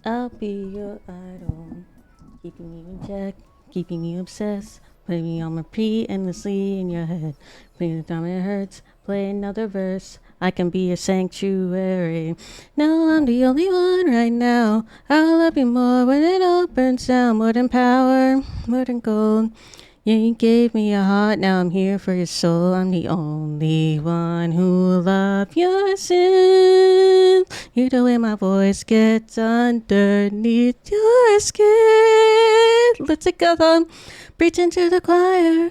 I'll be your idol, keeping you in check, keeping you obsessed, putting me on repeat endlessly in your head. Playing the time it hurts, play another verse. I can be your sanctuary. No, I'm the only one right now. I'll love you more when it all burns down. More than power, more than gold. Yeah, you gave me a heart, now I'm here for your soul. I'm the only one who will love your sins. Hear the way my voice gets underneath your skin. Let's take a thumb, preaching to the choir.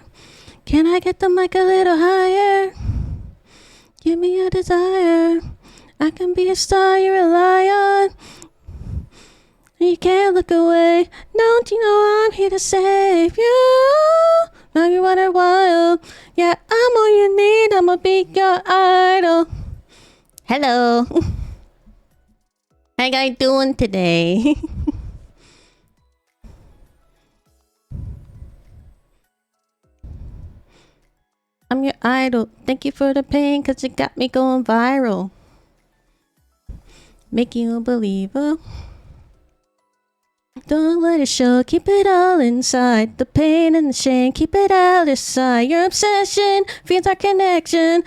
Can I get the mic a little higher? Give me a desire. I can be a star you rely on. You can't look away. Don't you know I'm here to save you? Now you running wild. Yeah, I'm all you need. I'ma be your idol. Hello. How you guys doing today? I'm your idol. Thank you for the pain, cause it got me going viral. Make you a believer. Don't let it show, keep it all inside. The pain and the shame, keep it out aside. Your obsession feeds our connection.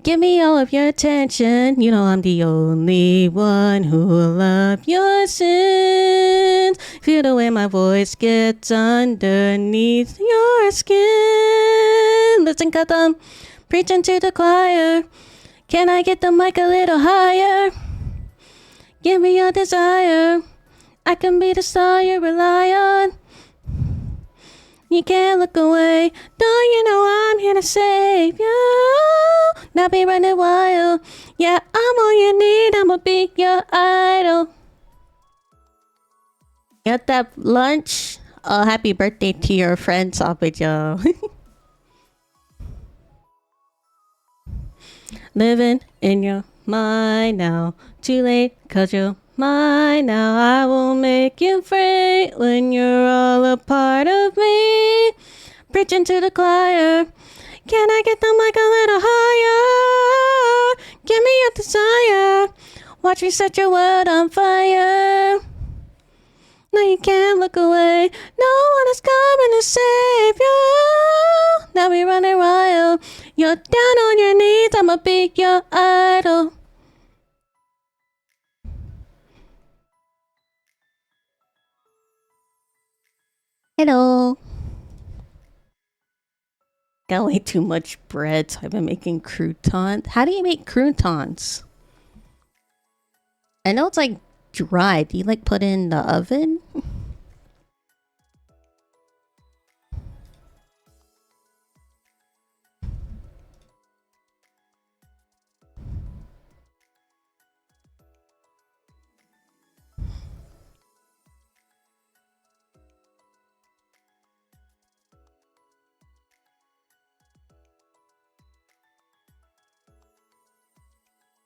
Give me all of your attention. You know I'm the only one who will love your sins. Feel the way my voice gets underneath your skin. Listen, cut them, preaching to the choir. Can I get the mic a little higher? Give me your desire. I can be the star you rely on. You can't look away. Don't you know I'm here to save you? Now be running wild. Yeah, I'm all you need. I'ma be your idol. Got that lunch? Oh, happy birthday to your friends off with you. Living in your mind now. Too late, cause you're mine now. I will make you free when you're all a part of me. Preaching to the choir. Can I get the mic a little higher? Give me your desire. Watch me set your world on fire. No, you can't look away. No one is coming to save you. Now we running wild. You're down on your knees. I'ma be your idol. Hello. Got way too much bread, so I've been making croutons. How do you make croutons? I know it's like dry. Do you like put it in the oven?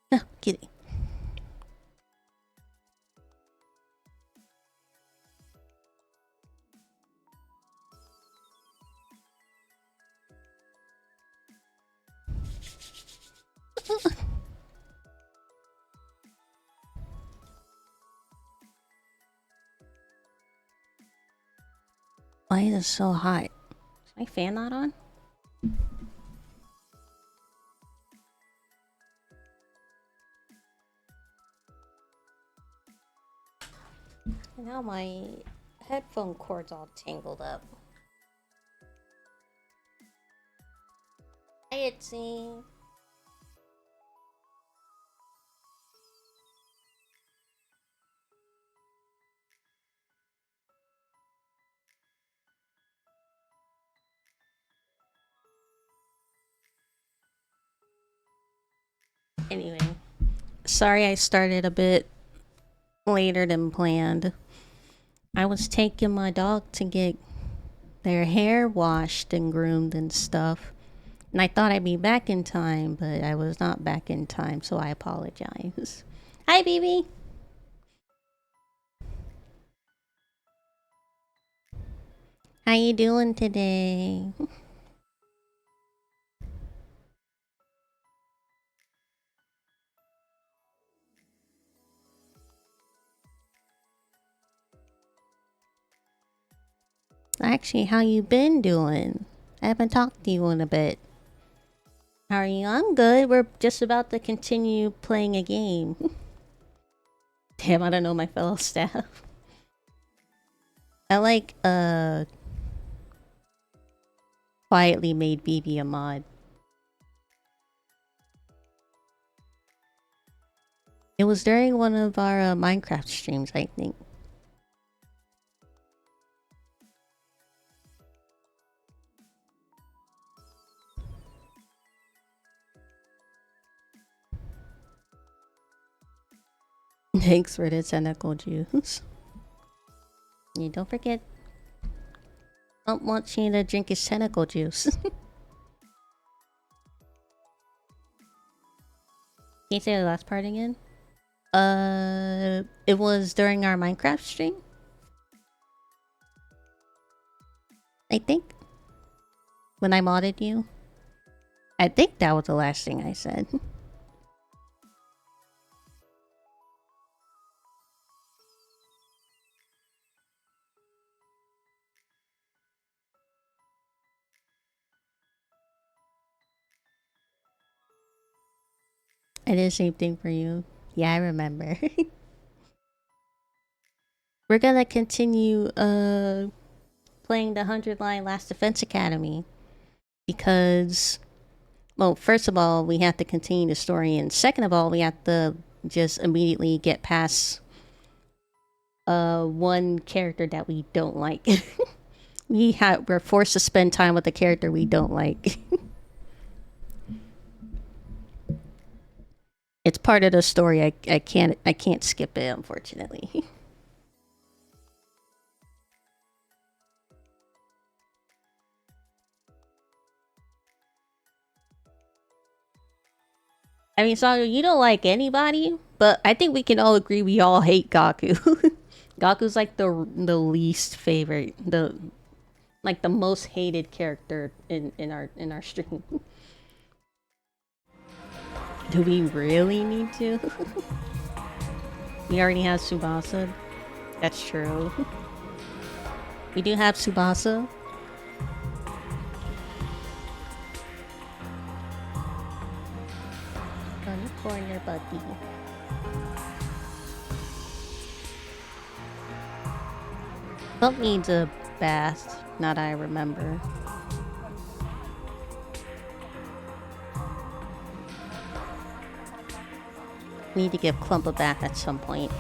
No, kidding. Why is it so hot? Is my fan not on? Now my headphone cord's all tangled up. Hi, Itsy. Anyway, sorry I started a bit later than planned. I was taking my dog to get their hair washed and groomed and stuff. And I thought I'd be back in time, but I was not back in time, so I apologize. Hi, baby. How you doing today? Actually, how you been doing? I haven't talked to you in a bit. How are you? I'm good. We're just about to continue playing a game. Damn, I don't know my fellow staff. I like, quietly made BB a mod. It was during one of our Minecraft streams, I think. Thanks for the tentacle juice. Yeah, don't forget, Trump wants you to drink his tentacle juice. Can you say the last part again? It was during our Minecraft stream, I think. When I modded you. I think that was the last thing I said. I did the same thing for you. Yeah, I remember. We're gonna continue playing the 100 line Last Defense Academy because, well, first of all, we have to continue the story, and second of all, we have to just immediately get past one character that we don't like. We're forced to spend time with the character we don't like. It's part of the story. I can't skip it, unfortunately. I mean, Saga, you don't like anybody, but I think we can all agree we all hate Gaku. Gaku's like the least favorite, the most hated character in our stream. Do we really need to? We already have Tsubasa. That's true. We do have Tsubasa. On the corner, buddy. Bump needs a bath, now that I remember. We need to give Clump a bath at some point.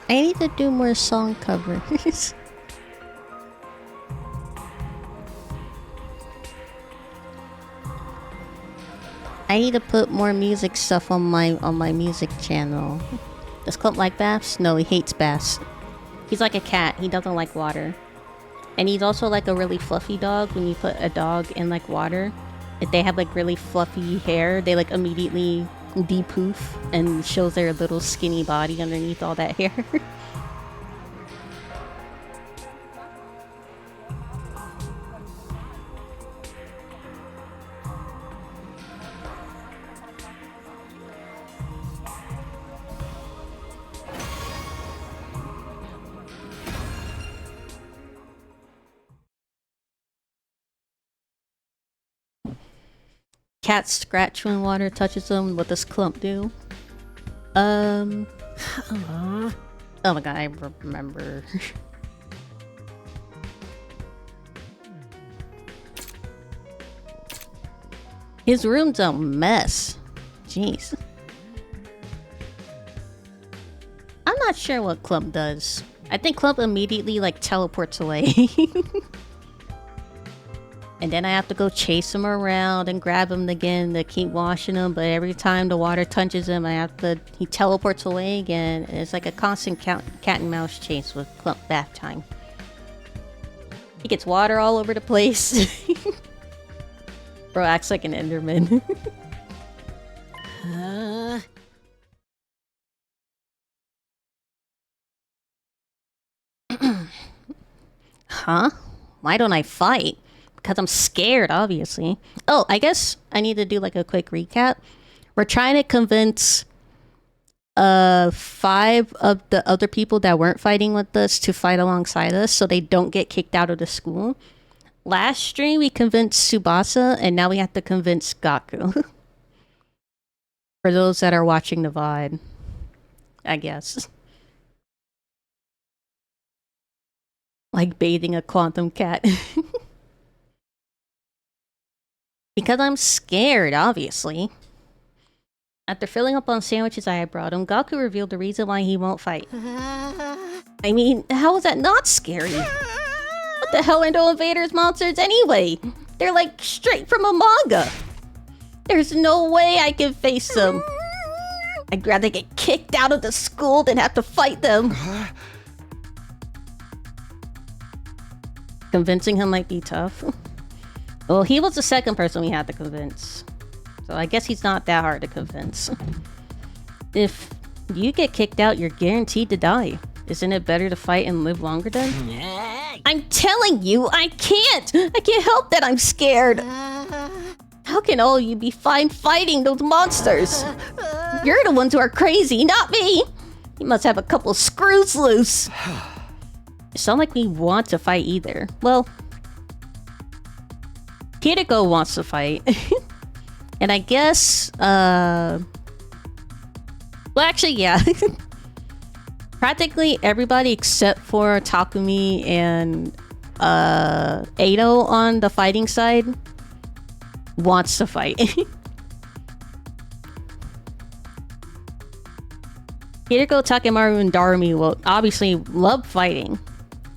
I need to do more song covers. I need to put more music stuff on my music channel. Does Clump like baths? No, he hates baths. He's like a cat. He doesn't like water. And he's also like a really fluffy dog. When you put a dog in like water, if they have like really fluffy hair, they like immediately de-poof and shows their little skinny body underneath all that hair. Cats scratch when water touches them. What does Clump do? Oh my god, I remember. His room's a mess. Jeez. I'm not sure what Clump does. I think Clump immediately like teleports away. And then I have to go chase him around and grab him again to keep washing him. But every time the water touches him, he teleports away again. And it's like a constant cat and mouse chase with Clump bath time. He gets water all over the place. Bro acts like an Enderman. Huh? Why don't I fight? Because I'm scared, obviously. Oh, I guess I need to do like a quick recap. We're trying to convince 5 of the other people that weren't fighting with us to fight alongside us so they don't get kicked out of the school. Last stream we convinced Tsubasa, and now we have to convince Gaku. For those that are watching the VOD, I guess. Like bathing a quantum cat. Because I'm scared, obviously. After filling up on sandwiches I had brought him, Gaku revealed the reason why he won't fight. I mean, how is that not scary? What the hell are no invaders monsters anyway? They're like straight from a manga. There's no way I can face them. I'd rather get kicked out of the school than have to fight them. Convincing him might be tough. Well, he was the second person we had to convince. So I guess he's not that hard to convince. If you get kicked out, you're guaranteed to die. Isn't it better to fight and live longer then? I'm telling you, I can't! I can't help that I'm scared! How can all you be fine fighting those monsters? You're the ones who are crazy, not me! You must have a couple screws loose. It's not like we want to fight either. Well, Kiriko wants to fight. And I guess, well, actually, yeah. Practically everybody except for Takumi and Edo on the fighting side wants to fight. Kiriko, Takemaru, and Darumi will obviously love fighting.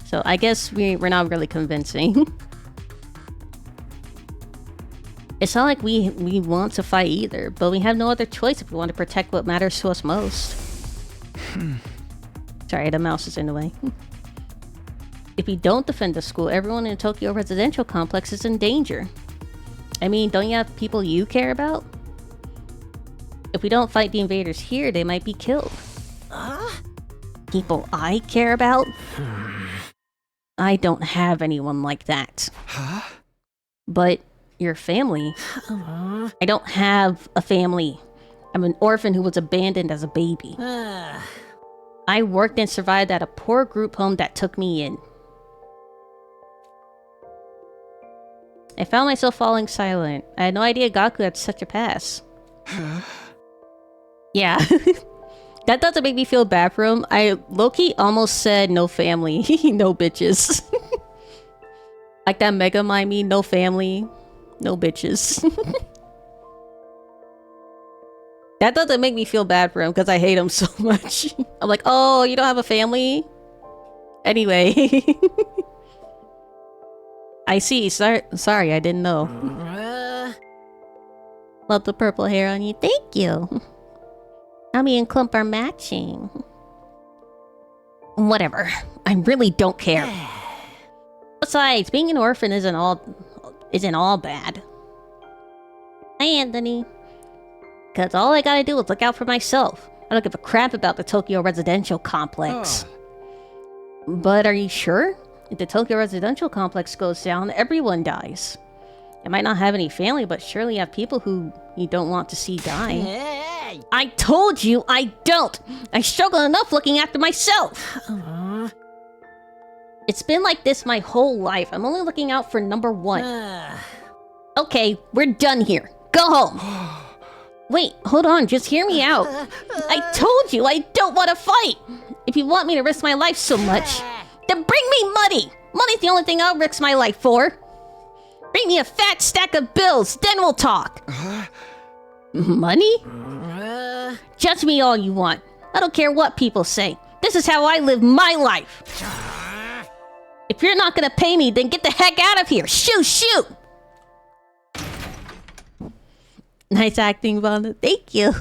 So I guess we're not really convincing. It's not like we want to fight either, but we have no other choice if we want to protect what matters to us most. Sorry, the mouse is in the way. If we don't defend the school, everyone in the Tokyo residential complex is in danger. I mean, don't you have people you care about? If we don't fight the invaders here, they might be killed. People I care about? I don't have anyone like that. But your family? I don't have a family. I'm an orphan who was abandoned as a baby. I worked and survived at a poor group home that took me in. I found myself falling silent. I had no idea Gaku had such a past. Yeah. That doesn't make me feel bad for him. I low-key almost said no family, no bitches. Like that Mega meme, no family, no bitches. That doesn't make me feel bad for him because I hate him so much. I'm like, oh, you don't have a family? Anyway. I see. Sorry, I didn't know. Love the purple hair on you. Thank you. Ami and Clump are matching. Whatever. I really don't care. Besides, being an orphan isn't all bad. Hi, Anthony. Because all I gotta do is look out for myself. I don't give a crap about the Tokyo residential complex. But are you sure? If the Tokyo residential complex goes down, everyone dies. You might not have any family, but surely you have people who you don't want to see die. Hey. I told you I don't! I struggle enough looking after myself! It's been like this my whole life. I'm only looking out for number 1. Okay, we're done here. Go home! Wait, hold on, just hear me out. I told you I don't want to fight! If you want me to risk my life so much, then bring me money! Money's the only thing I'll risk my life for! Bring me a fat stack of bills, then we'll talk! Money? Judge me all you want. I don't care what people say. This is how I live my life! If you're not gonna pay me, then get the heck out of here! Shoot, shoot! Nice acting, Vonda. Thank you.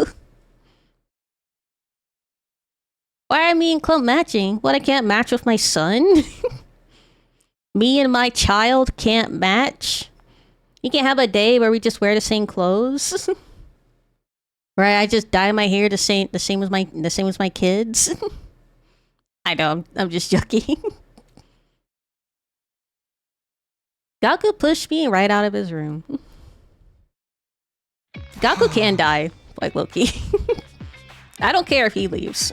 Why are me and Clump matching? What, I can't match with my son? Me and my child can't match? You can't have a day where we just wear the same clothes? Where I just dye my hair the same as my kids? I know, I'm just joking. Gaku pushed me right out of his room. Gaku can die, like Loki. I don't care if he leaves.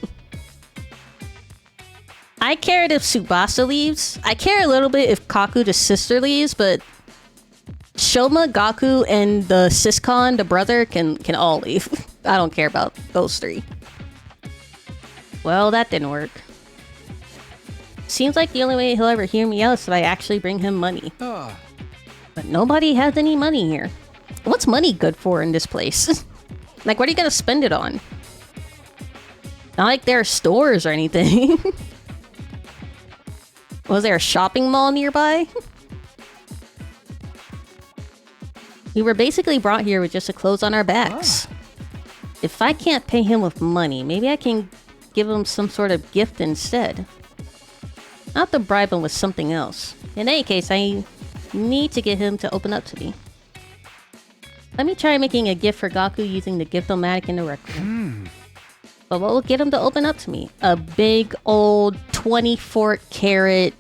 I cared if Tsubasa leaves. I care a little bit if Kaku, the sister, leaves, but Shoma, Gaku, and the Siscon, the brother, can all leave. I don't care about those three. Well, that didn't work. Seems like the only way he'll ever hear me out is if I actually bring him money. But nobody has any money here. What's money good for in this place? Like, what are you gonna spend it on? Not like there are stores or anything. Was there a shopping mall nearby? We were basically brought here with just the clothes on our backs. If I can't pay him with money, maybe I can give him some sort of gift instead. I'll have to bribe him with something else. In any case, I need to get him to open up to me. Let me try making a gift for Gaku using the gift-o-matic in the rec room. But what will get him to open up to me? A big old 24-carat...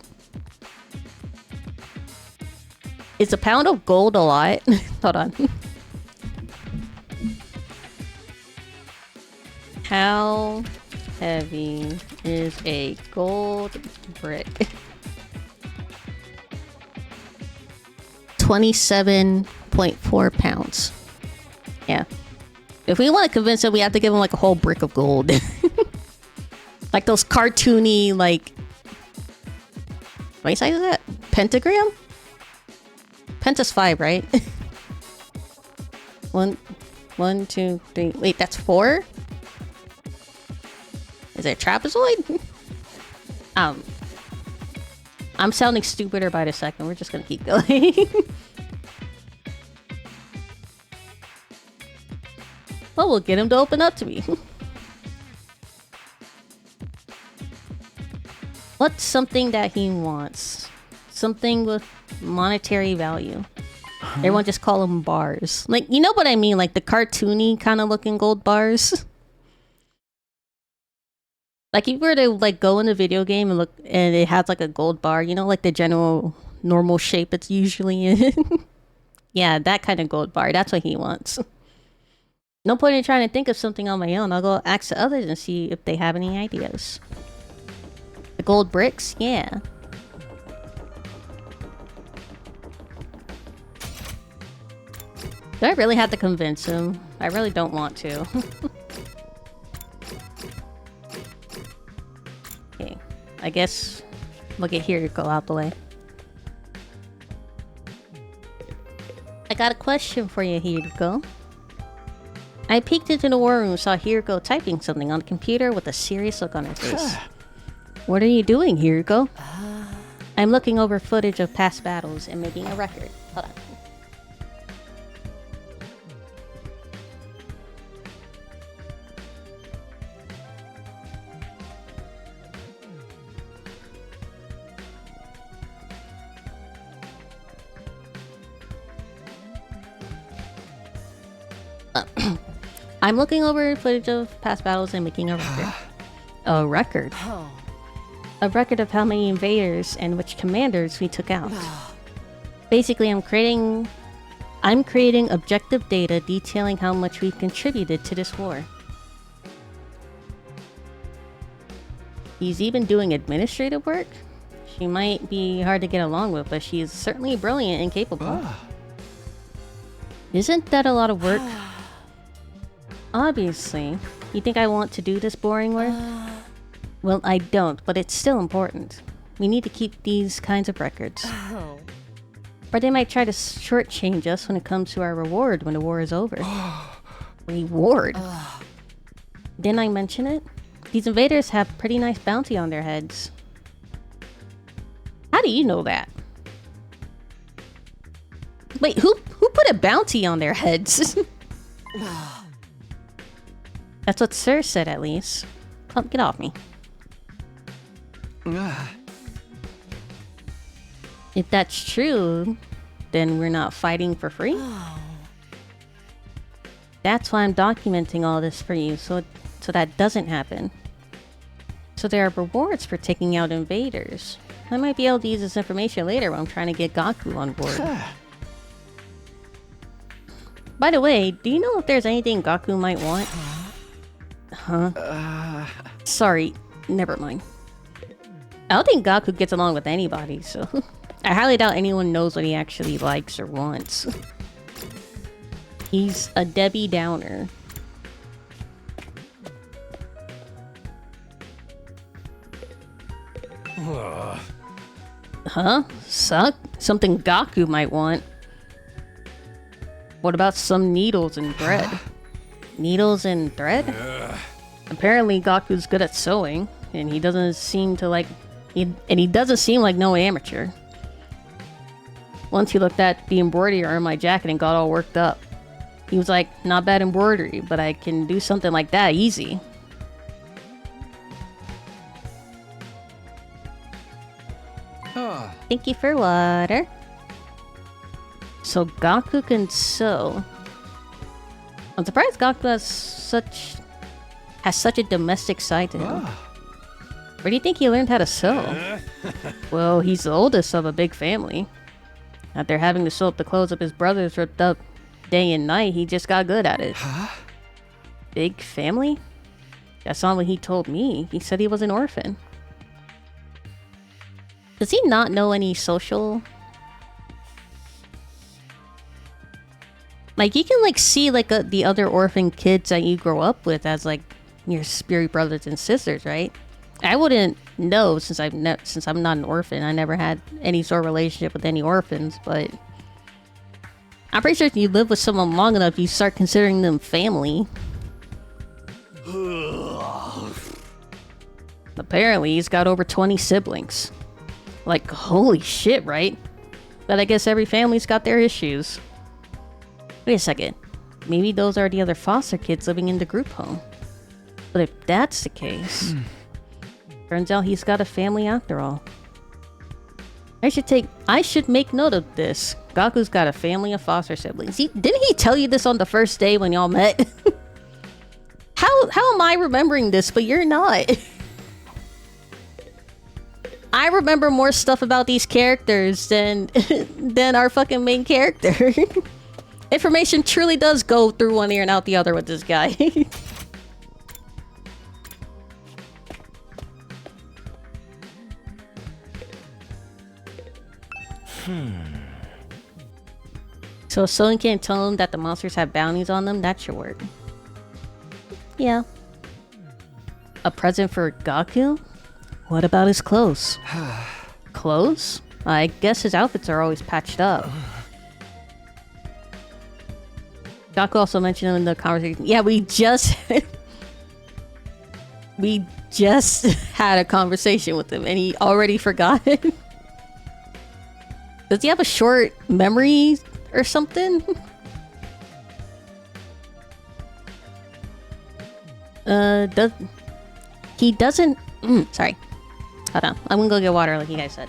Is a pound of gold a lot? Hold on. How heavy is a gold brick? 27.4 pounds. Yeah. If we want to convince him, we have to give him like a whole brick of gold. Like those cartoony, like... What size is that? Pentagram? Penta's 5, right? One, 2, 3. Wait, that's 4? Is it a trapezoid? I'm sounding stupider by the second. We're just gonna keep going. Well, we'll get him to open up to me. What's something that he wants? Something with monetary value. Everyone just call them bars. Like, you know what I mean? Like the cartoony kind of looking gold bars. Like if you were to like go in the video game and look and it has like a gold bar, you know, like the general normal shape it's usually in. Yeah, that kind of gold bar. That's what he wants. No point in trying to think of something on my own. I'll go ask the others and see if they have any ideas. The gold bricks? Yeah. Do I really have to convince him? I really don't want to. Okay. I guess we'll get Hiriko out the way. I got a question for you, Hiriko. I peeked into the war room and saw Hiriko typing something on the computer with a serious look on her face. What are you doing, Hiriko? I'm looking over footage of past battles and making a record. Hold on. I'm looking over footage of past battles and making a record. A record? A record of how many invaders and which commanders we took out. Basically, I'm creating objective data detailing how much we've contributed to this war. He's even doing administrative work? She might be hard to get along with, but she is certainly brilliant and capable. Isn't that a lot of work? Obviously. You think I want to do this boring work? Well, I don't, but it's still important. We need to keep these kinds of records. Or they might try to shortchange us when it comes to our reward when the war is over. Reward? Didn't I mention it? These invaders have pretty nice bounty on their heads. How do you know that? Wait, who put a bounty on their heads? That's what Sir said, at least. Come, get off me. If that's true, then we're not fighting for free? That's why I'm documenting all this for you, so that doesn't happen. So there are rewards for taking out invaders. I might be able to use this information later when I'm trying to get Gaku on board. By the way, do you know if there's anything Gaku might want? Huh? Sorry, never mind. I don't think Gaku gets along with anybody, so... I highly doubt anyone knows what he actually likes or wants. He's a Debbie Downer. Huh? Suck? Something Gaku might want. What about some needles and thread? Needles and thread? Apparently Gaku's good at sewing, and he doesn't seem to like... he doesn't seem like no amateur. Once he looked at the embroidery on my jacket and got all worked up. He was like, not bad embroidery, but I can do something like that easy. Thank you for water. So Gaku can sew. I'm surprised Gaku has such a domestic side to him. Where do you think he learned how to sew? Well, he's the oldest of a big family. After having to sew up the clothes of his brothers ripped up day and night, he just got good at it. Big family? That's not what he told me. He said he was an orphan. Does he not know any social... Like, you can, like, see, like, the other orphan kids that you grow up with as, like, your spirit brothers and sisters, right? I wouldn't know since I'm not an orphan. I never had any sort of relationship with any orphans, but... I'm pretty sure if you live with someone long enough, you start considering them family. Apparently, he's got over 20 siblings. Like, holy shit, right? But I guess every family's got their issues. Wait a second. Maybe those are the other foster kids living in the group home. But if that's the case... Turns out he's got a family after all. I should make note of this. Gaku's got a family of foster siblings. Didn't he tell you this on the first day when y'all met? How am I remembering this, but you're not? I remember more stuff about these characters than our fucking main character. Information truly does go through one ear and out the other with this guy. So if someone can't tell him that the monsters have bounties on them, that should work. Yeah. A present for Gaku? What about his clothes? Clothes? I guess his outfits are always patched up. Gaku also mentioned in the conversation. Yeah, we just... we just had a conversation with him and he already forgot. Does he have a short memory or something? He doesn't... sorry. Hold on. I'm gonna go get water like you guys said.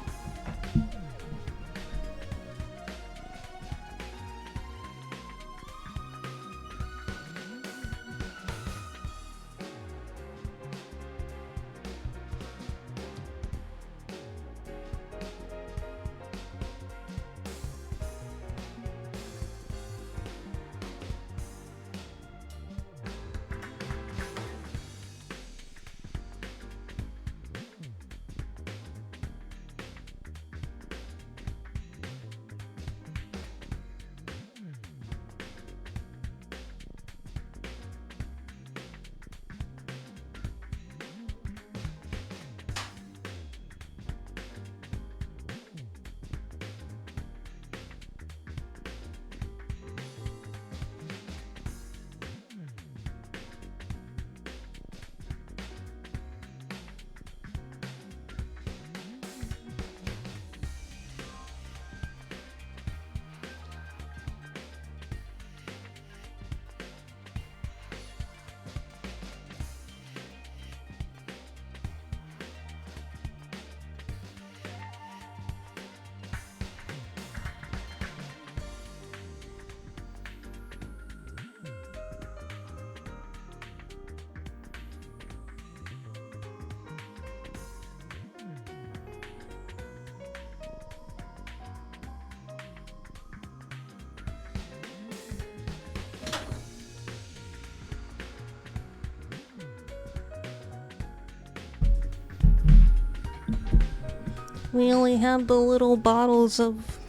We only have the little bottles of...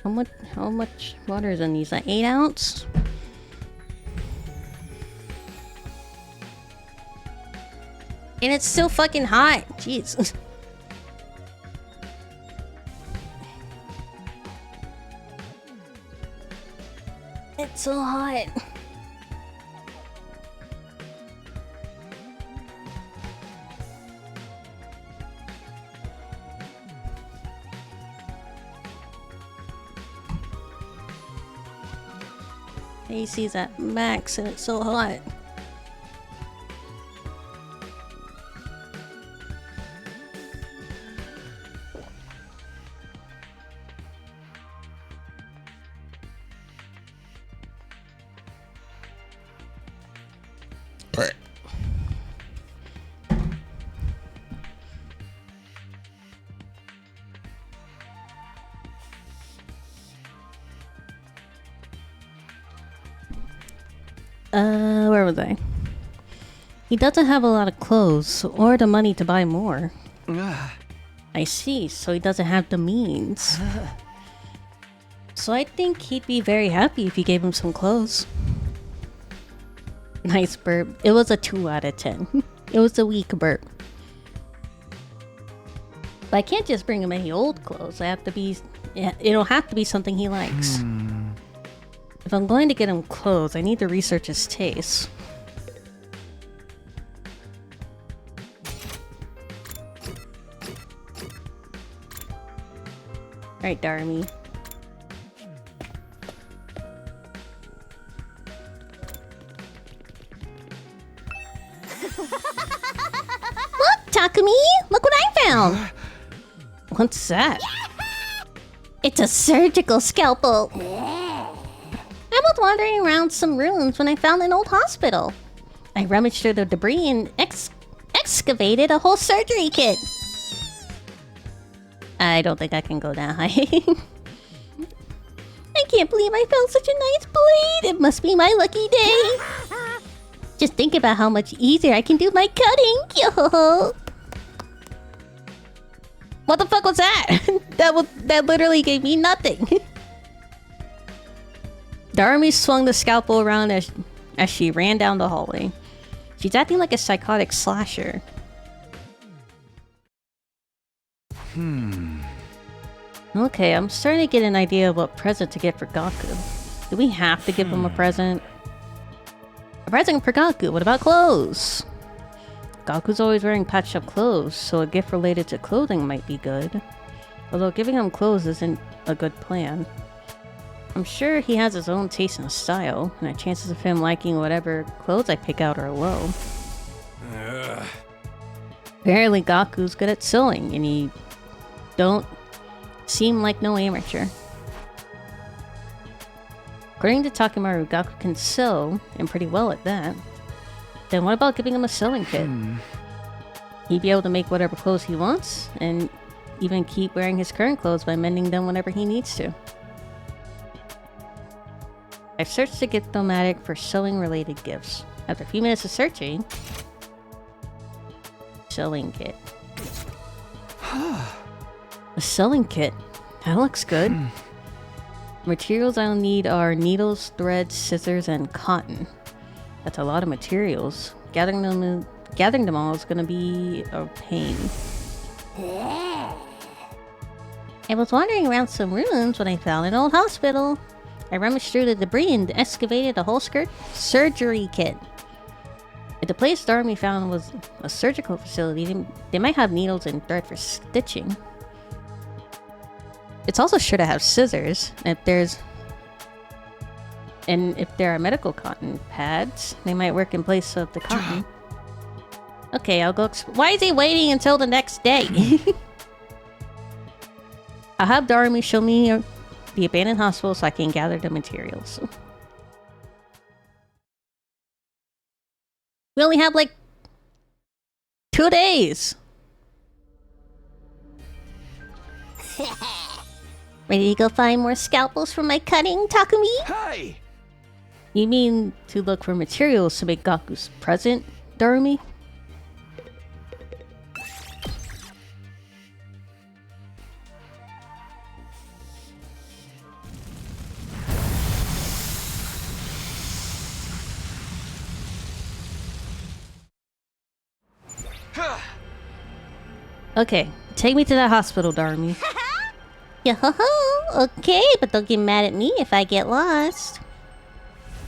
How much water is in these? Like 8 ounce? And it's still fucking hot. Jeez. It's so hot. AC's at max and it's so hot. Where was I? He doesn't have a lot of clothes or the money to buy more. I see, so he doesn't have the means. So I think he'd be very happy if you gave him some clothes. Nice burp. It was a 2 out of 10. It was a weak burp. But I can't just bring him any old clothes. I have to be... Yeah, it'll have to be something he likes. If I'm going to get him clothes, I need to research his taste. Alright, Darmy. Look, Takumi! Look what I found! What's that? It's a surgical scalpel! I was wandering around some ruins when I found an old hospital. I rummaged through the debris and excavated a whole surgery kit. I don't think I can go that high. I can't believe I found such a nice blade. It must be my lucky day. Just think about how much easier I can do my cutting. Yo. What the fuck was that? That literally gave me nothing. Darmy swung the scalpel around as she ran down the hallway. She's acting like a psychotic slasher. Okay, I'm starting to get an idea of what present to get for Gaku. Do we have to give him a present? A present for Gaku, what about clothes? Gaku's always wearing patched up clothes, so a gift related to clothing might be good. Although giving him clothes isn't a good plan. I'm sure he has his own taste and style, and the chances of him liking whatever clothes I pick out are low. Apparently Gaku's good at sewing, and he don't seem like no amateur. According to Takimaru, Gaku can sew, and pretty well at that. Then what about giving him a sewing kit? He'd be able to make whatever clothes he wants, and even keep wearing his current clothes by mending them whenever he needs to. I've searched the Gift-O-Matic for sewing-related gifts. After a few minutes of searching... Sewing kit. A sewing kit. That looks good. Materials I'll need are needles, threads, scissors, and cotton. That's a lot of materials. Gathering them all is gonna be a pain. I was wandering around some ruins when I found an old hospital. I rummaged through the debris and excavated a whole surgery kit. If the place Darmy found was a surgical facility, they might have needles and thread for stitching. It's also sure to have scissors. If there are medical cotton pads, they might work in place of the cotton. Okay, I'll go. Why is he waiting until the next day? I'll have Darmy show me the abandoned hospital so I can gather the materials. We only have like 2 days. Ready to go find more scalpels for my cutting, Takumi? Hey! You mean to look for materials to make Gaku's present, Darumi? Okay, take me to that hospital, Darmy. Yo-ho-ho! Okay, but don't get mad at me if I get lost.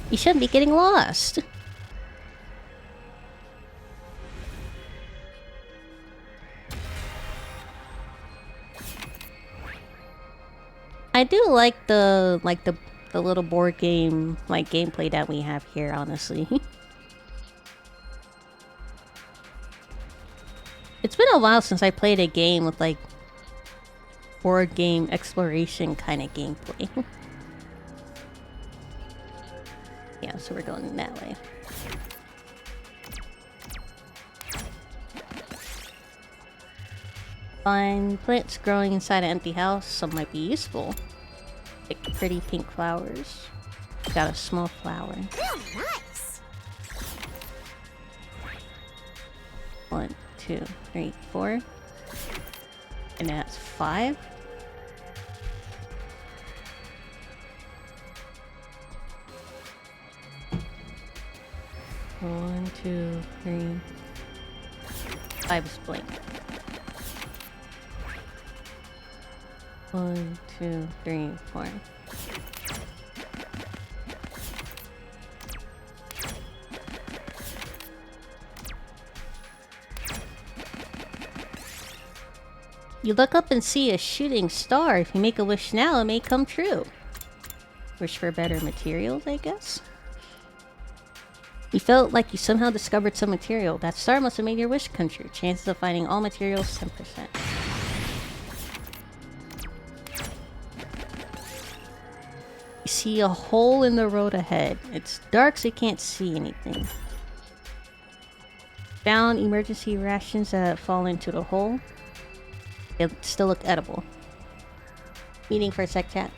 You shouldn't be getting lost. I do like the little board game gameplay that we have here, honestly. It's been a while since I played a game with like board game exploration kind of gameplay. Yeah, so we're going that way. Find plants growing inside an empty house. Some might be useful. Pick pretty pink flowers. Got a small flower. Nice. 1, 2, 3, 4. And that's 5. One, 2, 3. 5 is blank. 1, 2, 3, 4. You look up and see a shooting star. If you make a wish now, it may come true. Wish for better materials, I guess? You felt like you somehow discovered some material. That star must have made your wish come true. Chances of finding all materials, 10%. You see a hole in the road ahead. It's dark so you can't see anything. Found emergency rations that fall into the hole. They still look edible. Meeting for a sec, chat.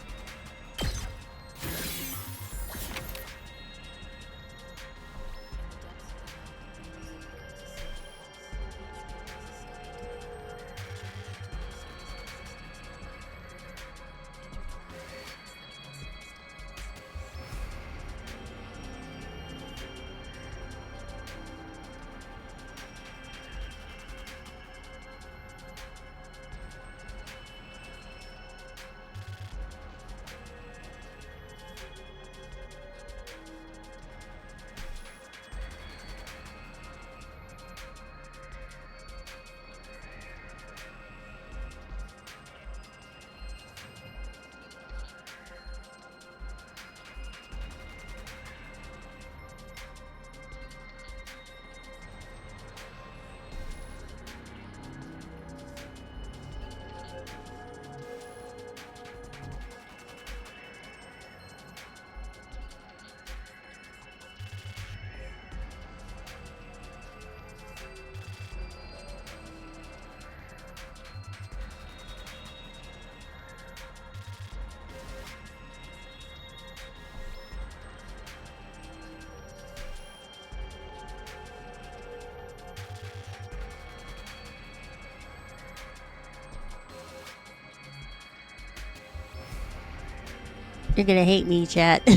You're gonna hate me, chat.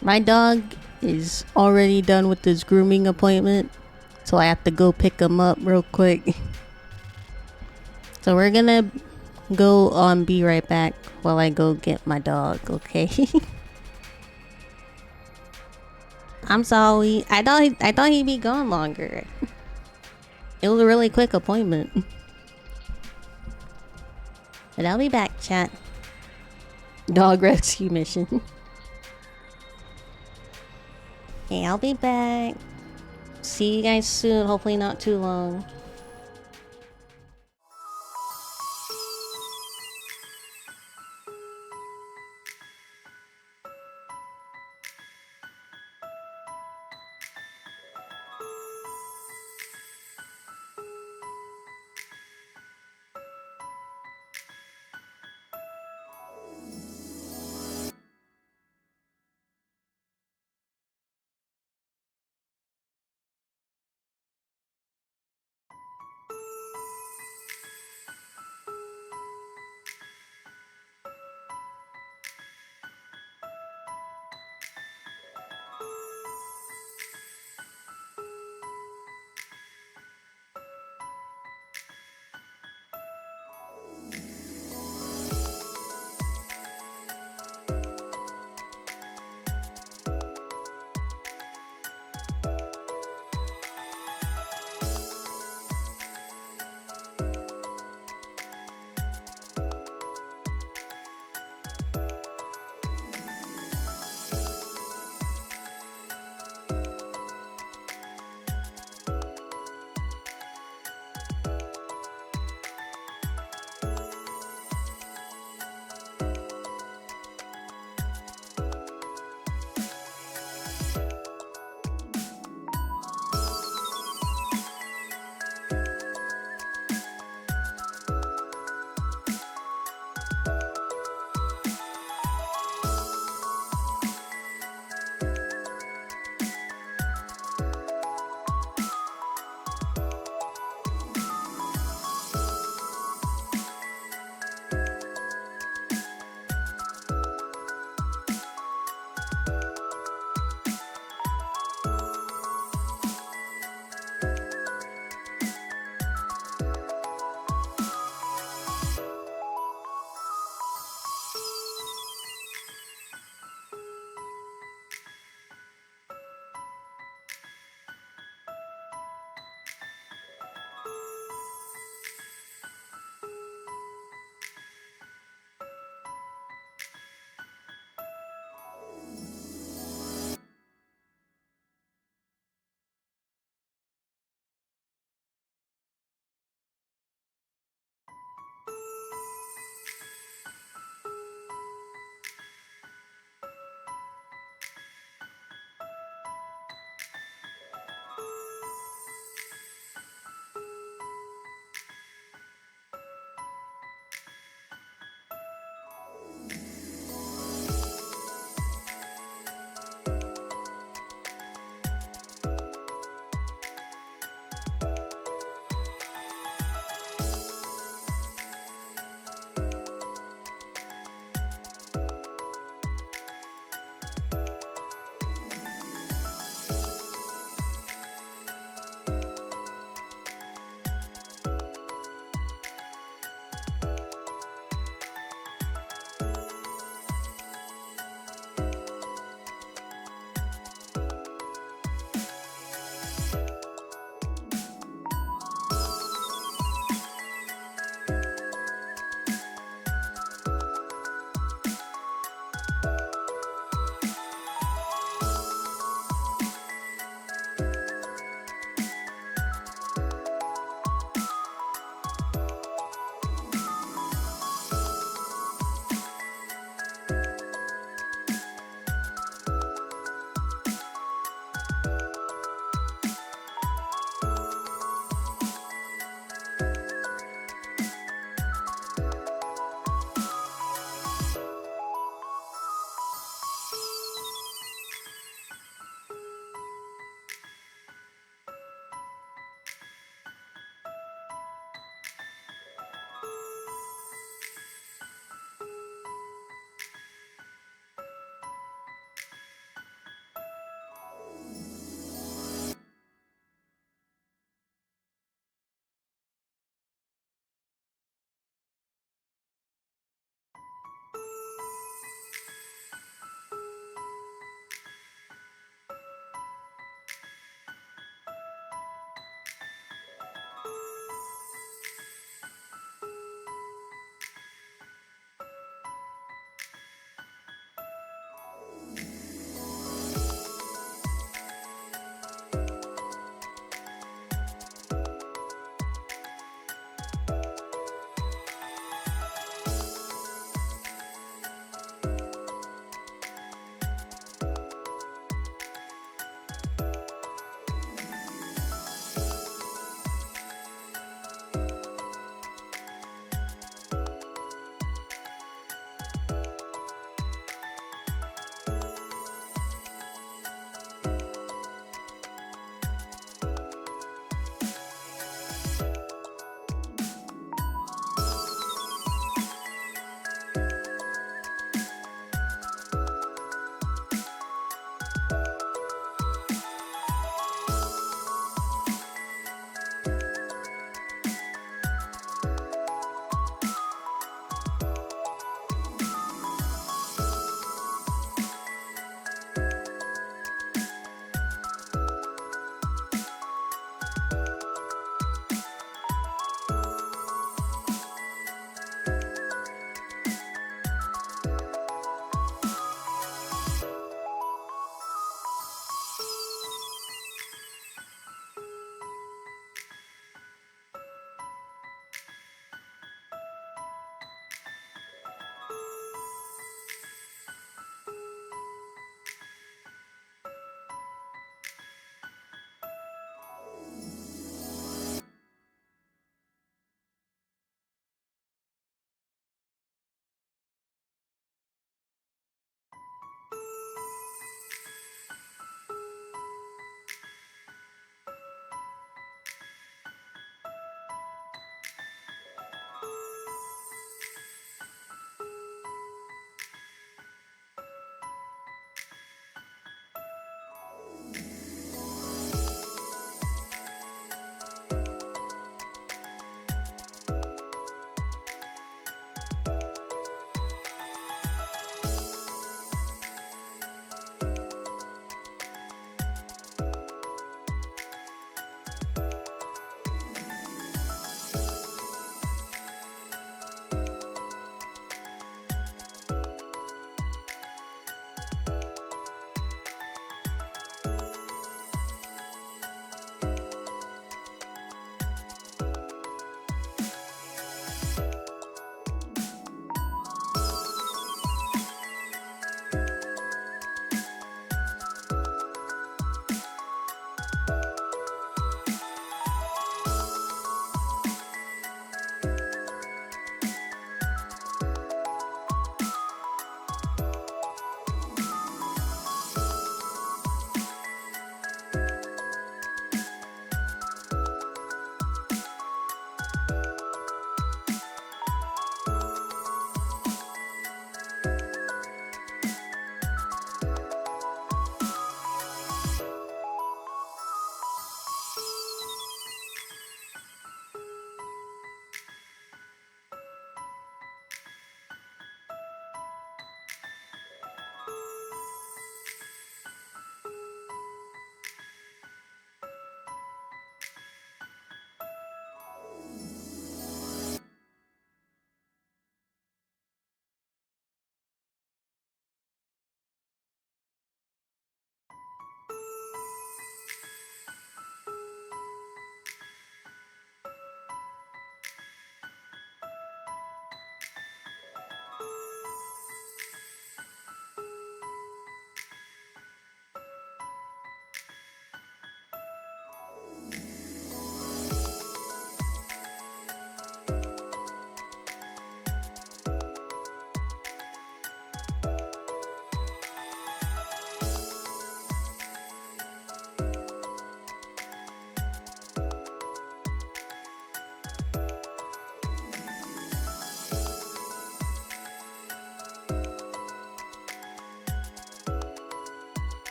My dog is already done with his grooming appointment, so I have to go pick him up real quick. So we're gonna go on be right back while I go get my dog, okay? I'm sorry. I thought he'd be gone longer. It was a really quick appointment. But I'll be back, chat. Dog rescue mission. Hey, I'll be back. See you guys soon. Hopefully not too long.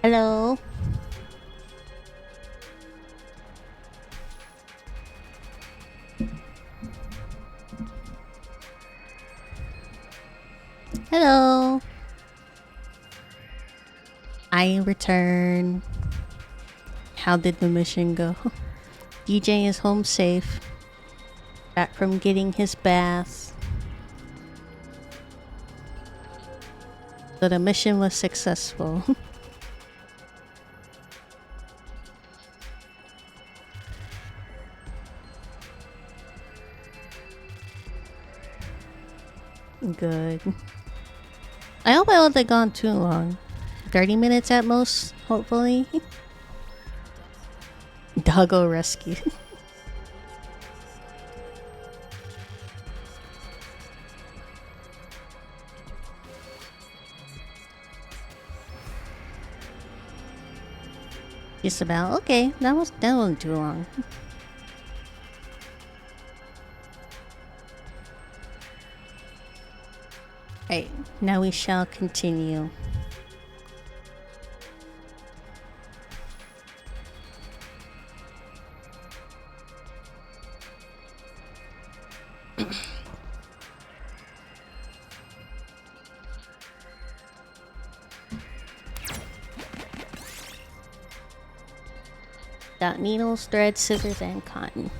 Hello? Hello? I return. How did the mission go? DJ is home safe. Back from getting his bath. So the mission was successful. Good. I hope I wasn't gone too long. 30 minutes at most, hopefully. Doggo rescue. Just about. Okay, that wasn't too long. Right, now we shall continue. Got needles, threads, scissors, and cotton.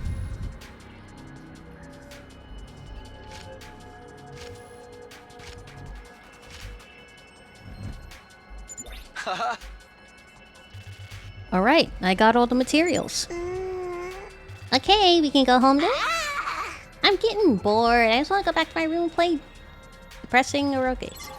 Alright, I got all the materials. Okay, we can go home then? I'm getting bored. I just want to go back to my room and play depressing erogates.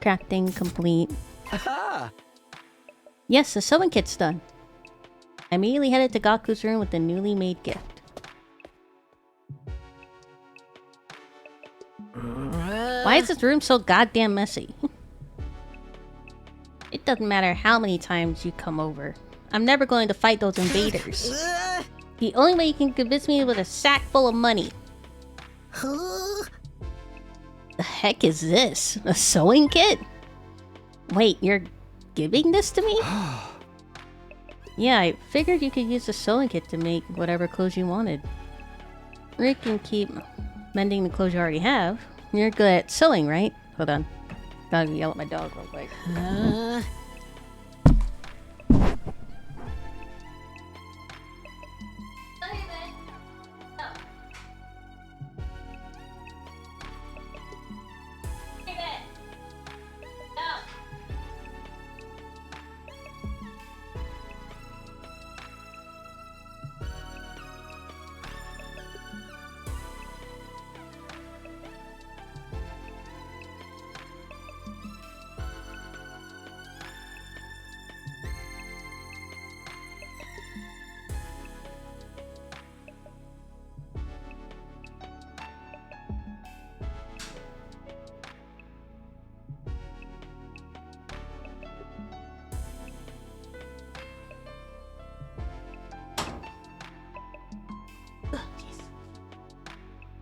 Crafting complete. Aha! Yes, the sewing kit's done. I immediately headed to Gaku's room with the newly made gift. Why is this room so goddamn messy? It doesn't matter how many times you come over. I'm never going to fight those invaders. The only way you can convince me is with a sack full of money. The heck is this? A sewing kit? Wait, you're giving this to me? Yeah, I figured you could use the sewing kit to make whatever clothes you wanted. Or you can keep mending the clothes you already have. You're good at sewing, right? Hold on. Gotta yell at my dog real quick.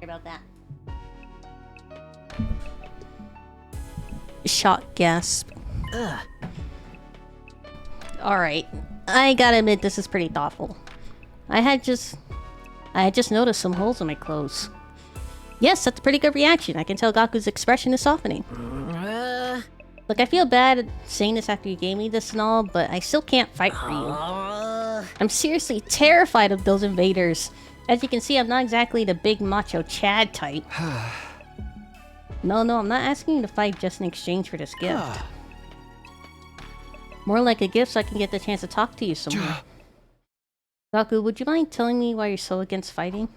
About that. Shock gasp. Alright. I gotta admit this is pretty thoughtful. I had just noticed some holes in my clothes. Yes, that's a pretty good reaction. I can tell Gaku's expression is softening. Look, I feel bad saying this after you gave me this and all, but I still can't fight for you. I'm seriously terrified of those invaders. As you can see, I'm not exactly the big macho Chad type. No, I'm not asking you to fight just in exchange for this gift. More like a gift so I can get the chance to talk to you some more. Gaku, would you mind telling me why you're so against fighting?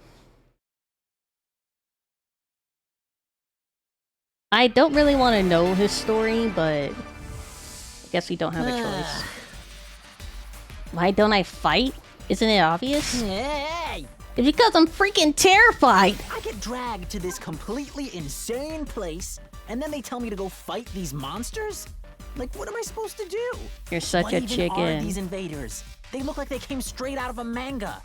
I don't really want to know his story, but I guess we don't have a choice. Why don't I fight? Isn't it obvious? It's because I'm freaking terrified. I get dragged to this completely insane place, and then they tell me to go fight these monsters? Like, what am I supposed to do? You're such what a even chicken. Are these invaders? They look like they came straight out of a manga.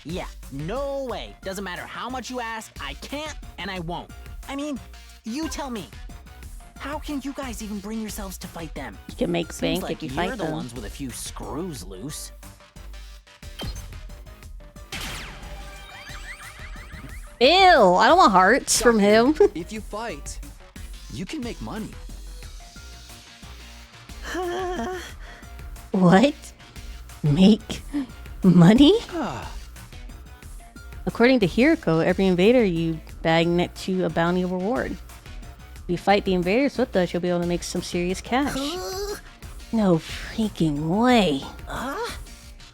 Yeah, no way. Doesn't matter how much you ask, I can't and I won't. I mean, you tell me. How can you guys even bring yourselves to fight them? You can make Seems bank like if you you're fight the them. ones with a few screws loose. Ew, I don't want hearts from him. If you fight, you can make money. What? Make money? According to Hiroko, every invader you bag nets you a bounty reward. If you fight the invaders with us, you'll be able to make some serious cash. No freaking way.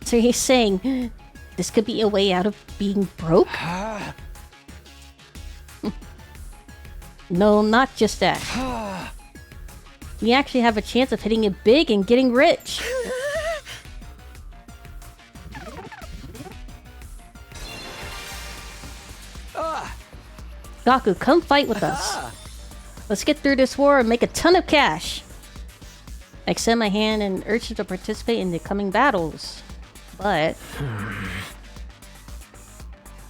So you're saying this could be a way out of being broke? No, not just that. We actually have a chance of hitting it big and getting rich. Gaku, come fight with us. Let's get through this war and make a ton of cash. I extend my hand and urge you to participate in the coming battles. But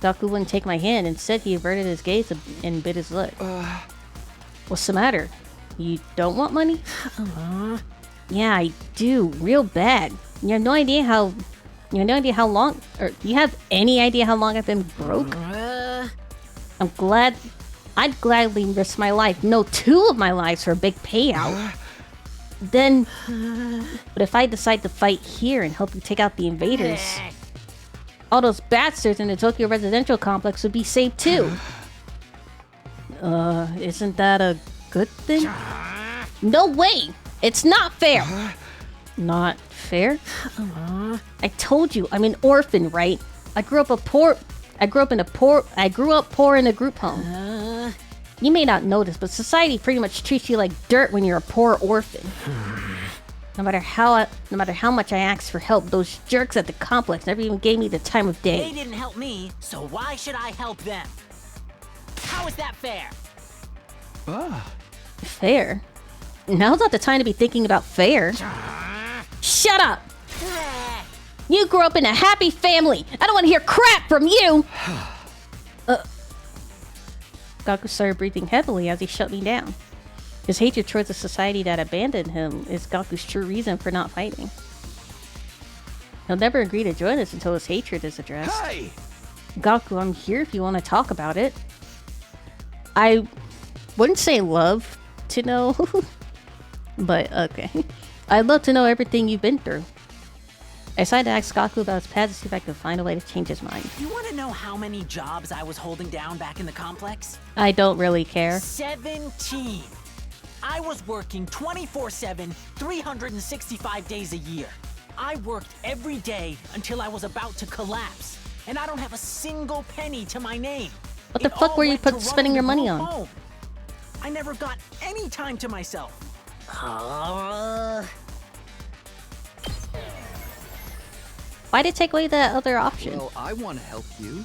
Gaku wouldn't take my hand. Instead, he averted his gaze and bit his lip. What's the matter? You don't want money? Yeah, I do. Real bad. You have no idea how... You have no idea how long... Or you have any idea how long I've been broke? I'm glad... I'd gladly risk my life. No, 2 of my lives for a big payout. Then... But if I decide to fight here and help you take out the invaders... All those bastards in the Tokyo residential complex would be saved too. Isn't that a good thing? No way! It's not fair! Not fair? I told you, I'm an orphan, right? I grew up poor in a group home. You may not know this, but society pretty much treats you like dirt when you're a poor orphan. No matter how much I asked for help, those jerks at the complex never even gave me the time of day. They didn't help me, so why should I help them? How is that fair? Fair? Now's not the time to be thinking about fair. Shut up! You grew up in a happy family. I don't want to hear crap from you! Gaku started breathing heavily as he shut me down. His hatred towards the society that abandoned him is Gaku's true reason for not fighting. He'll never agree to join us until his hatred is addressed. Hey! Gaku, I'm here if you want to talk about it. I wouldn't say love to know, but okay. I'd love to know everything you've been through. I decided to ask Gaku about his past to see if I could find a way to change his mind. You want to know how many jobs I was holding down back in the complex? I don't really care. 17! I was working 24/7, 365 days a year. I worked every day until I was about to collapse, and I don't have a single penny to my name. What the fuck were you spending your money on? Home. I never got any time to myself. Why'd it take away that other option? Well, I want to help you.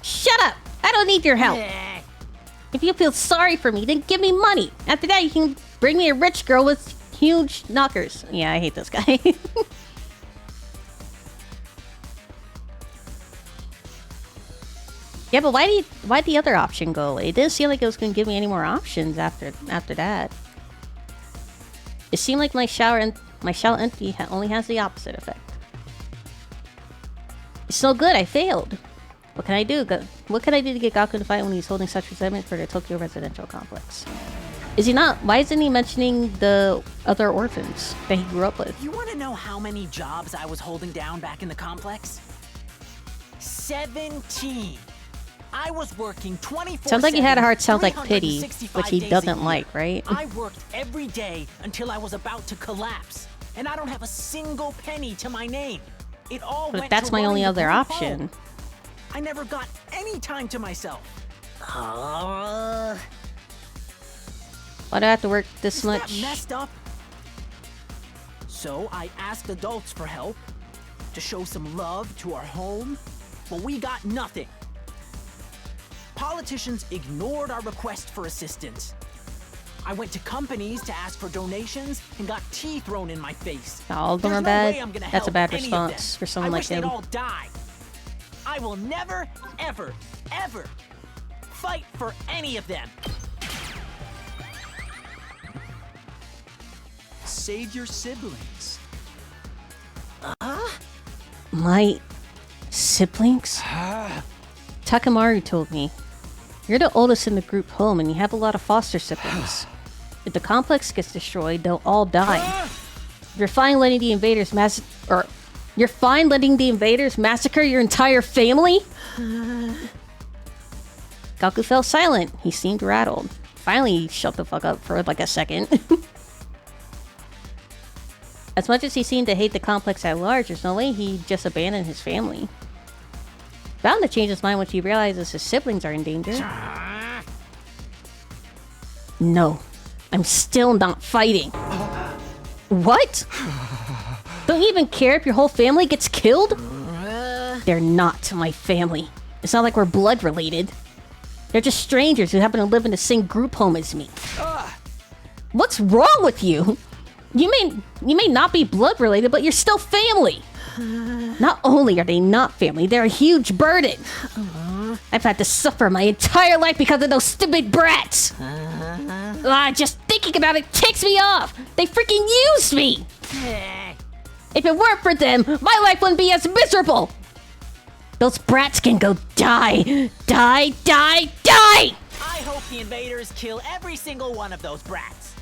Shut up! I don't need your help! If you feel sorry for me, then give me money. After that, you can bring me a rich girl with huge knockers. Yeah, I hate this guy. Yeah, but why'd the other option go away? It didn't seem like it was going to give me any more options after that. It seemed like my shell empty only has the opposite effect. It's so good, I failed. What can I do? What can I do to get Gaku to fight when he's holding such resentment for the Tokyo residential complex? Is he not? Why isn't he mentioning the other orphans that he grew up with? You want to know how many jobs I was holding down back in the complex? 17! I was working 24/7. Sounds like you had a heart sounds like pity, which he doesn't like, right? I worked every day until I was about to collapse, and I don't have a single penny to my name. It all But went that's to my running only the other group option. home. I never got any time to myself. Why do I have to work this Isn't much? that messed up? So I asked adults for help to show some love to our home. but we got nothing. Politicians ignored our request for assistance. I went to companies to ask for donations and got tea thrown in my face. All of them There's are no bad. way I'm gonna That's a help bad any of response them. for someone I like wish him. they'd all die. I will never, ever, ever fight for any of them. Save your siblings. My siblings? Takamaru told me. You're the oldest in the group home and you have a lot of foster siblings. If the complex gets destroyed, they'll all die. You're fine letting the invaders massacre your entire family? Gaku fell silent. He seemed rattled. Finally, he shut the fuck up for like a second. As much as he seemed to hate the complex at large, there's no way he'd just abandon his family. Bound to change his mind once he realizes his siblings are in danger. No, I'm still not fighting. What? Don't you even care if your whole family gets killed? They're not my family. It's not like we're blood related. They're just strangers who happen to live in the same group home as me. What's wrong with you? You may not be blood related, but you're still family. Not only are they not family, they're a huge burden. I've had to suffer my entire life because of those stupid brats. Just thinking about it ticks me off. They freaking used me. If it weren't for them, my life wouldn't be as miserable. Those brats can go die. Die, die, die! I hope the invaders kill every single one of those brats.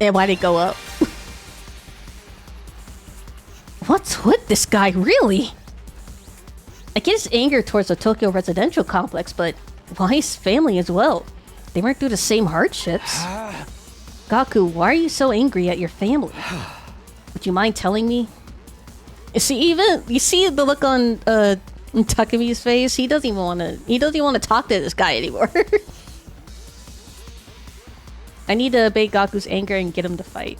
And why'd it go up? What's with this guy, really? I get his anger towards the Tokyo residential complex, but why his family as well? They went through the same hardships. Gaku, why are you so angry at your family? Would you mind telling me? You see the look on Takami's face? He doesn't even want to talk to this guy anymore. I need to abate Gaku's anger and get him to fight.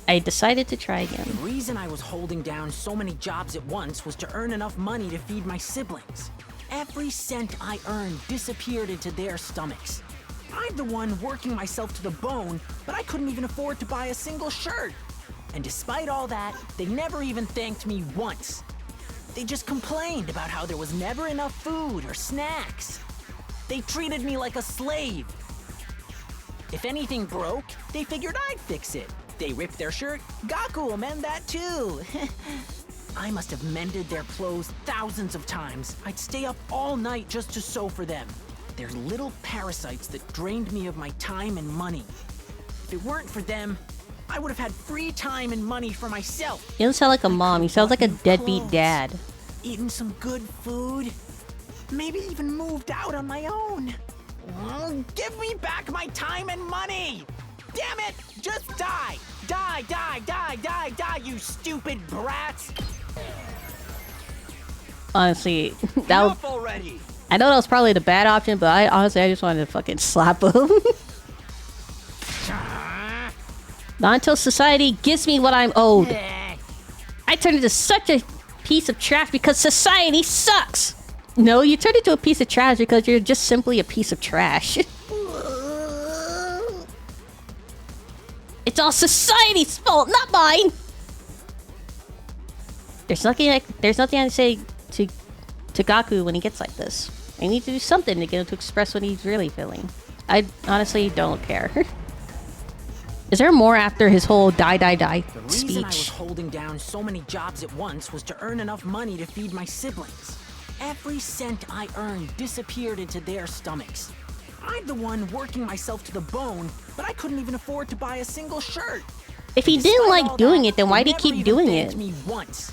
I decided to try again. The reason I was holding down so many jobs at once was to earn enough money to feed my siblings. Every cent I earned disappeared into their stomachs. I'm the one working myself to the bone, but I couldn't even afford to buy a single shirt. And despite all that, they never even thanked me once. They just complained about how there was never enough food or snacks. They treated me like a slave. If anything broke, they figured I'd fix it. They ripped their shirt, Gaku will mend that too. I must have mended their clothes thousands of times. I'd stay up all night just to sew for them. They're little parasites that drained me of my time and money. If it weren't for them, I would have had free time and money for myself. He doesn't sound like a mom, he sounds like a deadbeat dad. Eaten some good food. Maybe even moved out on my own. Give me back my time and money! Damn it! Just die! Die, die, die, die, die, you stupid brats! Honestly, Enough already. I know that was probably the bad option, but I just wanted to fucking slap him. Not until society gives me what I'm owed. I turned into such a piece of trash because society sucks. No, you turned into a piece of trash because you're just simply a piece of trash. It's all society's fault, not mine. There's nothing I say to Gaku when he gets like this. I need to do something to get him to express what he's really feeling. I honestly don't care. Is there more after his whole die The reason speech? I was holding down so many jobs at once was to earn enough money to feed my siblings. Every cent I earned disappeared into their stomachs. I'm the one working myself to the bone, but I couldn't even afford to buy a single shirt. If he didn't like doing it, then why'd he keep doing it? Me once.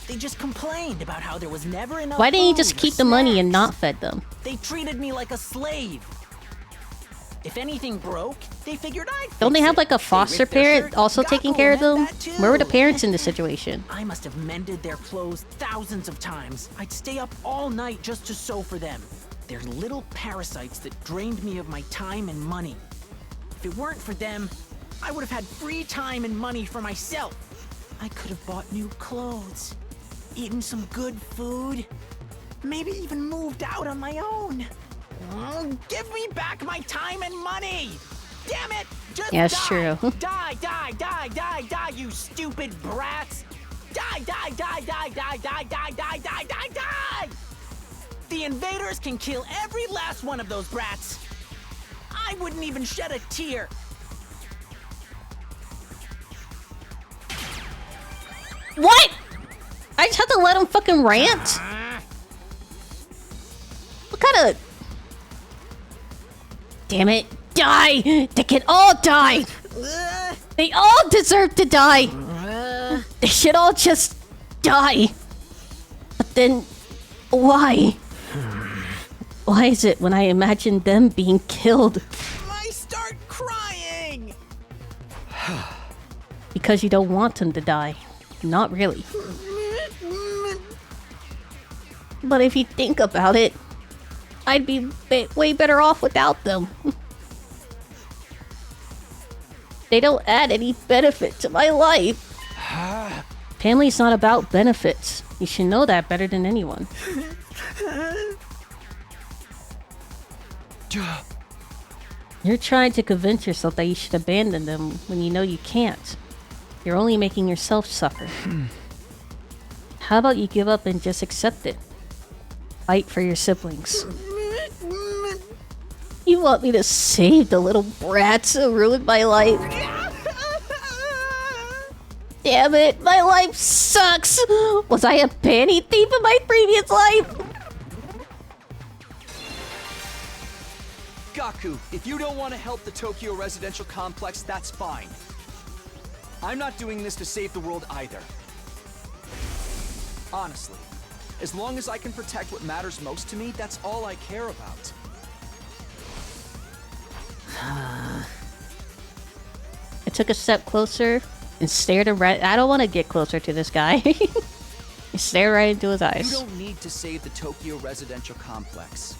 They just complained about how there was never enough Why didn't he food just or keep the money and snacks. not fed them? They treated me like a slave. If anything broke, they figured I'd fix Don't they have it. like a foster ripped their parent shirt, also Gaku taking care of will them? mend that too. Where were the parents in this situation? I must have mended their clothes thousands of times. I'd stay up all night just to sew for them. They're little parasites that drained me of my time and money. If it weren't for them, I would have had free time and money for myself. I could have bought new clothes, eaten some good food, maybe even moved out on my own. Give me back my time and money! Damn it! Just Yeah, die! it's true. Die, die, die, die, die, you stupid brats! Die, die, die, die, die, die, die, die, die, die, die! The invaders can kill every last one of those brats. I wouldn't even shed a tear. What? I just had to let him fucking rant? What kind of... Damn it. Die! They can all die! They all deserve to die! They should all just die. But then, why? Why is it when I imagine them being killed? I start crying! Because you don't want them to die. Not really. But if you think about it, I'd be way better off without them. They don't add any benefit to my life. Family's not about benefits. You should know that better than anyone. You're trying to convince yourself that you should abandon them when you know you can't. You're only making yourself suffer. How about you give up and just accept it? Fight for your siblings. You want me to save the little brats who ruined my life? Damn it, my life sucks! Was I a panty thief in my previous life? Gaku, if you don't want to help the Tokyo residential complex, that's fine. I'm not doing this to save the world either. Honestly, as long as I can protect what matters most to me, that's all I care about. I took a step closer and stared him right. I don't want to get closer to this guy. I stared right into his eyes. You don't need to save the Tokyo residential complex.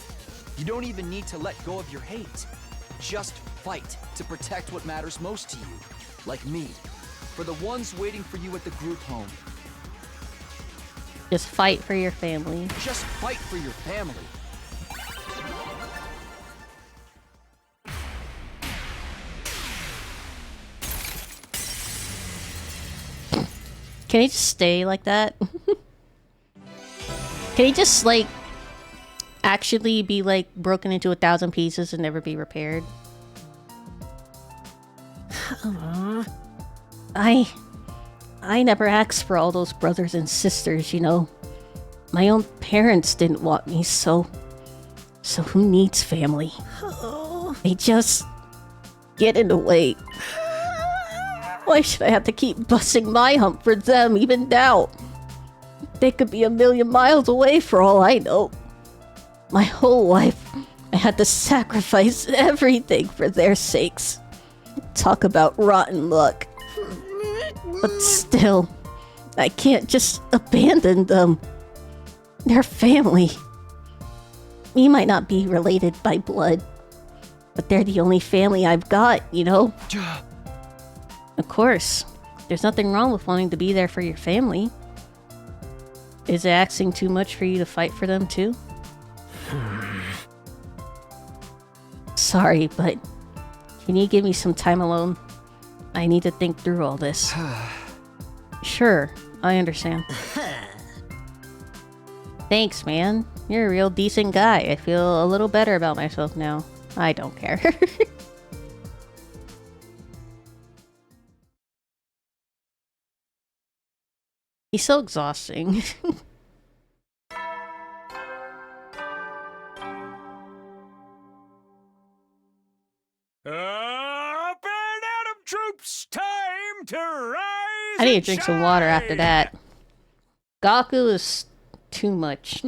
You don't even need to let go of your hate. Just fight to protect what matters most to you. Like me. For the ones waiting for you at the group home. Just fight for your family. Just fight for your family. Can he just stay like that? Can he just, like, actually be, like, broken into 1,000 pieces and never be repaired? I never asked for all those brothers and sisters, you know. My own parents didn't want me, so who needs family? They just get in the way. Why should I have to keep busting my hump for them even now? They could be 1,000,000 miles away for all I know. My whole life, I had to sacrifice everything for their sakes. Talk about rotten luck. But still, I can't just abandon them. They're family. We might not be related by blood, but they're the only family I've got, you know? Of course, there's nothing wrong with wanting to be there for your family. Is it asking too much for you to fight for them too? Sorry, but can you give me some time alone? I need to think through all this. Sure, I understand. Thanks, man. You're a real decent guy. I feel a little better about myself now. I don't care. He's so exhausting. Up and Atom troops, time to rise. I need to and drink some water after shine. that. Gaku is too much.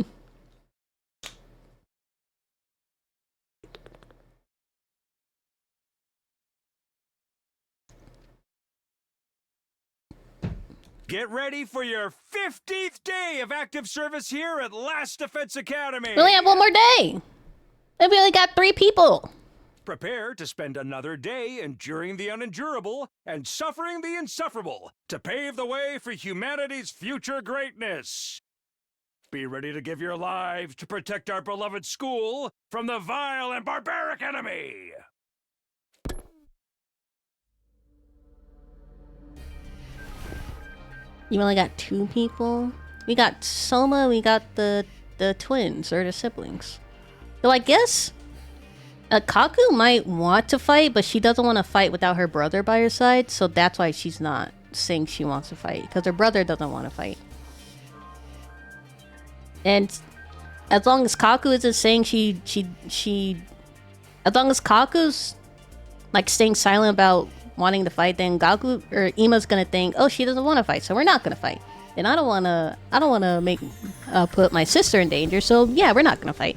Get ready for your 50th day of active service here at Last Defense Academy. We only have one more day. And we only got 3 people. Prepare to spend another day enduring the unendurable and suffering the insufferable to pave the way for humanity's future greatness. Be ready to give your lives to protect our beloved school from the vile and barbaric enemy. You only got 2 people? We got Soma, we got the twins, or the siblings. Though I guess Kaku might want to fight, but she doesn't want to fight without her brother by her side, so that's why she's not saying she wants to fight, because her brother doesn't want to fight. And as long as Kaku isn't saying as long as Kaku's like staying silent about wanting to fight, then Gaku or Ima's gonna think, oh, she doesn't want to fight, so we're not gonna fight. And I don't wanna make put my sister in danger, so yeah, we're not gonna fight.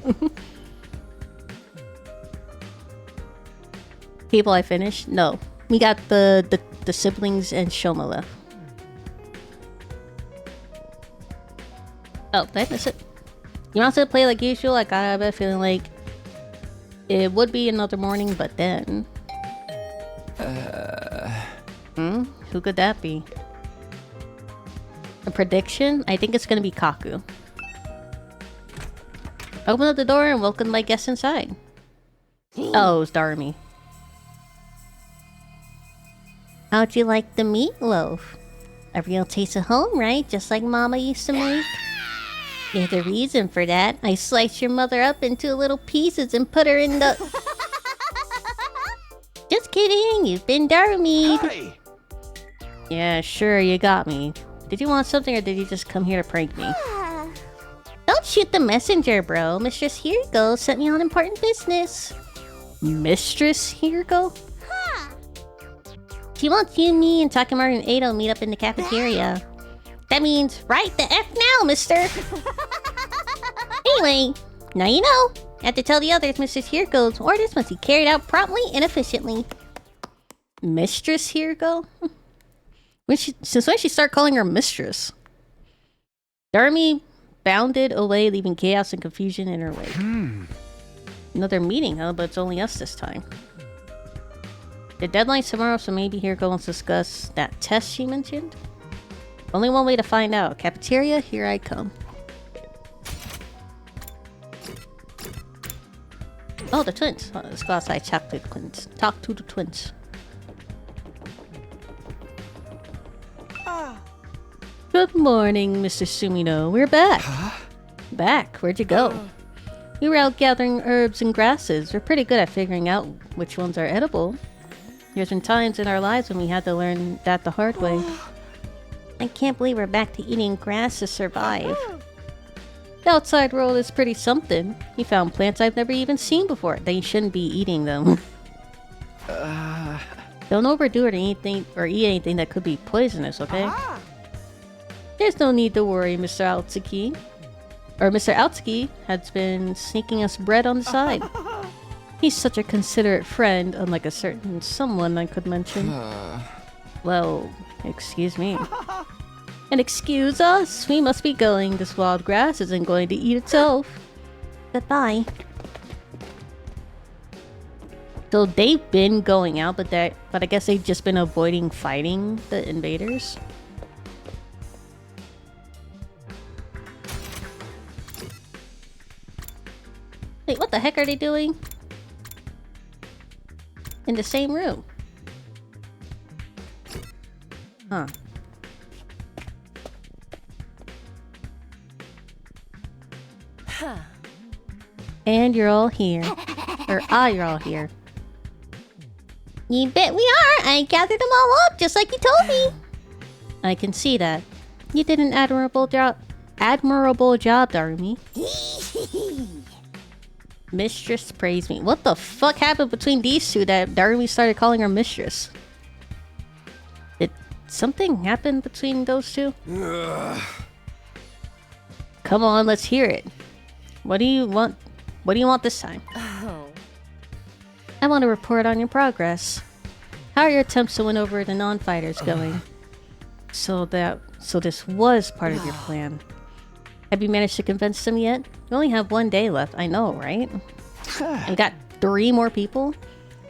People I finished? No. We got the siblings and Shoma left. Oh, did I miss it? You want to play like usual? Like I have a feeling like it would be another morning, but then who could that be? A prediction? I think it's gonna be Kaku. Open up the door and welcome my guests inside. Oh, it's Darmy. How'd you like the meatloaf? A real taste of home, right? Just like Mama used to make. There's a reason for that. I sliced your mother up into little pieces and put her in the... Just kidding, you've been Darmied. Hi! Yeah, sure, you got me. Did you want something or did you just come here to prank me? Don't shoot the messenger, bro. Mistress Hirgo sent me on important business. Mistress Hirgo? She wants you, me, and Takemaru and Edo meet up in the cafeteria. That means right the F now, mister! Anyway, now you know. You have to tell the others Mistress Hirgo's orders must be carried out promptly and efficiently. Mistress Hirgo? Since when she start calling her mistress? Darmy bounded away, leaving chaos and confusion in her wake. Another meeting, huh? But it's only us this time. The deadline's tomorrow, so maybe Hirgo wants to discuss that test she mentioned? Only one way to find out. Cafeteria, here I come. Oh, the twins. Oh, let's go outside, talk to the twins. Talk to the twins. Good morning, Mr. Sumino. We're back. Back? Where'd you go? We were out gathering herbs and grasses. We're pretty good at figuring out which ones are edible. There's been times in our lives when we had to learn that the hard way. I can't believe we're back to eating grass to survive. The outside world is pretty something. You found plants I've never even seen before. Then you shouldn't be eating them. Don't overdo it or eat anything that could be poisonous, okay? There's no need to worry, Mr. Aotsuki. Or Mr. Aotsuki has been sneaking us bread on the side. He's such a considerate friend, unlike a certain someone I could mention. Well, excuse me. And excuse us, we must be going. This wild grass isn't going to eat itself. Goodbye. So they've been going out, but I guess they've just been avoiding fighting the invaders. Wait, what the heck are they doing? In the same room. Huh. And you're all here. Or you're all here. You bet we are! I gathered them all up, just like you told me! I can see that. You did an admirable job. Admirable job, Darumi. Mistress praised me. What the fuck happened between these two that Darumi started calling her mistress? Did something happen between those two? Come on, let's hear it. What do you want? What do you want this time? I want to report on your progress. How are your attempts to win over the non-fighters going? So this was part of your plan. Have you managed to convince them yet? You only have 1 day left. I know, right? You got 3 more people?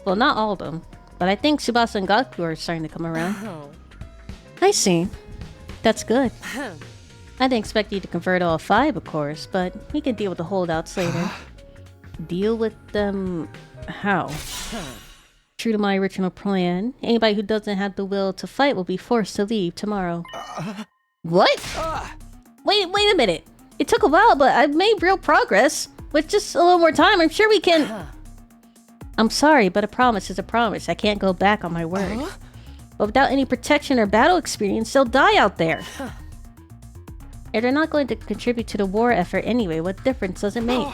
Well, not all of them, but I think Tsubasa and Gaku are starting to come around. I see. That's good. I didn't expect you to convert all 5, of course, but we can deal with the holdouts later. Deal with them... how? True to my original plan, anybody who doesn't have the will to fight will be forced to leave tomorrow. What? Wait a minute. It took a while, but I've made real progress. With just a little more time, I'm sure we can... I'm sorry, but a promise is a promise. I can't go back on my word. But without any protection or battle experience, they'll die out there. And they're not going to contribute to the war effort anyway. What difference does it make?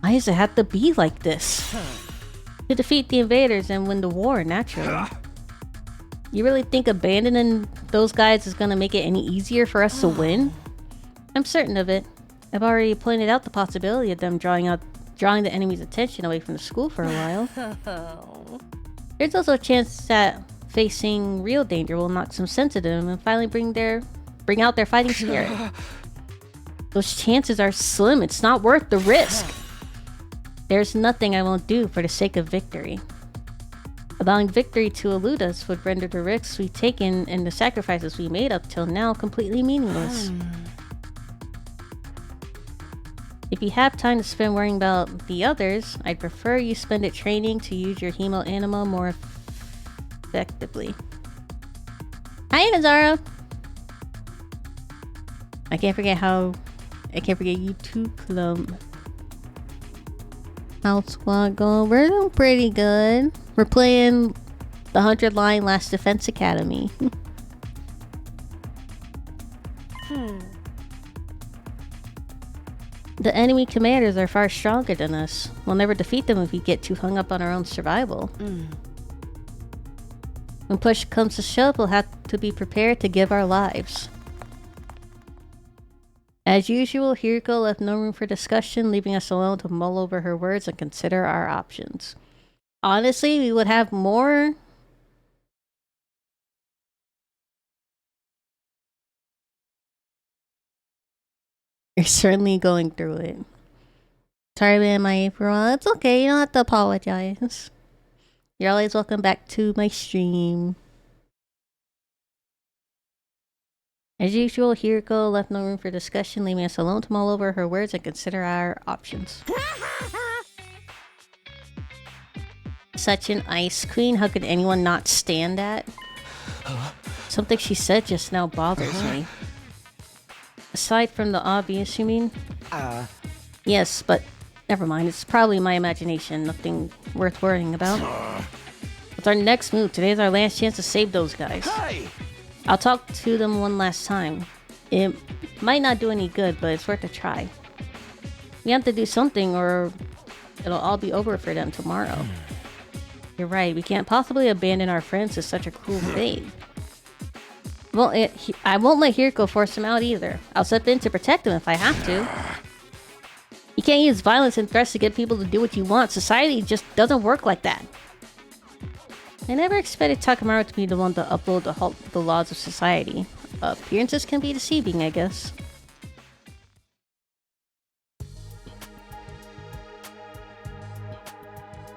Why does it have to be like this? To defeat the invaders and win the war, naturally. You really think abandoning those guys is gonna make it any easier for us to win? I'm certain of it. I've already pointed out the possibility of them drawing the enemy's attention away from the school for a while. There's also a chance that facing real danger will knock some sense into them and finally bring out their fighting spirit. Those chances are slim. It's not worth the risk. There's nothing I won't do for the sake of victory. Allowing victory to elude us would render the risks we've taken and the sacrifices we made up till now completely meaningless. If you have time to spend worrying about the others, I'd prefer you spend it training to use your Hemo Anima more effectively. Hi, Nazara! I can't forget you too, Clum. How's squad going? We're doing pretty good. We're playing the 100 line Last Defense Academy. The enemy commanders are far stronger than us. We'll never defeat them if we get too hung up on our own survival. When push comes to shove, we'll have to be prepared to give our lives. As usual, Hiriko left no room for discussion, leaving us alone to mull over her words and consider our options. Honestly, we would have more... You're certainly going through it. Sorry, man, my April. It's okay, you don't have to apologize. You're always welcome back to my stream. As usual, Hiriko left no room for discussion, leaving us alone to mull over her words and consider our options. Such an ice queen, how could anyone not stand that? Something she said just now bothers me. Aside from the obvious, you mean? Yes, but never mind, it's probably my imagination, nothing worth worrying about. What's our next move? Today's our last chance to save those guys. Hey! I'll talk to them one last time. It might not do any good, but it's worth a try. We have to do something or it'll all be over for them tomorrow. You're right, we can't possibly abandon our friends to such a cruel fate. Well, I won't let Hiriko force him out either. I'll step in to protect him if I have to. You can't use violence and threats to get people to do what you want. Society just doesn't work like that. I never expected Takamaru to be the one to upload the laws of society. Appearances can be deceiving, I guess.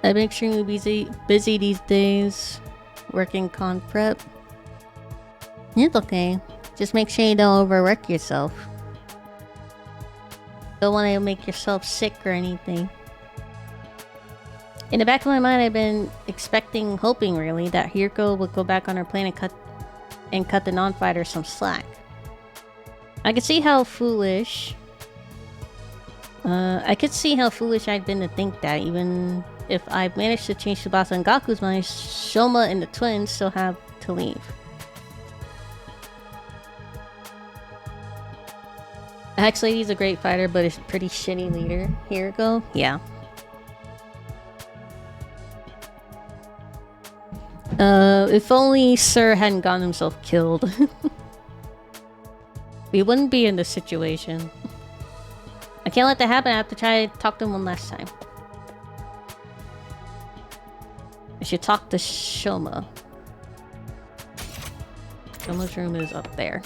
I've been extremely busy these days, working con prep. It's okay. Just make sure you don't overwork yourself. Don't want to make yourself sick or anything. In the back of my mind, I've been hoping really, that Hiriko would go back on her plan and cut the non-fighter some slack. I could see how foolish... I'd been to think that, even if I managed to change Tsubasa and Gaku's mind, Shoma and the twins still have to leave. Actually, he's a great fighter, but a pretty shitty leader. Hiriko? Yeah. If only Sir hadn't gotten himself killed. We wouldn't be in this situation. I can't let that happen. I have to try to talk to him one last time. I should talk to Shoma. Shoma's room is up there.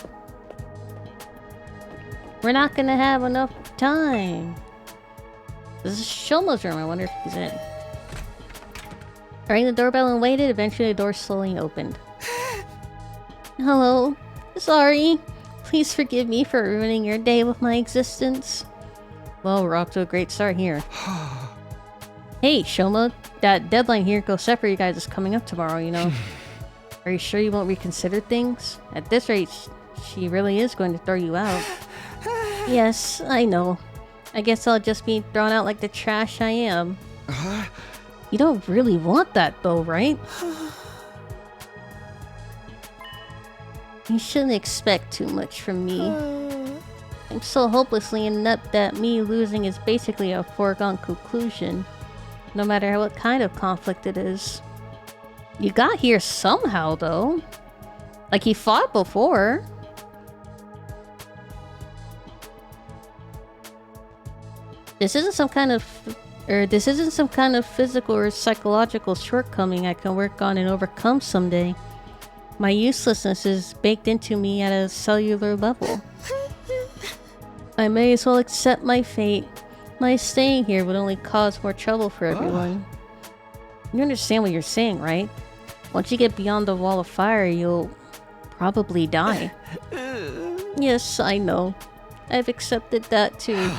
We're not gonna have enough time. This is Shoma's room. I wonder if he's in. I rang the doorbell and waited. Eventually, the door slowly opened. Hello. Sorry. Please forgive me for ruining your day with my existence. Well, we're off to a great start here. Hey, Shoma. That deadline here goes set for you guys is coming up tomorrow, you know. Are you sure you won't reconsider things? At this rate, she really is going to throw you out. Yes, I know. I guess I'll just be thrown out like the trash I am. You don't really want that though, right? You shouldn't expect too much from me. I'm so hopelessly inept that me losing is basically a foregone conclusion. No matter what kind of conflict it is. You got here somehow, though. Like, he fought before. This isn't some kind of physical or psychological shortcoming I can work on and overcome someday. My uselessness is baked into me at a cellular level. I may as well accept my fate. My staying here would only cause more trouble for everyone. You understand what you're saying, right? Once you get beyond the wall of fire, you'll probably die. Yes, I know. I've accepted that too.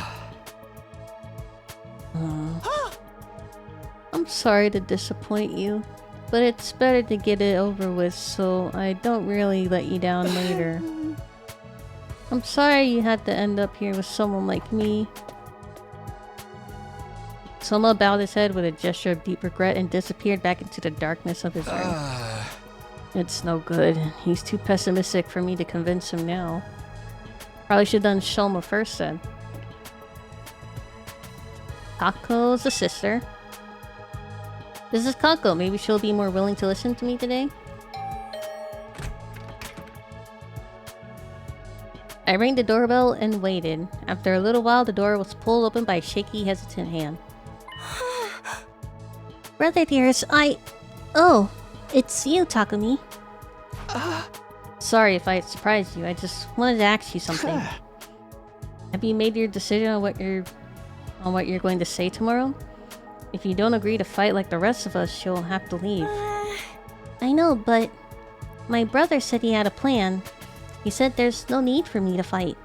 I'm sorry to disappoint you, but it's better to get it over with so I don't really let you down later. I'm sorry you had to end up here with someone like me. Soma bowed his head with a gesture of deep regret and disappeared back into the darkness of his room. It's no good. He's too pessimistic for me to convince him now. Probably should have done Shoma first then. Kako's a sister. This is Kako. Maybe she'll be more willing to listen to me today? I rang the doorbell and waited. After a little while, the door was pulled open by a shaky, hesitant hand. Brother dearest, Oh, it's you, Takumi. Sorry if I surprised you. I just wanted to ask you something. Have you made your decision on what you're going to say tomorrow? If you don't agree to fight like the rest of us, you'll have to leave. I know, but my brother said he had a plan. He said there's no need for me to fight.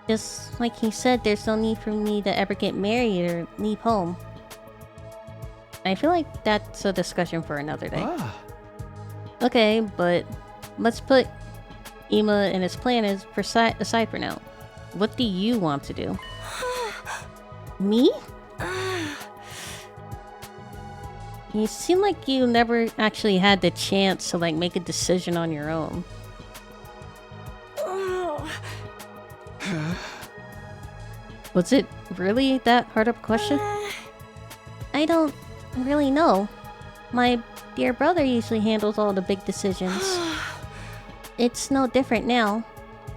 Just like he said there's no need for me to ever get married or leave home. I feel like that's a discussion for another day. Okay, but let's put Ima and his plan aside for now. What do you want to do? Me? You seem like you never actually had the chance to like make a decision on your own. Was it really that hard of a question? I don't really know. My dear brother usually handles all the big decisions. It's no different now.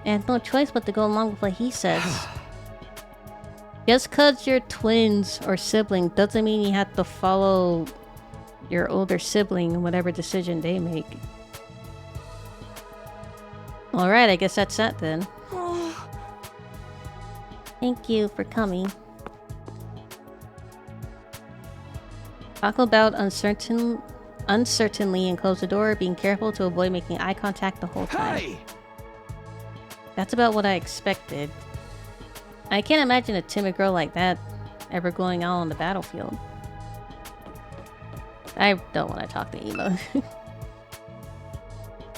I have no choice but to go along with what he says. Just cause you're twins or siblings doesn't mean you have to follow your older sibling in whatever decision they make. Alright, I guess that's that then. Thank you for coming. Kako bowed uncertainly and closed the door, being careful to avoid making eye contact the whole time. Hey! That's about what I expected. I can't imagine a timid girl like that ever going out on the battlefield. I don't want to talk to Ima.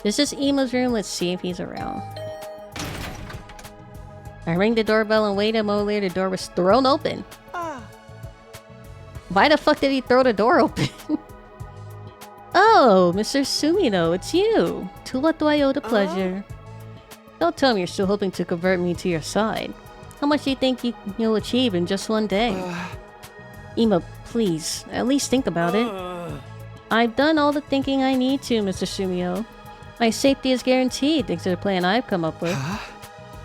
This is Ima's room. Let's see if he's around. I rang the doorbell and waited a moment later. The door was thrown open. Why the fuck did he throw the door open? Oh, Mr. Sumino, it's you. To what do I owe the pleasure? Don't tell me you're still hoping to convert me to your side. How much do you think you'll achieve in just one day? Ima, please, at least think about it. I've done all the thinking I need to, Mr. Sumio. My safety is guaranteed thanks to the plan I've come up with.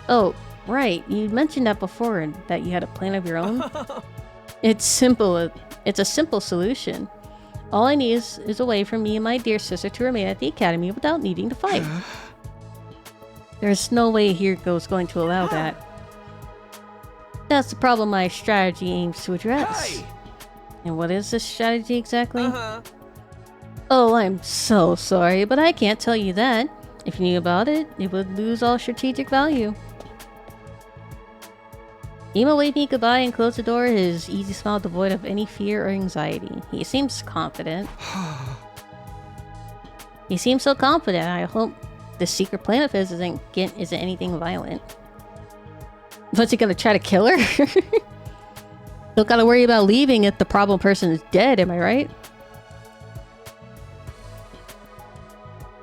Oh, right, you mentioned that before, and that you had a plan of your own? It's simple. It's a simple solution. All I need is a way for me and my dear sister to remain at the academy without needing to fight. There's no way Hiriko's going to allow that. That's the problem my strategy aims to address. And what is this strategy exactly? Oh, I'm so sorry, but I can't tell you that. If you knew about it, it would lose all strategic value. Emo waved me goodbye and closed the door, his easy smile devoid of any fear or anxiety. He seems confident. He seems so confident. I hope the secret plan of his isn't anything violent. What's he gonna try to kill her? Don't gotta worry about leaving if the problem person is dead, am I right?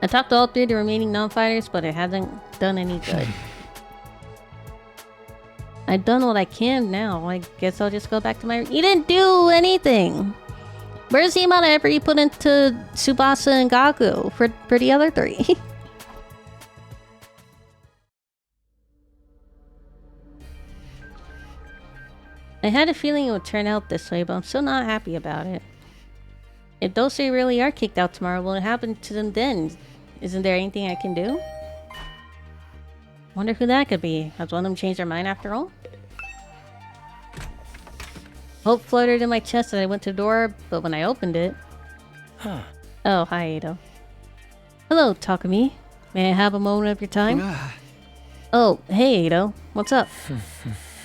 I talked to all 3 of the remaining non-fighters, but it hasn't done any good. I've done what I can now. I guess I'll just go back to my... You didn't do anything! Where's the amount of effort you put into Tsubasa and Gaku for the other 3? I had a feeling it would turn out this way, but I'm still not happy about it. If those 3 really are kicked out tomorrow, what will happen to them then? Isn't there anything I can do? Wonder who that could be. Has one of them changed their mind after all? Hope fluttered in my chest as I went to the door, but when I opened it... Oh, hi, Ado. Hello, Takumi. May I have a moment of your time? Oh, hey, Ado. What's up?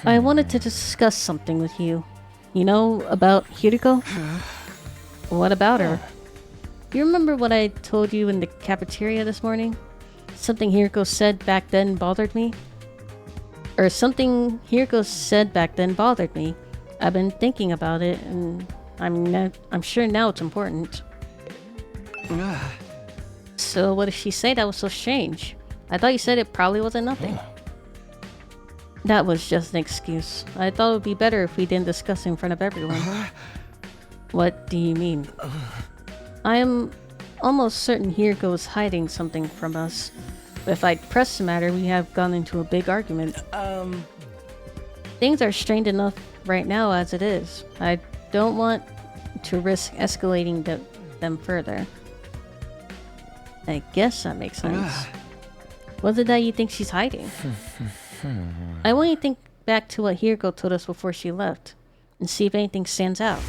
I wanted to discuss something with you. You know, about Hiriko? What about her? You remember what I told you in the cafeteria this morning? Something Hiriko said back then bothered me? Or something Hiriko said back then bothered me. I've been thinking about it, and I'm sure now it's important. So what did she say that was so strange? I thought you said it probably wasn't nothing. That was just an excuse. I thought it would be better if we didn't discuss it in front of everyone. What do you mean? I am almost certain Hiriko is hiding something from us. But if I'd pressed the matter, we have gone into a big argument. Things are strained enough right now as it is. I don't want to risk escalating them further. I guess that makes sense. What is it that you think she's hiding? I want you to think back to what Hiriko told us before she left, and see if anything stands out.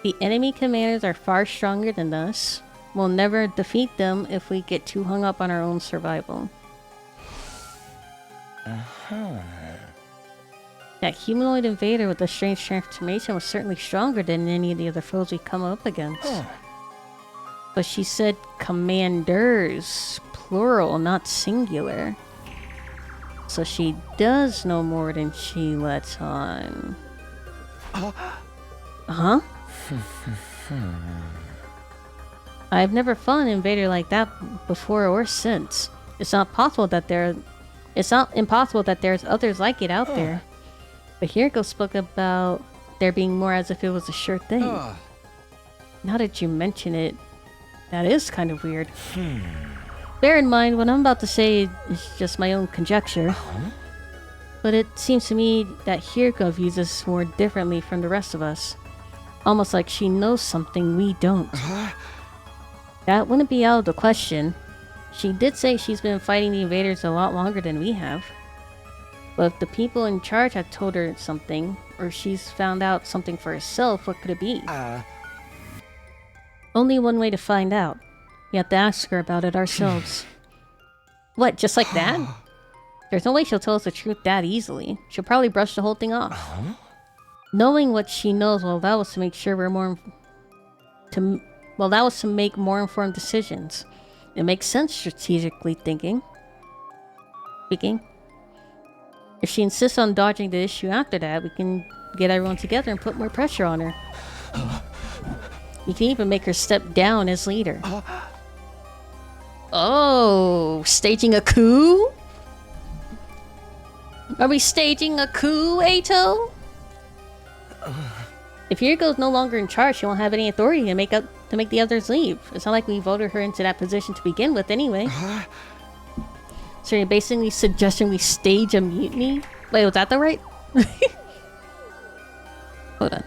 The enemy commanders are far stronger than us. We'll never defeat them if we get too hung up on our own survival. That humanoid invader with the strange transformation was certainly stronger than any of the other foes we come up against. But she said commanders, plural, not singular. So she does know more than she lets on. Huh? I've never fought an invader like that before or since. It's not impossible that there's others like it out there. But Hiriko spoke about there being more as if it was a sure thing. Now that you mention it, that is kind of weird. Bear in mind, what I'm about to say is just my own conjecture. But it seems to me that Hiriko views us more differently from the rest of us. Almost like she knows something we don't. That wouldn't be out of the question. She did say she's been fighting the invaders a lot longer than we have. But if the people in charge had told her something, or she's found out something for herself, what could it be? Only one way to find out. We have to ask her about it ourselves. What, just like that? There's no way she'll tell us the truth that easily. She'll probably brush the whole thing off. Knowing what she knows will allow us to make sure allow us to make more informed decisions. It makes sense strategically speaking. If she insists on dodging the issue after that, we can get everyone together and put more pressure on her. We can even make her step down as leader. Oh, staging a coup? Are we staging a coup, Ato? If Hiriko's no longer in charge, she won't have any authority to make the others leave. It's not like we voted her into that position to begin with anyway. So you're basically suggesting we stage a mutiny? Wait, was that the right? Hold on.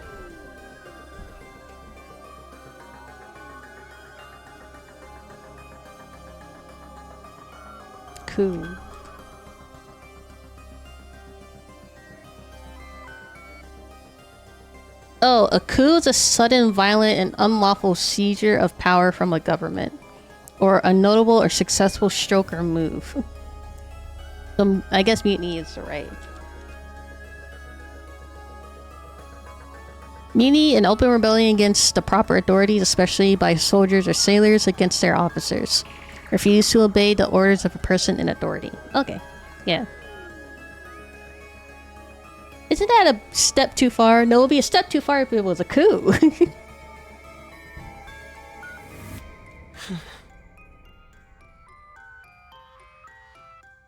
Coup. Oh, a coup is a sudden, violent, and unlawful seizure of power from a government, or a notable or successful stroke or move. So I guess mutiny is right. Mutiny, an open rebellion against the proper authorities, especially by soldiers or sailors against their officers. Refuse to obey the orders of a person in authority. Okay, yeah. Isn't that a step too far? No, it would be a step too far if it was a coup.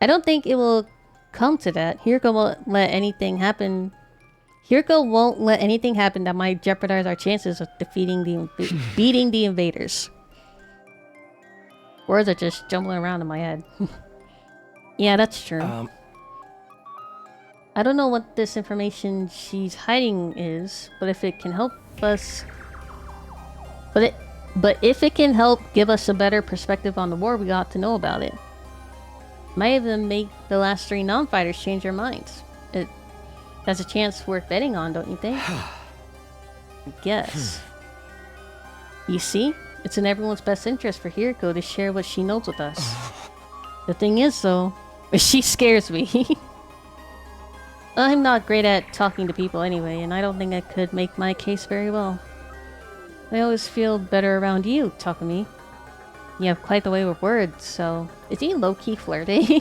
I don't think it will come to that. Hiriko won't let anything happen. Hiriko won't let anything happen that might jeopardize our chances of defeating beating the invaders. Words are just jumbling around in my head. Yeah, that's true. I don't know what this information she's hiding is, but if it can help us... But if it can help give us a better perspective on the war, we ought to know about it. Might even make the last 3 non-fighters change their minds. That's a chance worth betting on, don't you think? I guess. You see? It's in everyone's best interest for Hiriko to share what she knows with us. The thing is, though, she scares me. I'm not great at talking to people anyway, and I don't think I could make my case very well. I always feel better around you, Takumi. You have quite the way with words, so... Is he low-key flirting?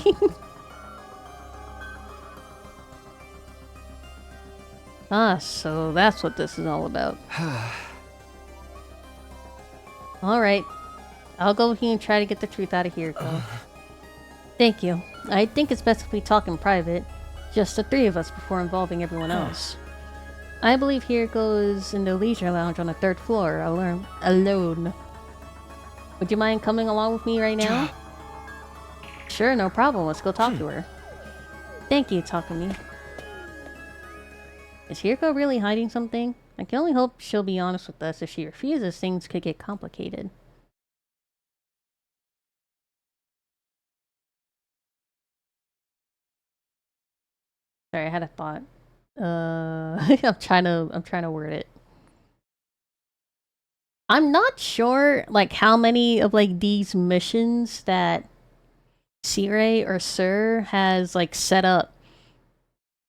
Ah, so that's what this is all about. Alright. I'll go here and try to get the truth out of Hiriko. Thank you. I think it's best if we talk in private. Just the 3 of us before involving everyone else. I believe Hiriko is in the leisure lounge on the 3rd floor, alone. Would you mind coming along with me right now? Sure, no problem. Let's go talk to her. Thank you, Takumi. Is Hiriko really hiding something? I can only hope she'll be honest with us. If she refuses, things could get complicated. Sorry, I had a thought. I'm trying to word it. I'm not sure, like, how many of, like, these missions that Sirei or Sir has, like, set up,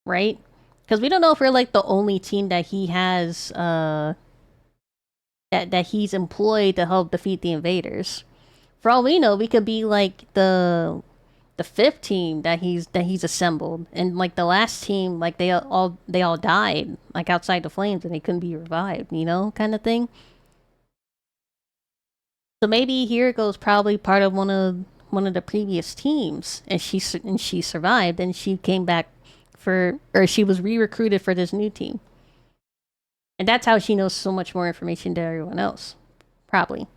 right? Because we don't know if we're, like, the only team that he has, that he's employed to help defeat the invaders. For all we know, we could be, like, the 5th team that he's assembled, and like the last team, like they all died like outside the flames and they couldn't be revived, you know, kind of thing. So maybe Hiriko's probably part of one of the previous teams, and she survived, and she came back or she was re-recruited for this new team, and that's how she knows so much more information than everyone else. Probably.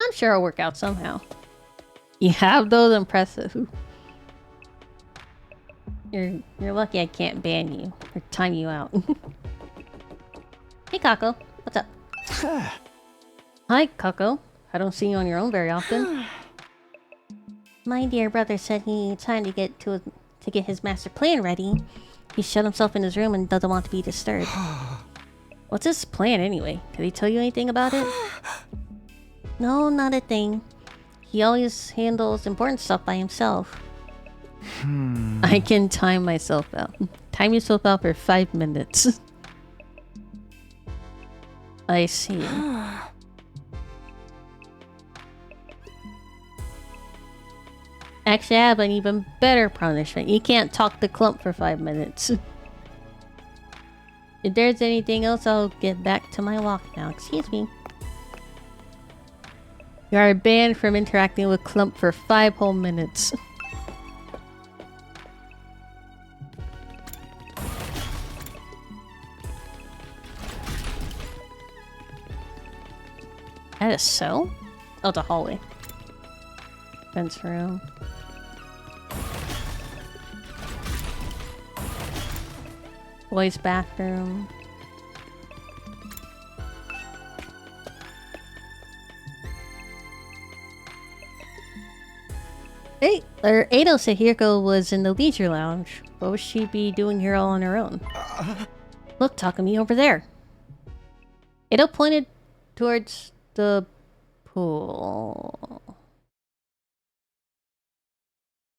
I'm sure it'll work out somehow. You have those? Impressive. You're lucky I can't ban you or time you out. Hey, Kako. What's up? Hi, Kako. I don't see you on your own very often. My dear brother said he needed time to get his master plan ready. He shut himself in his room and doesn't want to be disturbed. What's his plan anyway? Did he tell you anything about it? No, not a thing. He always handles important stuff by himself. I can time myself out. Time yourself out for 5 minutes. I see. Actually, I have an even better punishment. You can't talk to Clump for 5 minutes. If there's anything else, I'll get back to my walk now. Excuse me. You are banned from interacting with Clump for 5 whole minutes. At a cell? Oh, it's a hallway. Fence room. Boys' bathroom. Hey, Ado said Hiriko was in the leisure lounge. What would she be doing here all on her own? Look, Takumi, over there. Ito pointed towards the pool.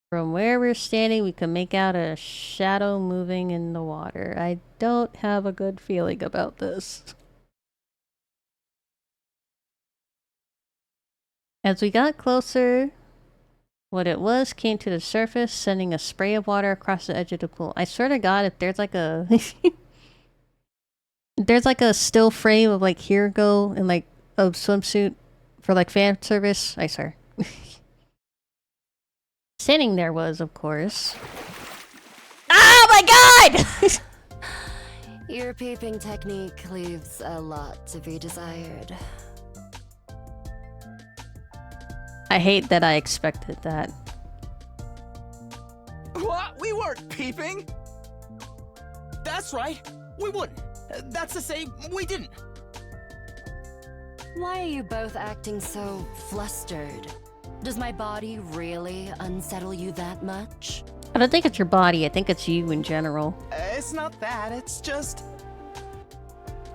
From where we're standing, we can make out a shadow moving in the water. I don't have a good feeling about this. As we got closer, what it was came to the surface, sending a spray of water across the edge of the pool. I swear to God, if there's like a... there's like a still frame of like Hiroko in like a swimsuit for like fan service, I swear. Standing there was, of course... Oh my God! Your peeping technique leaves a lot to be desired. I hate that I expected that. What? We weren't peeping! That's right. We wouldn't. That's to say, we didn't. Why are you both acting so flustered? Does my body really unsettle you that much? I don't think it's your body, I think it's you in general. It's not that, it's just...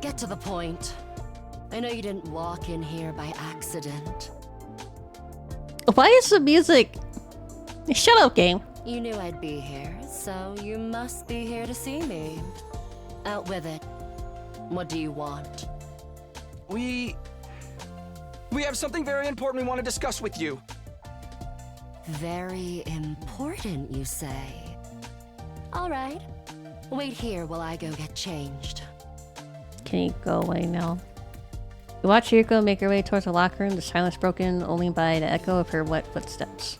Get to the point. I know you didn't walk in here by accident. Why is the music... Shut up, game. You knew I'd be here, so you must be here to see me. Out with it. What do you want? We have something very important we want to discuss with you. Very important, you say? All right. Wait here while I go get changed. Can you go away now? You watch Hiroko make her way towards the locker room, the silence broken only by the echo of her wet footsteps.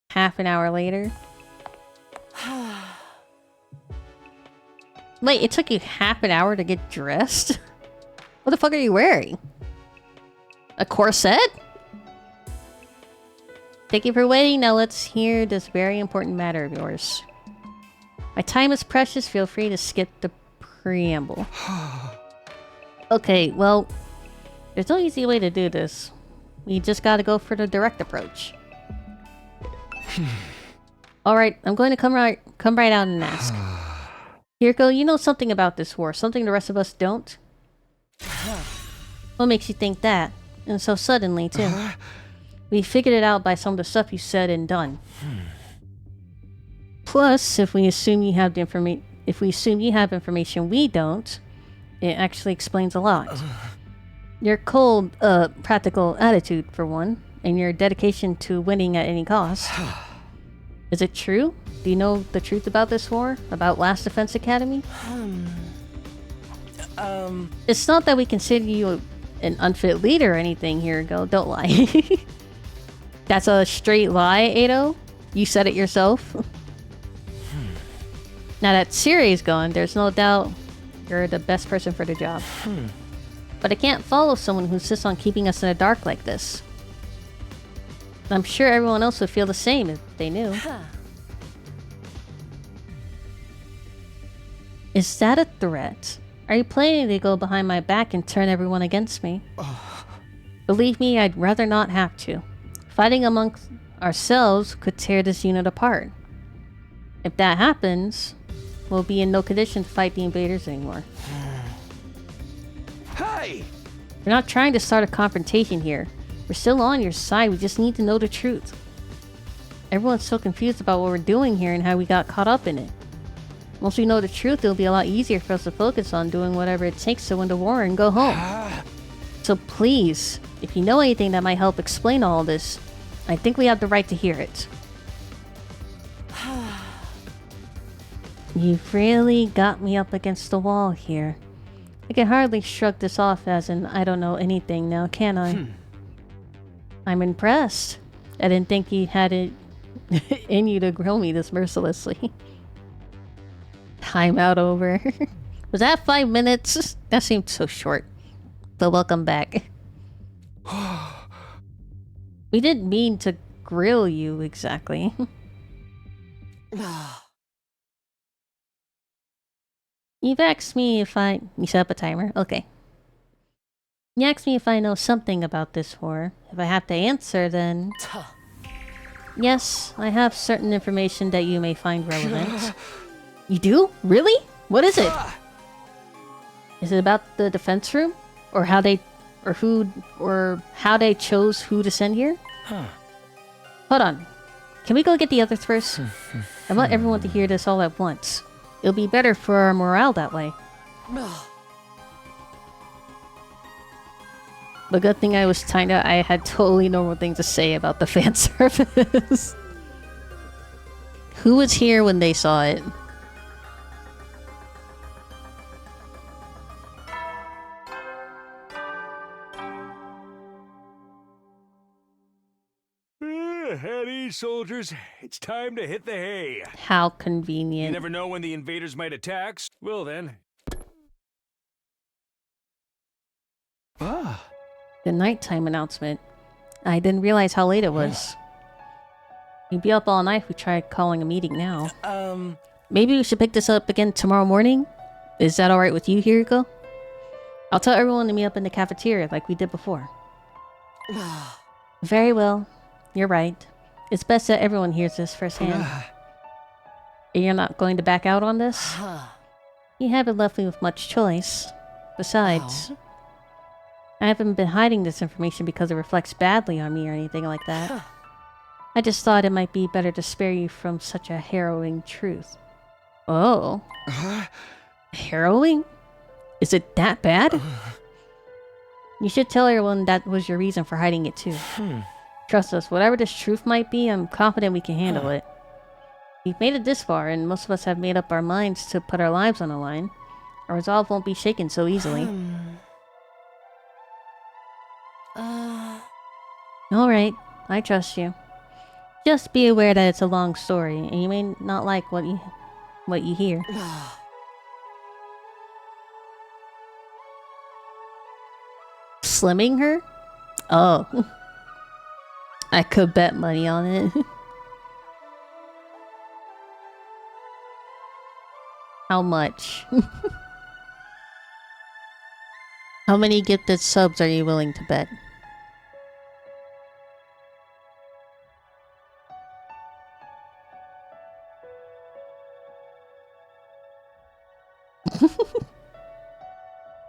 Half an hour later. Wait, it took you half an hour to get dressed? What the fuck are you wearing? A corset? Thank you for waiting. Now let's hear this very important matter of yours. My time is precious. Feel free to skip the preamble. Okay, well, there's no easy way to do this. We just gotta go for the direct approach. Alright, I'm going to come right out and ask. Hiroko, you know something about this war, something the rest of us don't? What makes you think that? And so suddenly, too. We figured it out by some of the stuff you said and done. Plus, if we assume you have information we don't, it actually explains a lot. Your cold, practical attitude, for one, and your dedication to winning at any cost. Is it true? Do you know the truth about this war? About Last Defense Academy? It's not that we consider you an unfit leader or anything, Hiroko. Don't lie. That's a straight lie, Ado. You said it yourself. Now that Sirei's gone, there's no doubt you're the best person for the job. But I can't follow someone who insists on keeping us in the dark like this. I'm sure everyone else would feel the same if they knew. Is that a threat? Are you planning to go behind my back and turn everyone against me? Believe me, I'd rather not have to. Fighting amongst ourselves could tear this unit apart. If that happens, we'll be in no condition to fight the invaders anymore. Hey! We're not trying to start a confrontation here. We're still on your side, we just need to know the truth. Everyone's so confused about what we're doing here and how we got caught up in it. Once we know the truth, it'll be a lot easier for us to focus on doing whatever it takes to win the war and go home. So please, if you know anything that might help explain all this, I think we have the right to hear it. You've really got me up against the wall here. I can hardly shrug this off as an I don't know anything now, can I? I'm impressed. I didn't think you had it in you to grill me this mercilessly. Time out over. Was that 5 minutes? That seemed so short. But welcome back. We didn't mean to grill you exactly. You've asked me if I... You set up a timer? Okay. You asked me if I know something about this war. If I have to answer, then... Yes, I have certain information that you may find relevant. You do? Really? What is it? Is it about the defense room? Or how they... Or how they chose who to send here? Hold on. Can we go get the others first? I want everyone to hear this all at once. It'll be better for our morale that way. The good thing I was timed out, I had totally normal things to say about the fan service. Who was here when they saw it? At ease, soldiers. It's time to hit the hay. How You convenient. never know when the invaders might attack. Well then. The nighttime announcement. I didn't realize how late it was. We'd be up all night if we tried calling a meeting now. Maybe we should pick this up again tomorrow morning? Is that alright with you, Hiriko? I'll tell everyone to meet up in the cafeteria like we did before. Very well. You're right. It's best that everyone hears this firsthand. You're not going to back out on this? You haven't left me with much choice. Besides, I haven't been hiding this information because it reflects badly on me or anything like that. I just thought it might be better to spare you from such a harrowing truth. Oh. Harrowing? Is it that bad? You should tell everyone that was your reason for hiding it too. Trust us, whatever this truth might be, I'm confident we can handle it. We've made it this far, and most of us have made up our minds to put our lives on the line. Our resolve won't be shaken so easily. Alright, I trust you. Just be aware that it's a long story, and you may not like what you hear. Slimming her? Oh. I could bet money on it. How much? How many gifted subs are you willing to bet?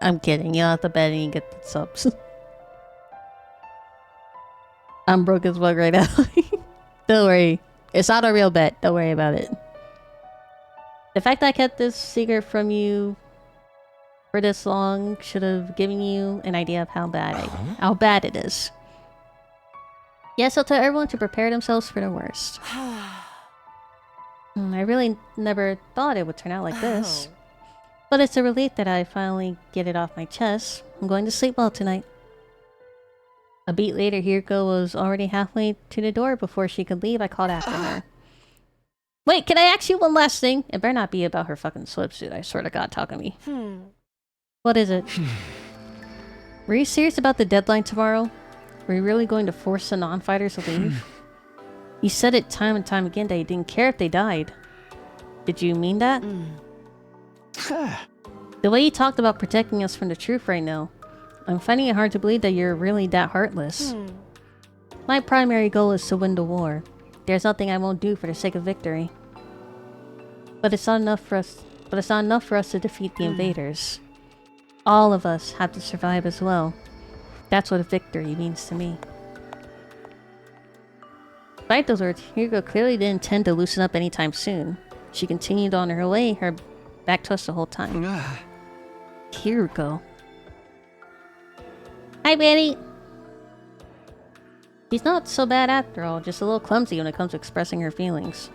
I'm kidding, you don't have to bet any gifted subs. I'm broke as fuck right now. Don't worry. It's not a real bet. Don't worry about it. The fact that I kept this secret from you for this long should have given you an idea of how bad it is. Yes, I'll tell everyone to prepare themselves for the worst. I really never thought it would turn out like this. But it's a relief that I finally get it off my chest. I'm going to sleep well tonight. A beat later, Hiriko was already halfway to the door. Before she could leave, I called after her. Wait, can I ask you one last thing? It better not be about her fucking swimsuit, I swear to God, talk to me. What is it? Were you serious about the deadline tomorrow? Were you really going to force the non-fighters to leave? You said it time and time again that you didn't care if they died. Did you mean that? The way you talked about protecting us from the truth right now, I'm finding it hard to believe that you're really that heartless. My primary goal is to win the war. There's nothing I won't do for the sake of victory. But it's not enough for us. But it's not enough for us to defeat the invaders. All of us have to survive as well. That's what a victory means to me. Despite those words, Hiriko clearly didn't intend to loosen up anytime soon. She continued on her way, her back to us the whole time. Hiriko. Hi, Betty! She's not so bad after all, just a little clumsy when it comes to expressing her feelings.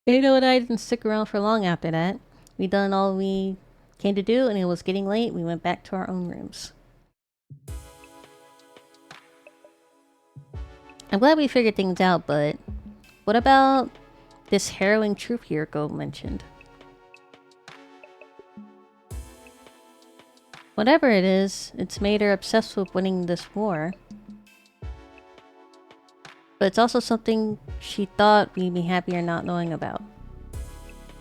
Ada and I didn't stick around for long after that. We done all we came to do, and it was getting late. We went back to our own rooms. I'm glad we figured things out, but what about this harrowing truth Hiriko mentioned? Whatever it is, it's made her obsessed with winning this war. But it's also something she thought we'd be happier not knowing about.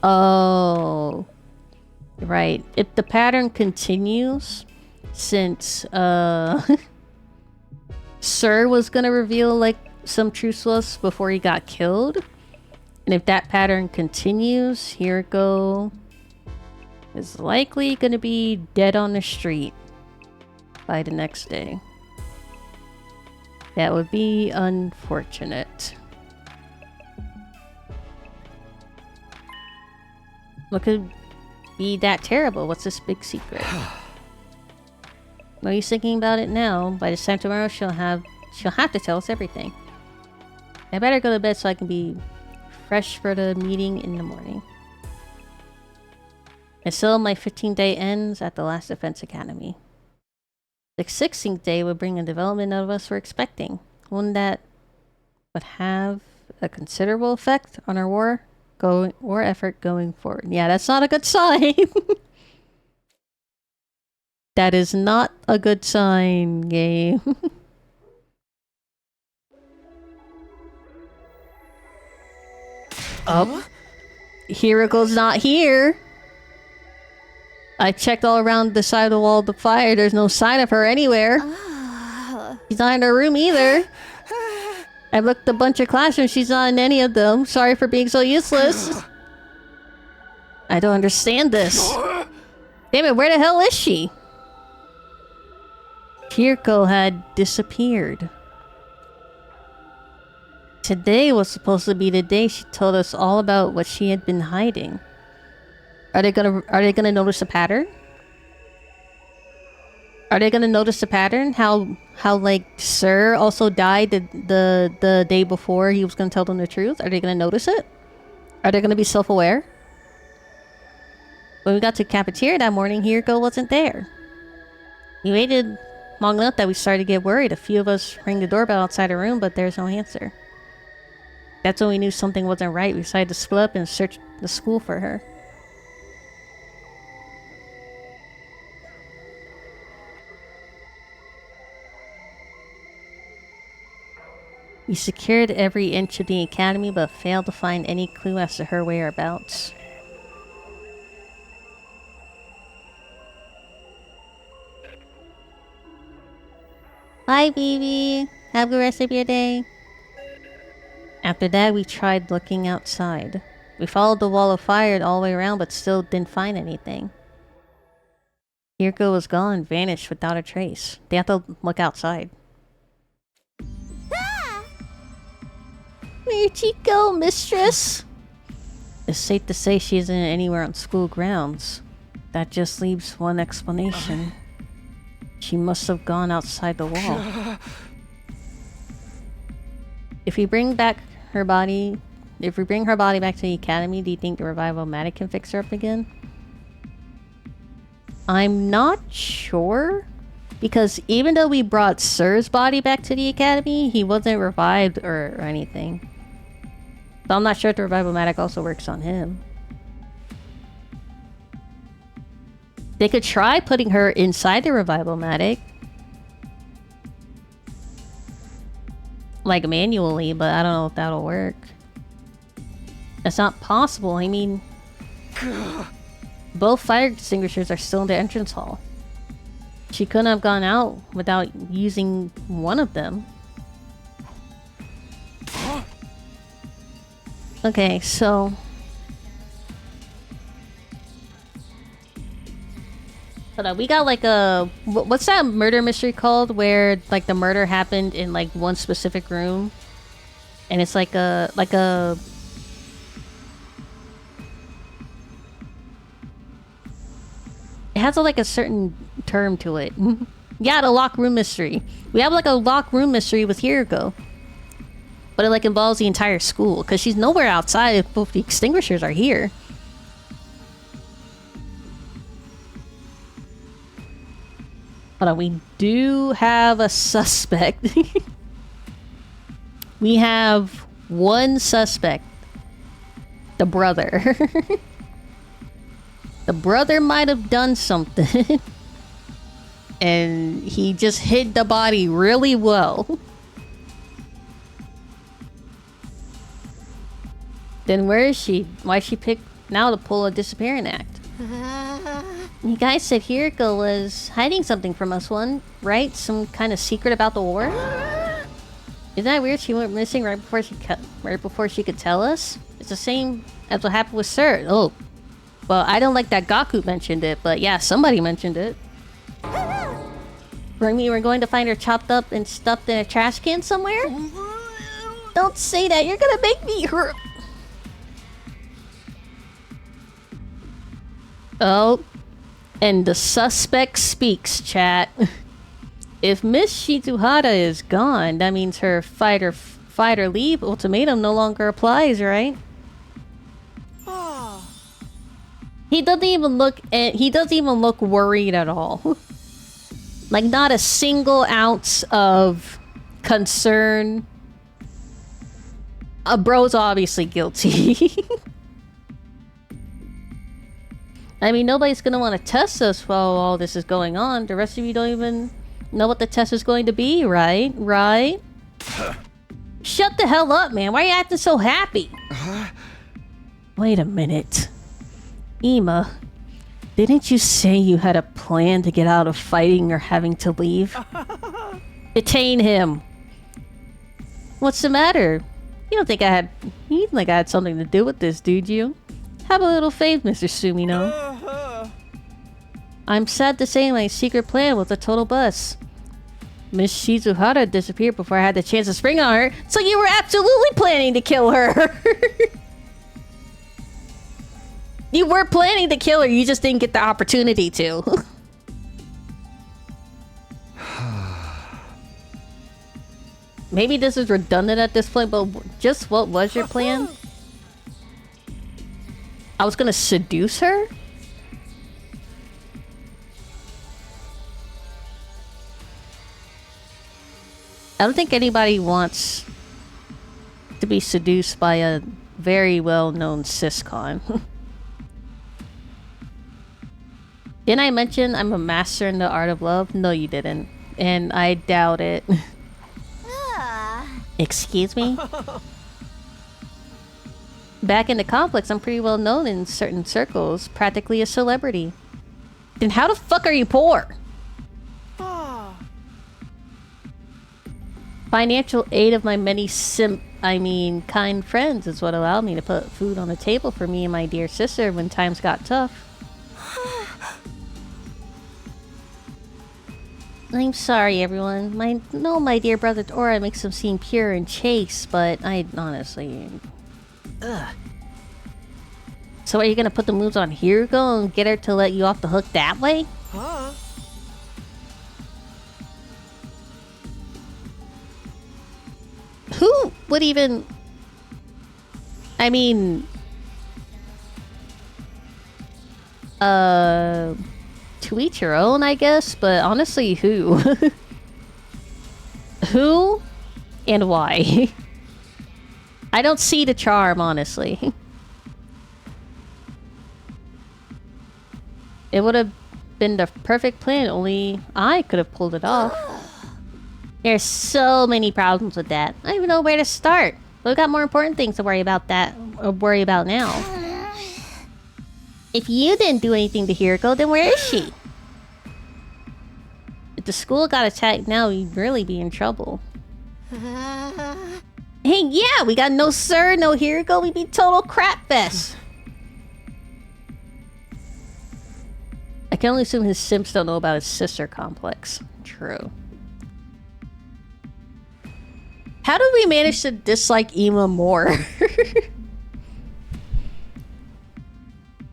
Oh. Right. If the pattern continues, since, Sir was gonna reveal like some truths to us before he got killed. And if that pattern continues, Hiriko is likely gonna be dead on the street by the next day. That would be unfortunate. What could be that terrible? What's this big secret? No use thinking about it now. By this time tomorrow, she'll have to tell us everything. I better go to bed so I can be fresh for the meeting in the morning. And so my 15th day ends at the last defense academy. The 16th day would bring a development none of us were expecting. One that would have a considerable effect on our war effort going forward. Yeah, that's not a good sign. That is not a good sign, game. Oh, Hiriko's not here. I checked all around the side of the wall of the fire. There's no sign of her anywhere. She's not in her room either. I looked a bunch of classrooms. She's not in any of them. Sorry for being so useless. I don't understand this. Damn it, where the hell is she? Hiriko had disappeared. Today was supposed to be the day she told us all about what she had been hiding. Are they gonna notice a pattern? Are they gonna notice the pattern? How like Sir also died the day before he was gonna tell them the truth? Are they gonna notice it? Are they gonna be self-aware? When we got to the cafeteria that morning, Hiriko wasn't there. We waited long enough that we started to get worried. A few of us rang the doorbell outside her room, but there's no answer. That's when we knew something wasn't right. We decided to split up and search the school for her. We secured every inch of the academy, but failed to find any clue as to her whereabouts. Bye, baby. Have a good rest of your day. After that, we tried looking outside. We followed the wall of fire all the way around, but still didn't find anything. Hiriko was gone, vanished without a trace. They have to look outside. Where'd she go, mistress? It's safe to say she isn't anywhere on school grounds. That just leaves one explanation. She must have gone outside the wall. If we bring her body back to the academy, do you think the revival magic can fix her up again? I'm not sure. Because even though we brought Sir's body back to the academy, he wasn't revived or anything. So I'm not sure if the revival magic also works on him. They could try putting her inside the revival magic. Like manually, but I don't know if that'll work. That's not possible. I mean, both fire extinguishers are still in the entrance hall. She couldn't have gone out without using one of them. Okay, so... Hold on, we got like a... What's that murder mystery called? Where like the murder happened in like one specific room? And it's like a... It has like a certain term to it. Yeah, the locked room mystery. We have like a locked room mystery with Hiriko. But it like involves the entire school. Because she's nowhere outside if both the extinguishers are here. Hold on, we do have a suspect. We have one suspect. The brother. The brother might have done something. And he just hid the body really well. Then where is she? Why she pick now to pull a disappearing act? You guys said Hiriko was hiding something from us, right? Some kind of secret about the war? Isn't that weird? She went missing right before she could tell us? It's the same as what happened with Sir. Oh. Well, I don't like that Gaku mentioned it, but yeah, somebody mentioned it. Bring me, we're going to find her chopped up and stuffed in a trash can somewhere? Don't say that, you're gonna make me hurt. Oh. And the suspect speaks, chat. If Miss Shizuhara is gone, that means her fight or leave ultimatum no longer applies, right? He doesn't even look worried at all. Like, not a single ounce of concern. Bro's obviously guilty. I mean, nobody's gonna want to test us while all this is going on. The rest of you don't even know what the test is going to be, right? Right? Shut the hell up, man. Why are you acting so happy? Wait a minute. Ima, didn't you say you had a plan to get out of fighting or having to leave? Detain him. What's the matter? You don't think I had something to do with this, did you? Have a little faith, Mr. Sumino. I'm sad to say my secret plan was a total bust. Miss Shizuhara disappeared before I had the chance to spring on her, so you were absolutely planning to kill her! You were planning to kill her, you just didn't get the opportunity to. Maybe this is redundant at this point, but just what was your plan? I was gonna seduce her? I don't think anybody wants to be seduced by a very well-known siscon. Didn't I mention I'm a master in the art of love? No, you didn't. And I doubt it. Excuse me? Back in the complex, I'm pretty well known in certain circles. Practically a celebrity. Then how the fuck are you poor? Financial aid of my many kind friends is what allowed me to put food on the table for me and my dear sister when times got tough. I'm sorry, everyone. My dear brother Dora makes him seem pure and chaste, but I honestly... Ugh. So are you gonna put the moves on Hiriko and get her to let you off the hook that way? Huh? Who would even... I mean... To each your own, I guess, but honestly, who? Who? And why? I don't see the charm, honestly. It would have been the perfect plan, only I could have pulled it off. There's so many problems with that. I don't even know where to start. We've got more important things to worry about now. If you didn't do anything to Hiriko, then where is she? If the school got attacked now, we'd really be in trouble. Hey, yeah, we got no Sir, no Hiriko, we'd be total crap fest. I can only assume his simps don't know about his sister complex. True. How did we manage to dislike Ima more?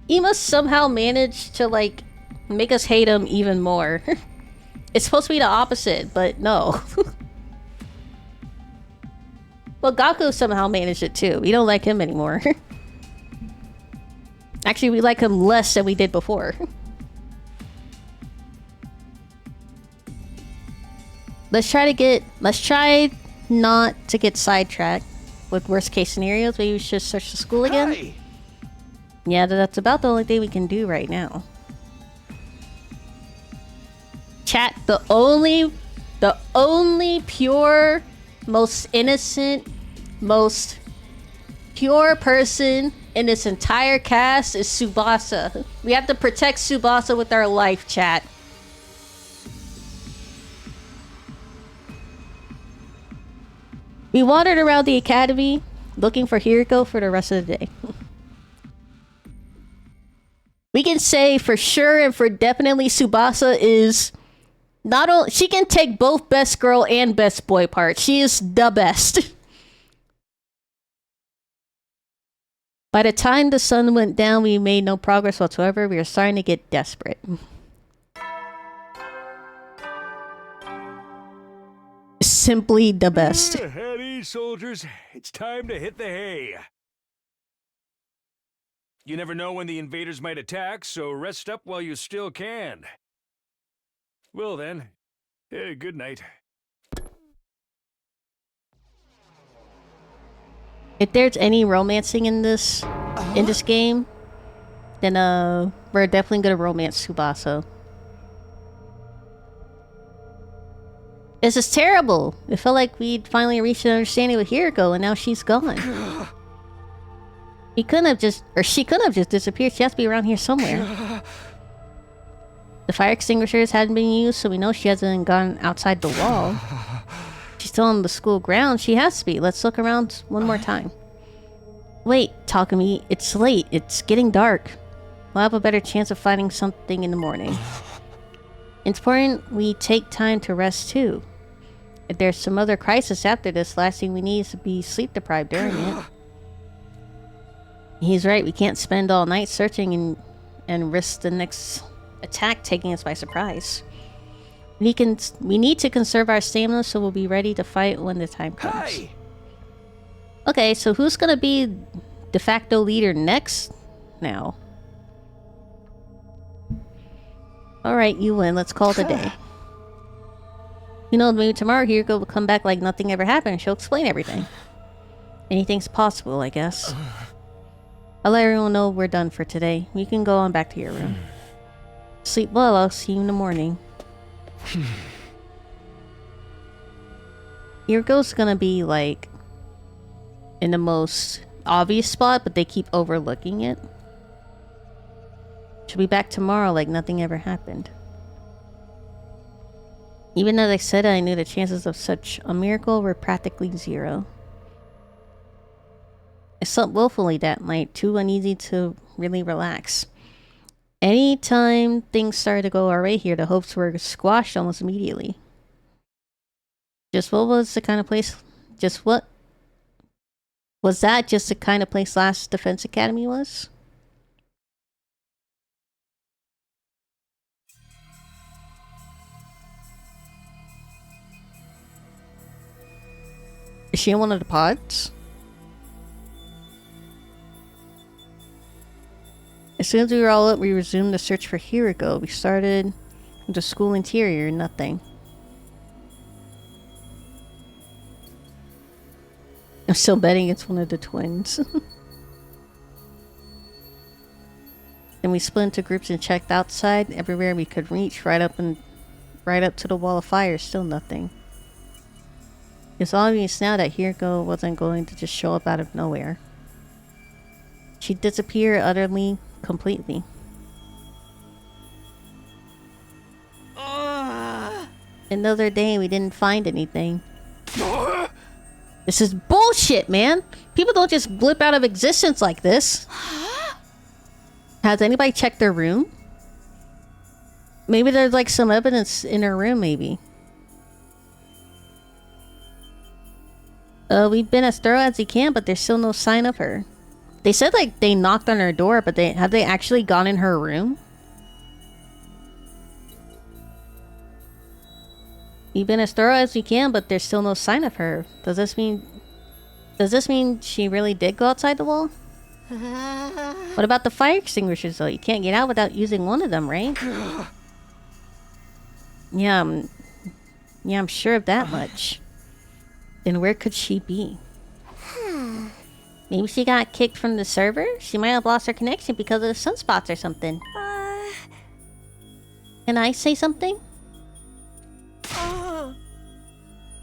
Ima somehow managed to, like, make us hate him even more. It's supposed to be the opposite, but no. Well, Gaku somehow managed it too. We don't like him anymore. Actually, we like him less than we did before. Let's try not to get sidetracked with worst case scenarios. Maybe we should search the school again. Hey. Yeah, that's about the only thing we can do right now. Chat, the only pure, most innocent, most pure person in this entire cast is Tsubasa. We have to protect Tsubasa with our life, chat. We wandered around the academy looking for Hiriko for the rest of the day. We can say for sure and for definitely Tsubasa is not only... She can take both best girl and best boy parts. She is the best. By the time the sun went down, we made no progress whatsoever. We were starting to get desperate. Simply the best. At ease, soldiers. It's time to hit the hay. You never know when the invaders might attack, so rest up while you still can. Well then, good night. If there's any romancing in this game, then we're definitely gonna romance Tsubasa. This is terrible. It felt like we'd finally reached an understanding with Hiriko, and now she's gone. He couldn't have just, or she couldn't have just disappeared. She has to be around here somewhere. The fire extinguishers hadn't been used, so we know she hasn't gone outside the wall. She's still on the school grounds. She has to be. Let's look around one more time. Wait, Takumi. It's late. It's getting dark. We'll have a better chance of finding something in the morning. It's important we take time to rest too. If there's some other crisis after this, last thing we need is to be sleep deprived during it. He's right. We can't spend all night searching and risk the next attack taking us by surprise. We need to conserve our stamina, so we'll be ready to fight when the time comes. Hey! Okay, so who's gonna be de facto leader next now? Alright, you win. Let's call it a day. You know, maybe tomorrow Hiriko will come back like nothing ever happened and she'll explain everything. Anything's possible, I guess. I'll let everyone know we're done for today. You can go on back to your room. Sleep well. I'll see you in the morning. Hiriko's gonna be like in the most obvious spot, but they keep overlooking it. She'll be back tomorrow like nothing ever happened. Even as I said it, I knew the chances of such a miracle were practically zero. I slept willfully that night, too uneasy to really relax. Anytime things started to go our way here, the hopes were squashed almost immediately. Just what was the kind of place... Just what... Was that just the kind of place last Defense Academy was? Is she in one of the pods? As soon as we were all up, we resumed the search for Hiriko. We started with the school interior, nothing. I'm still betting it's one of the twins. Then we split into groups and checked outside, everywhere we could reach, right up to the wall of fire, still nothing. It's obvious now that Hiriko wasn't going to just show up out of nowhere. She disappeared utterly, completely. Another day, we didn't find anything. This is bullshit, man! People don't just blip out of existence like this. Has anybody checked their room? Maybe there's like some evidence in her room, maybe. We've been as thorough as we can, but there's still no sign of her. They said like they knocked on her door, but have they actually gone in her room? We've been as thorough as we can, but there's still no sign of her. Does this mean she really did go outside the wall? What about the fire extinguishers though? You can't get out without using one of them, right? Yeah, I'm sure of that much. Then where could she be? Maybe she got kicked from the server? She might have lost her connection because of the sunspots or something. Can I say something?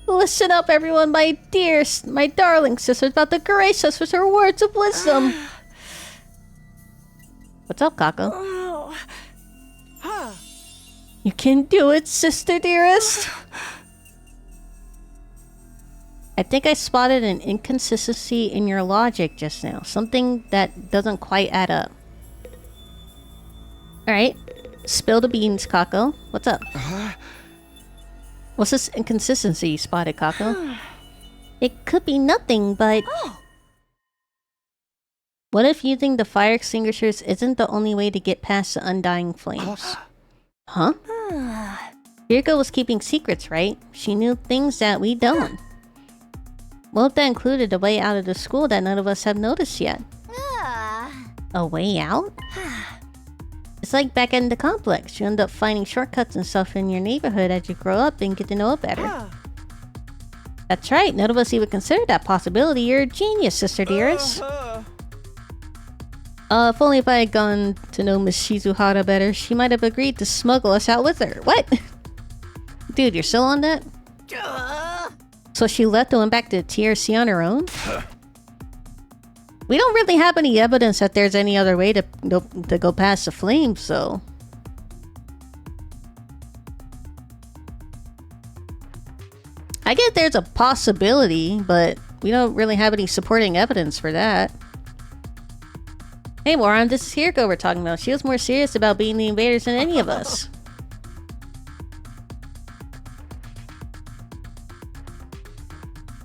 Listen up, everyone, my darling sisters, about to grace us with her words of wisdom. What's up, Kako? You can do it, sister dearest. I think I spotted an inconsistency in your logic just now. Something that doesn't quite add up. Alright. Spill the beans, Kako. What's up? What's this inconsistency you spotted, Kako? It could be nothing, but... What if using the fire extinguishers isn't the only way to get past the undying flames? Huh? Virgo was keeping secrets, right? She knew things that we don't. What if that included a way out of the school that none of us have noticed yet? A way out? It's like back in the complex. You end up finding shortcuts and stuff in your neighborhood as you grow up and get to know it better. That's right. None of us even considered that possibility. You're a genius, sister dearest. If only if I had gone to know Miss Shizuhara better, she might have agreed to smuggle us out with her. What? Dude, you're still on that? So she left and went back to TRC on her own? We don't really have any evidence that there's any other way to go past the flames, so... I guess there's a possibility, but we don't really have any supporting evidence for that. Hey Moron, this is Hiriko we're talking about. She was more serious about being the invaders than any of us.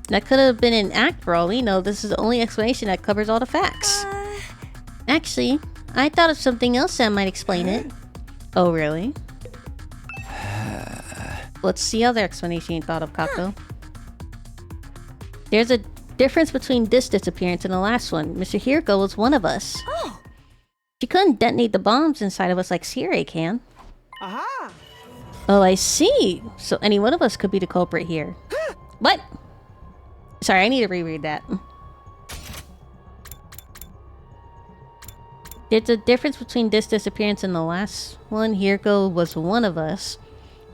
That could have been an act for all we know. This is the only explanation that covers all the facts. Actually, I thought of something else that might explain it. Oh, really? What's the other explanation you thought of, Kako? There's a difference between this disappearance and the last one. Mr. Hiriko was one of us. She couldn't detonate the bombs inside of us like Sirei can. Oh, I see. So any one of us could be the culprit here. What? Sorry, I need to reread that. There's a difference between this disappearance and the last one. Hiriko was one of us.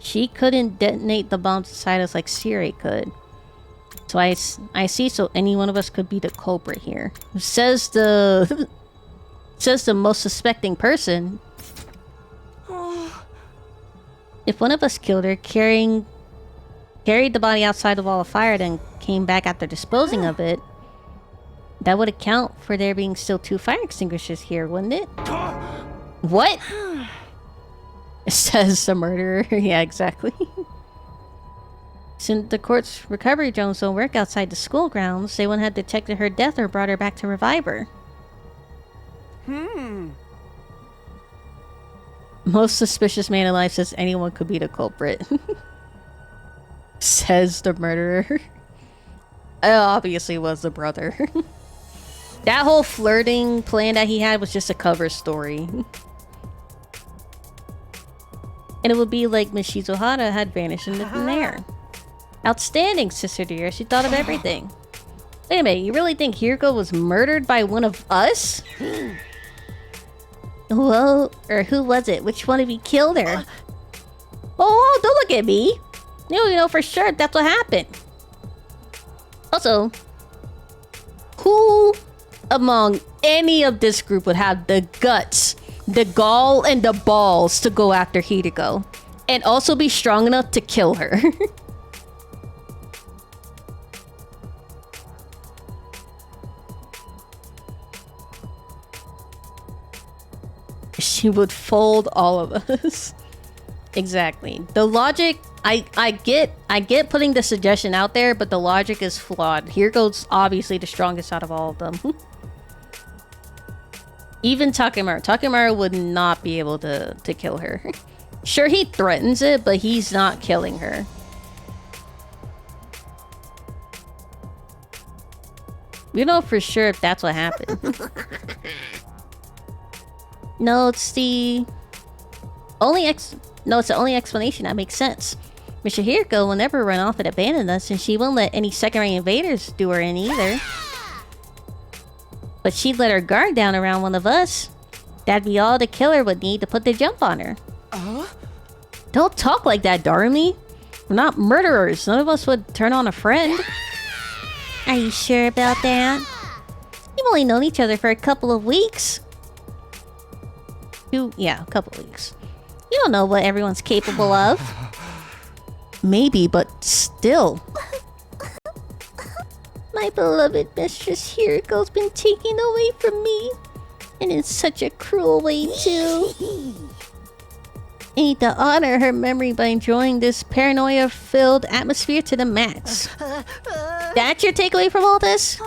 She couldn't detonate the bombs inside us like Sirei could. So I see, so any one of us could be the culprit here. Says the... says the most suspecting person. If one of us killed her, carried the body outside the wall of fire, then came back after disposing of it, that would account for there being still 2 fire extinguishers here, wouldn't it? What? It says the murderer. Yeah, exactly. Since the court's recovery drones don't work outside the school grounds, they wouldn't have detected her death or brought her back to revive her. Most suspicious man alive says anyone could be the culprit. Says the murderer. It obviously was the brother. That whole flirting plan that he had was just a cover story. And it would be like Miss Shizuhara had vanished into thin air. Outstanding, sister dear. She thought of everything. Wait a minute, you really think Hiriko was murdered by one of us? Whoa, or who was it? Which one of you killed her? Oh, don't look at me. You don't know for sure if that's what happened. Also, who among any of this group would have the guts, the gall, and the balls to go after Hiriko? And also be strong enough to kill her? She would fold all of us. Exactly. The logic, I get putting the suggestion out there, but the logic is flawed. Hiriko's obviously the strongest out of all of them. Even Takemaru would not be able to kill her. Sure, he threatens it, but he's not killing her. We know for sure if that's what happened. No, it's the only it's the only explanation that makes sense. Mr. Hiriko will never run off and abandon us, and she won't let any second-rate invaders do her in either. But she'd let her guard down around one of us. That'd be all the killer would need to put the jump on her. Don't talk like that, Darumi. We're not murderers. None of us would turn on a friend. Are you sure about that? You've only known each other for a couple of weeks. Yeah, a couple weeks. You don't know what everyone's capable of. Maybe, but still. My beloved mistress Hiriko's been taken away from me. And in such a cruel way, too. I need to honor her memory by enjoying this paranoia-filled atmosphere to the max. That's your takeaway from all this?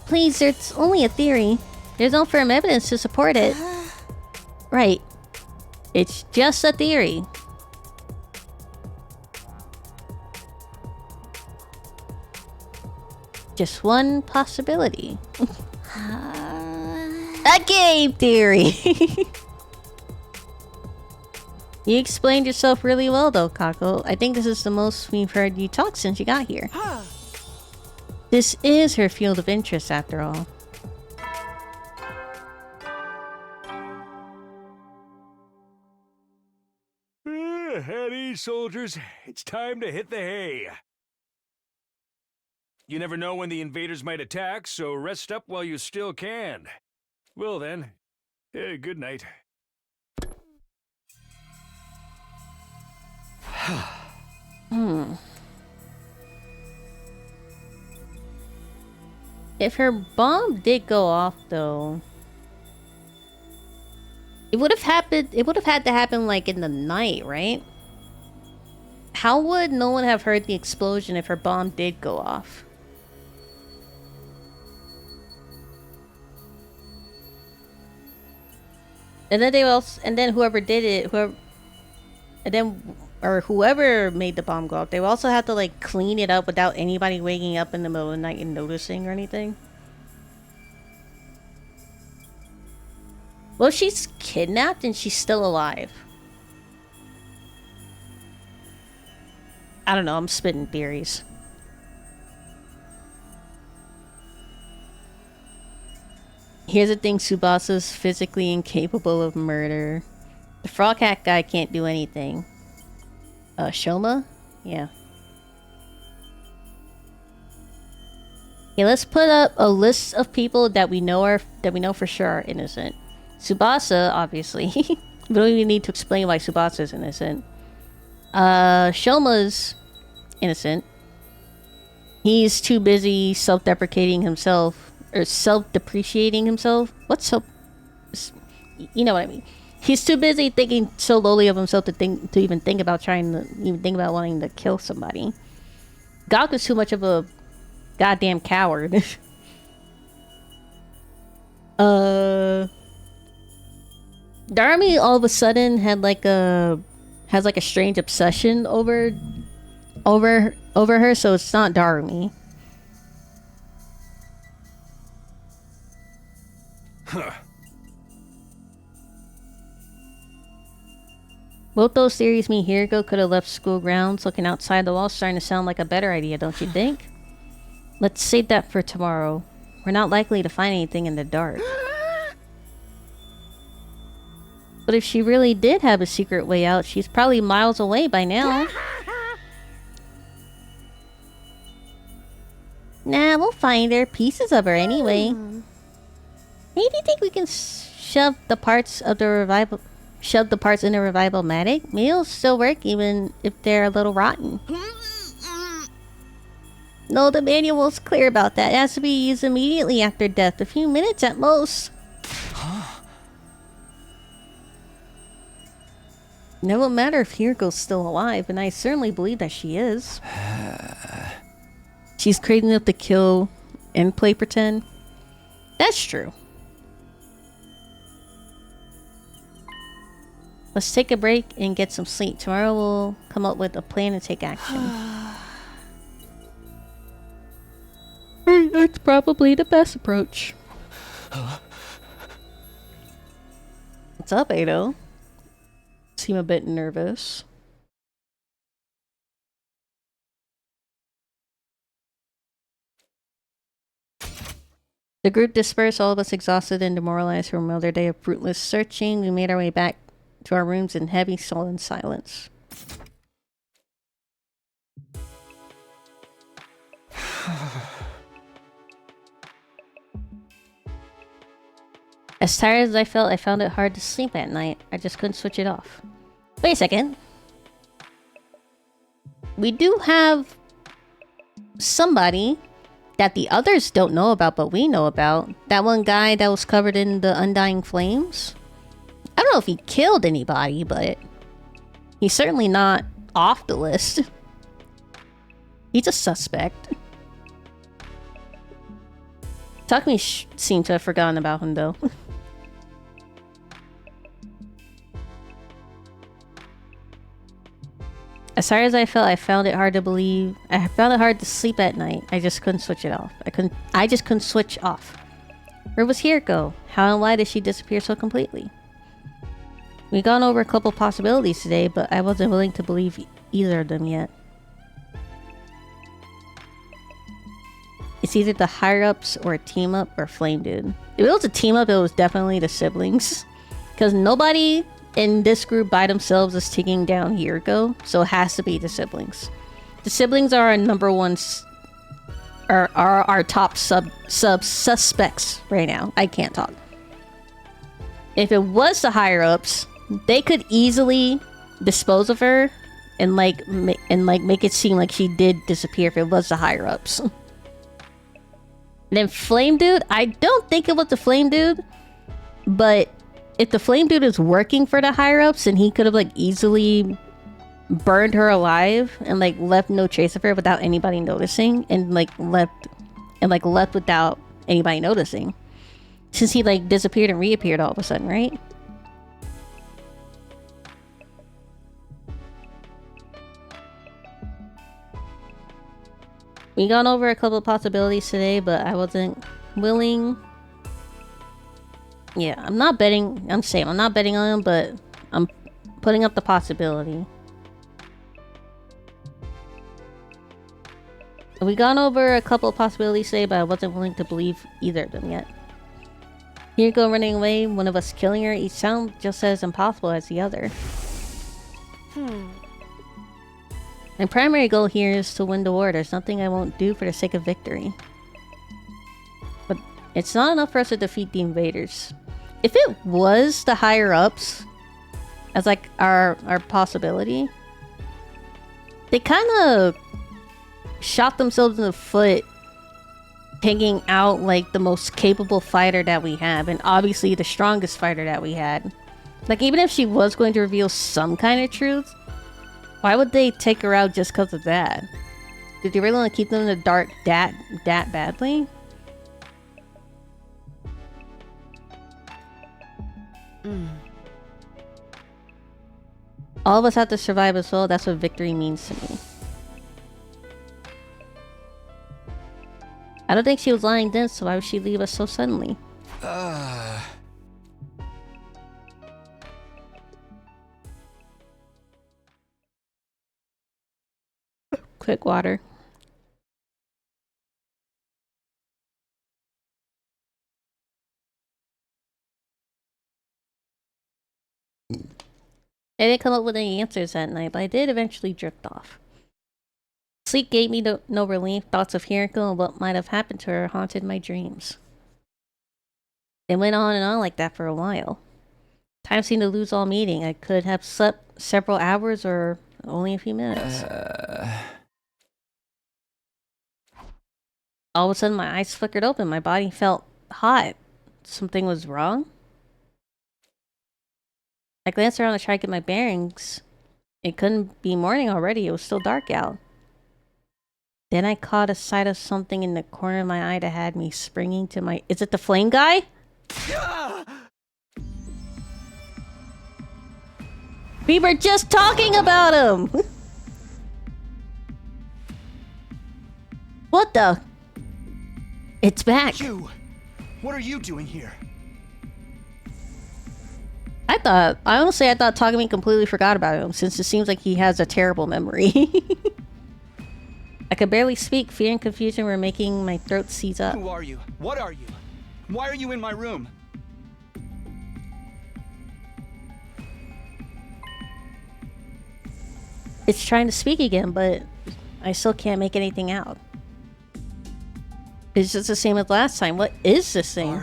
Please, it's only a theory. There's no firm evidence to support it. Right. It's just a theory. Just one possibility. A game theory! You explained yourself really well though, Kako. I think this is the most we've heard you talk since you got here. This is her field of interest after all. At ease, soldiers. It's time to hit the hay. You never know when the invaders might attack, so rest up while you still can. Well then, good night. If her bomb did go off though, it would have had to happen like in the night, right? How would no one have heard the explosion if her bomb did go off? And then whoever did it, whoever made the bomb go off, they would also have to like clean it up without anybody waking up in the middle of the night and noticing or anything. Well, if she's kidnapped and she's still alive. I don't know, I'm spitting theories. Here's the thing, Tsubasa's physically incapable of murder. The frog hat guy can't do anything. Shoma? Yeah. Okay, let's put up a list of people that we know for sure are innocent. Tsubasa, obviously. We don't even need to explain why Tsubasa is innocent. Shoma's innocent. He's too busy self-deprecating himself. Or self-depreciating himself? What's so... You know what I mean. He's too busy thinking so lowly of himself to even think about wanting to kill somebody. Gaku's too much of a goddamn coward. Darmi all of a sudden has like a strange obsession over her, so it's not Darmi. Huh. Both those theories mean Hiriko could have left school grounds. Looking outside the wall starting to sound like a better idea, don't you think? Let's save that for tomorrow. We're not likely to find anything in the dark. But if she really did have a secret way out, she's probably miles away by now. Nah, we'll find her. Pieces of her anyway. Maybe you think we can shove the parts in the revival-matic? Maybe it'll still work even if they're a little rotten. No, the manual's clear about that. It has to be used immediately after death, a few minutes at most. It won't matter if Hiriko's still alive, and I certainly believe that she is. She's crazy enough to kill and play pretend. That's true. Let's take a break and get some sleep. Tomorrow we'll come up with a plan to take action. That's probably the best approach. What's up, Ado? Seem a bit nervous. The group dispersed, all of us exhausted and demoralized from another day of fruitless searching. We made our way back to our rooms in heavy, sullen silence. As tired as I felt, I found it hard to sleep at night. I just couldn't switch it off. Wait a second. We do have somebody that the others don't know about, but we know about. That one guy that was covered in the undying flames. I don't know if he killed anybody, but he's certainly not off the list. He's a suspect. Takumi seemed to have forgotten about him, though. As tired as I felt, I found it hard to believe. I found it hard to sleep at night. I just couldn't switch it off. I just couldn't switch off. Where was Hiriko? How and why did she disappear so completely? We've gone over a couple possibilities today, but I wasn't willing to believe either of them yet. It's either the higher-ups or a team-up or Flame Dude. If it was a team-up, it was definitely the siblings. Because nobody in this group by themselves is taking down Hiriko, so it has to be the siblings. The siblings are our number one... are our top suspects right now. I can't talk. If it was the higher-ups, they could easily dispose of her and make it seem like she did disappear if it was the higher-ups. And then Flame Dude, I don't think it was the Flame Dude, but if the Flame Dude is working for the higher-ups, then he could have easily burned her alive and left no trace of her without anybody noticing, and left without anybody noticing, since he disappeared and reappeared all of a sudden, right? We gone over a couple of possibilities today, but I wasn't willing. Yeah, I'm not betting. I'm saying I'm not betting on him, but I'm putting up the possibility. We gone over a couple of possibilities today, but I wasn't willing to believe either of them yet. Hiriko running away, one of us killing her, each sound just as impossible as the other. My primary goal here is to win the war. There's nothing I won't do for the sake of victory. But it's not enough for us to defeat the invaders. If it was the higher-ups as our possibility, they kind of shot themselves in the foot taking out the most capable fighter that we have, and obviously the strongest fighter that we had. Even if she was going to reveal some kind of truth, why would they take her out just because of that? Did they really want to keep them in the dark that badly? All of us have to survive as well. That's what victory means to me. I don't think she was lying then, so why would she leave us so suddenly? Quick water. I didn't come up with any answers that night, but I did eventually drift off. Sleep gave me no relief. Thoughts of Hiriko and what might have happened to her haunted my dreams. It went on and on like that for a while. Time seemed to lose all meaning. I could have slept several hours or only a few minutes. All of a sudden, my eyes flickered open. My body felt hot. Something was wrong? I glanced around to try to get my bearings. It couldn't be morning already. It was still dark out. Then I caught a sight of something in the corner of my eye that had me springing to my... Is it the flame guy? We were just talking about him! What the... It's back. You! What are you doing here? I thought Takumi completely forgot about him, since it seems like he has a terrible memory. I could barely speak. Fear and confusion were making my throat seize up. Who are you? What are you? Why are you in my room? It's trying to speak again, but I still can't make anything out. It's just the same as last time. What is this thing?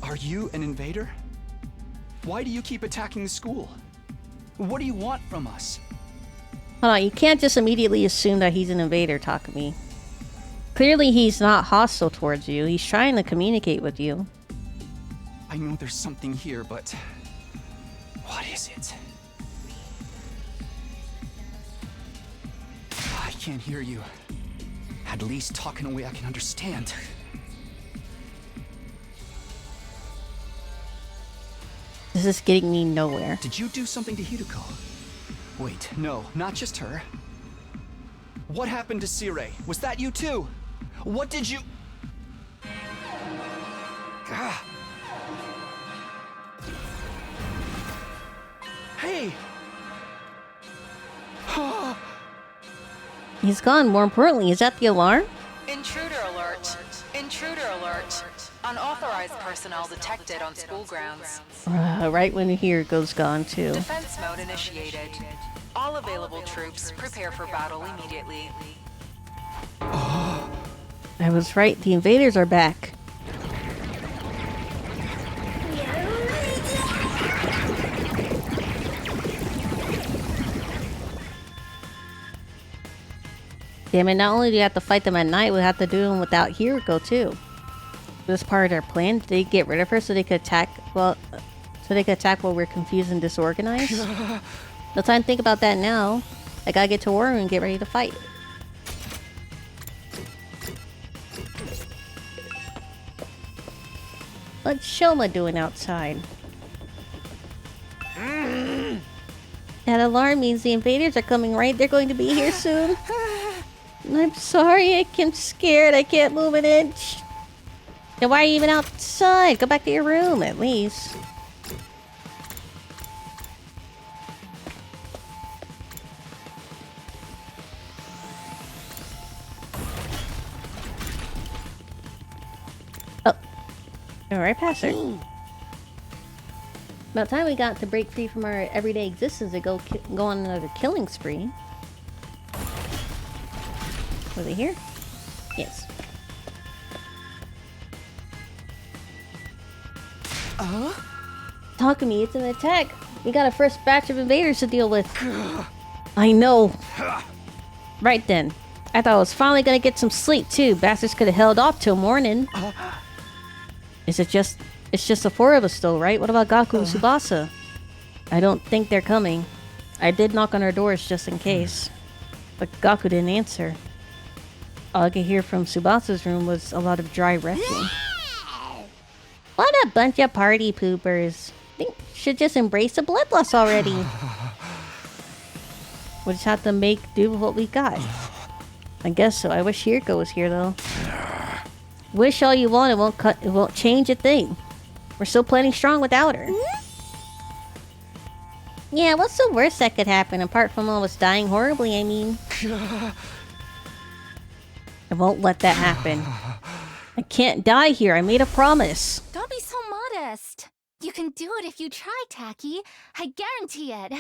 Are Are you an invader? Why do you keep attacking the school? What do you want from us? Hold on, you can't just immediately assume that he's an invader, Takumi. Clearly he's not hostile towards you. He's trying to communicate with you. I know there's something here, but what is it? I can't hear you. At least talk in a way I can understand. This is getting me nowhere. Did you do something to Hideko? Wait, no, not just her. What happened to Sirei? Was that you too? What did you... Ah. Hey! He's gone. More importantly, is that the alarm? Intruder alert. Intruder alert. Unauthorized personnel detected on school grounds. Right when Hiro's gone too. Defense mode initiated. All available troops prepare for battle immediately. I was right. The invaders are back. Damn it, not only do you have to fight them at night, we have to do them without Hiroko too. This part of their plan, did they get rid of her so they could attack, well, so they could attack while we're confused and disorganized? No time to think about that now. I gotta get to war and get ready to fight. What's Shoma doing outside? That alarm means the invaders are coming, right? They're going to be here soon. I'm sorry, I'm scared. I can't move an inch. Then why are you even outside? Go back to your room, at least. Oh. All right, past her. About time we got to break free from our everyday existence and go on another killing spree. Was it here? Yes. Talk to me, it's an attack. We got a first batch of invaders to deal with. I know. Right then. I thought I was finally gonna get some sleep too. Bastards could have held off till morning. It's just the four of us though, right? What about Gaku and Tsubasa? I don't think they're coming. I did knock on our doors just in case. But Gaku didn't answer. All I could hear from Tsubasa's room was a lot of dry refing. What a bunch of party poopers. They should just embrace the blood loss already. We'll just have to make do with what we got. I guess so. I wish Hiroko was here though. Wish all you want, it won't change a thing. We're still plenty strong without her. Yeah, what's the worst that could happen apart from all of us dying horribly, I mean? I won't let that happen. I can't die here. I made a promise. Don't be so modest. You can do it if you try, Taki. I guarantee it.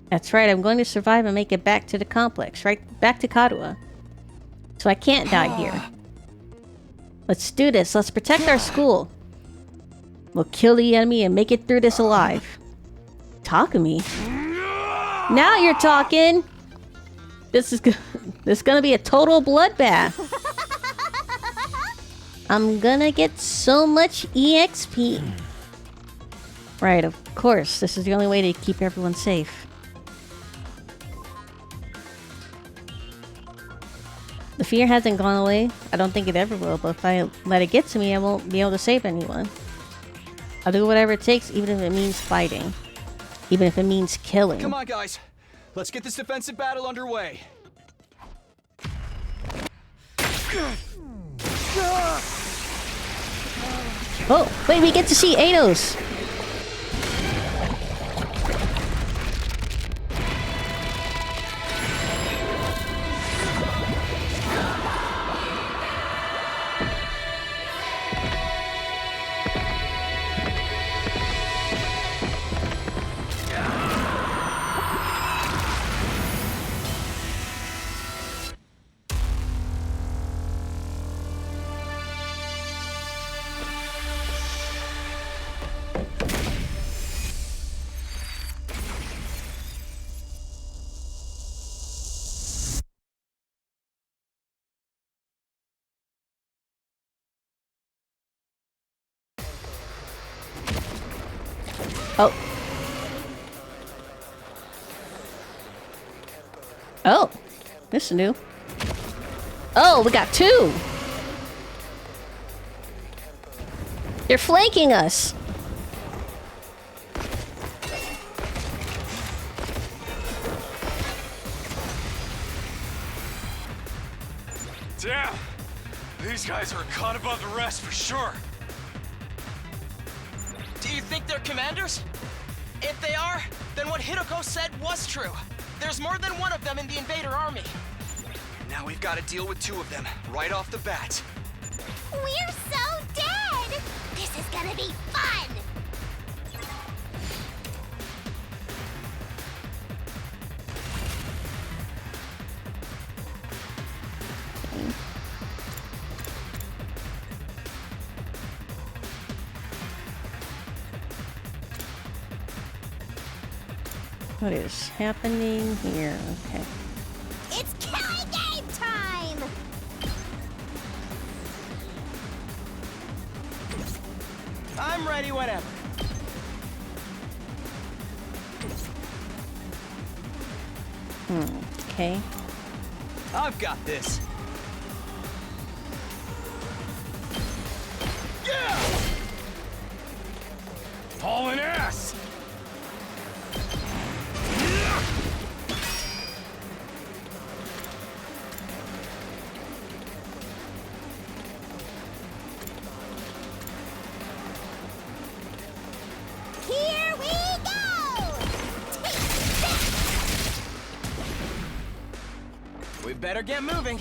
That's right. I'm going to survive and make it back to the complex. Right back to Karuha. So I can't die here. Let's do this. Let's protect our school. We'll kill the enemy and make it through this alive. Takumi? Now you're talking! This is gonna be a total bloodbath. I'm gonna get so much EXP. Right, of course. This is the only way to keep everyone safe. The fear hasn't gone away. I don't think it ever will, but if I let it get to me, I won't be able to save anyone. I'll do whatever it takes, even if it means fighting. Even if it means killing. Come on, guys. Let's get this defensive battle underway. Oh, wait, we get to see Eidos. Oh. Oh. This is new. Oh, we got two. They're flanking us. Damn! These guys are a cut above the rest for sure. Do you think they're commanders? If they are, then what Hideko said was true. There's more than one of them in the invader army. Now we've got to deal with two of them, right off the bat. We're so dead! This is gonna be fun! What is happening here? Okay. It's killing game time! I'm ready whenever. Okay. I've got this. Yeah! Hauling ass! Here we go! Take that! We better get moving.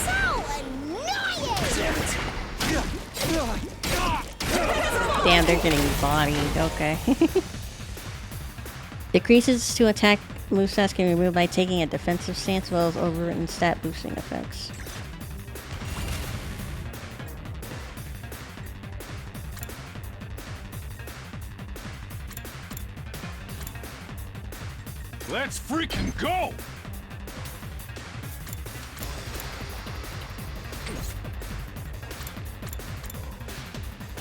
So annoying! Damn, they're getting bodied. Okay. Decreases to attack movesets can be removed by taking a defensive stance, as well as overwritten stat boosting effects. Let's freaking go!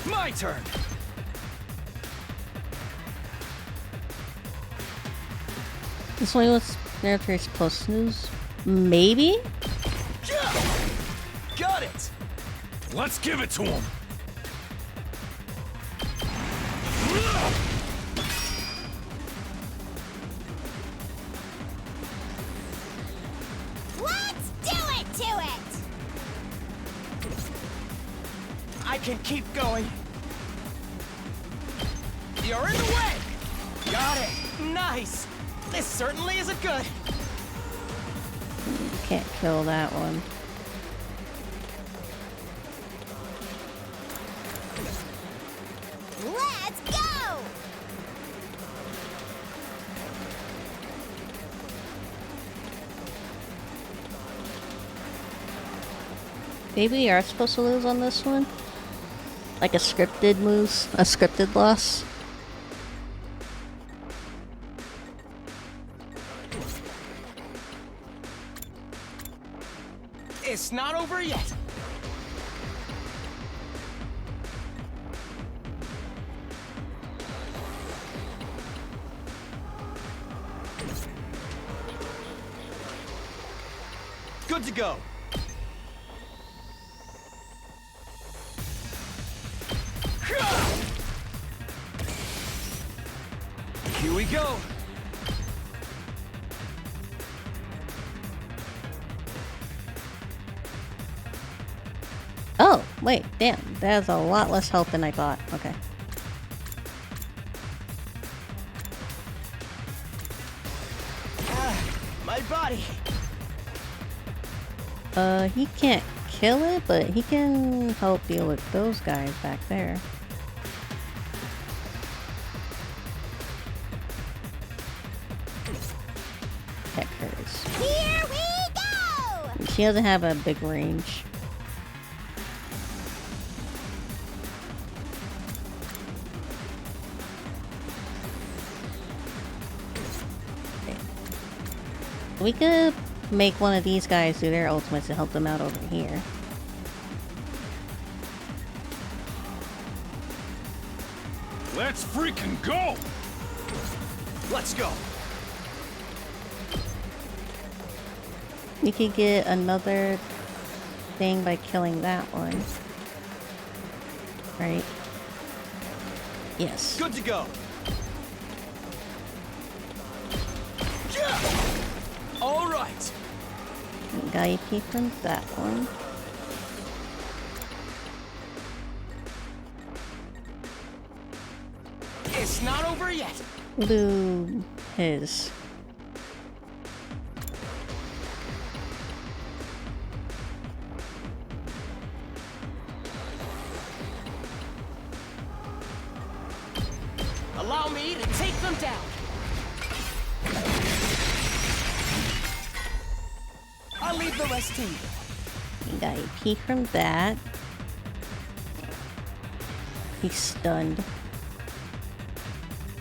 My turn. This one was very close snooze. Maybe? Got it. Let's give it to him! Let's do it to it! I can keep going. You're in the way. Got it. Nice. This certainly isn't good. Can't kill that one. Let's go! Maybe we are supposed to lose on this one? Like a scripted lose? A scripted loss? It's not over yet. Good to go. Here we go. Oh, wait, damn. That has a lot less health than I thought. Okay. My body. He can't kill it, but he can help deal with those guys back there. Check hers. Here we go! She doesn't have a big range. We could make one of these guys do their ultimates to help them out over here. Let's freaking go! Let's go. We could get another thing by killing that one. Right? Yes. Good to go. All right. Got EP from that one. It's not over yet. Lube his. Allow me to take them down. I'll leave the rest to you. We got EP from that. He's stunned.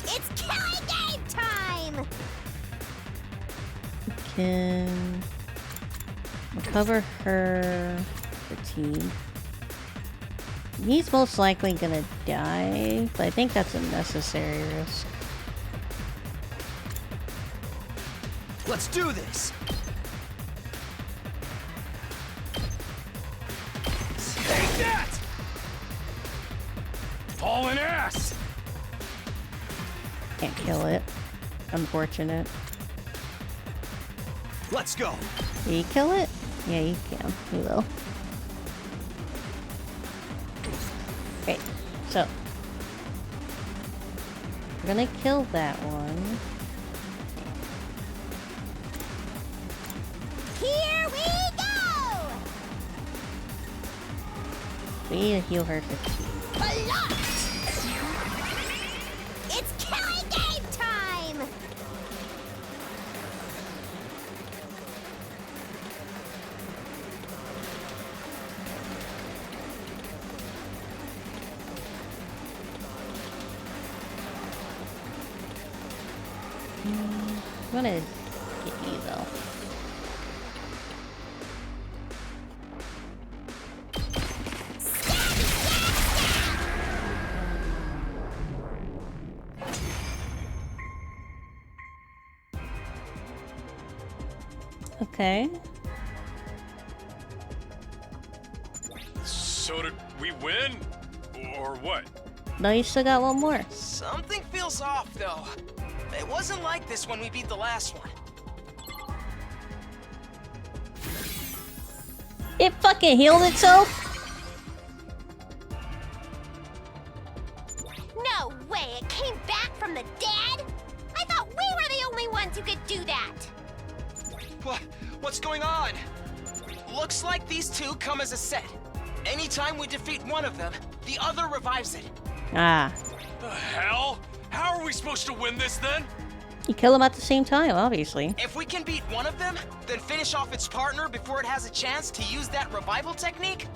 It's killing game time! We can recover her fatigue. He's most likely gonna die, but I think that's a necessary risk. Let's do this. Take that! Hauling ass! Can't kill it. Unfortunate. Let's go. Did he kill it? Yeah, he can. He will. Okay, so we're gonna kill that one. Here we go! We need to heal her fatigue. Blocked! It's killing game time! I'm gonna get you though. Okay. So did we win? Or what? No, you still got one more. Something feels off, though. It wasn't like this when we beat the last one. It fucking healed itself? No way, it came back from the dead? I thought we were the only ones who could do that! What's going on? Looks like these two come as a set. Anytime we defeat one of them, the other revives it. Ah. The hell? How are we supposed to win this then? You kill them at the same time, obviously. If we can beat one of them, then finish off its partner before it has a chance to use that revival technique,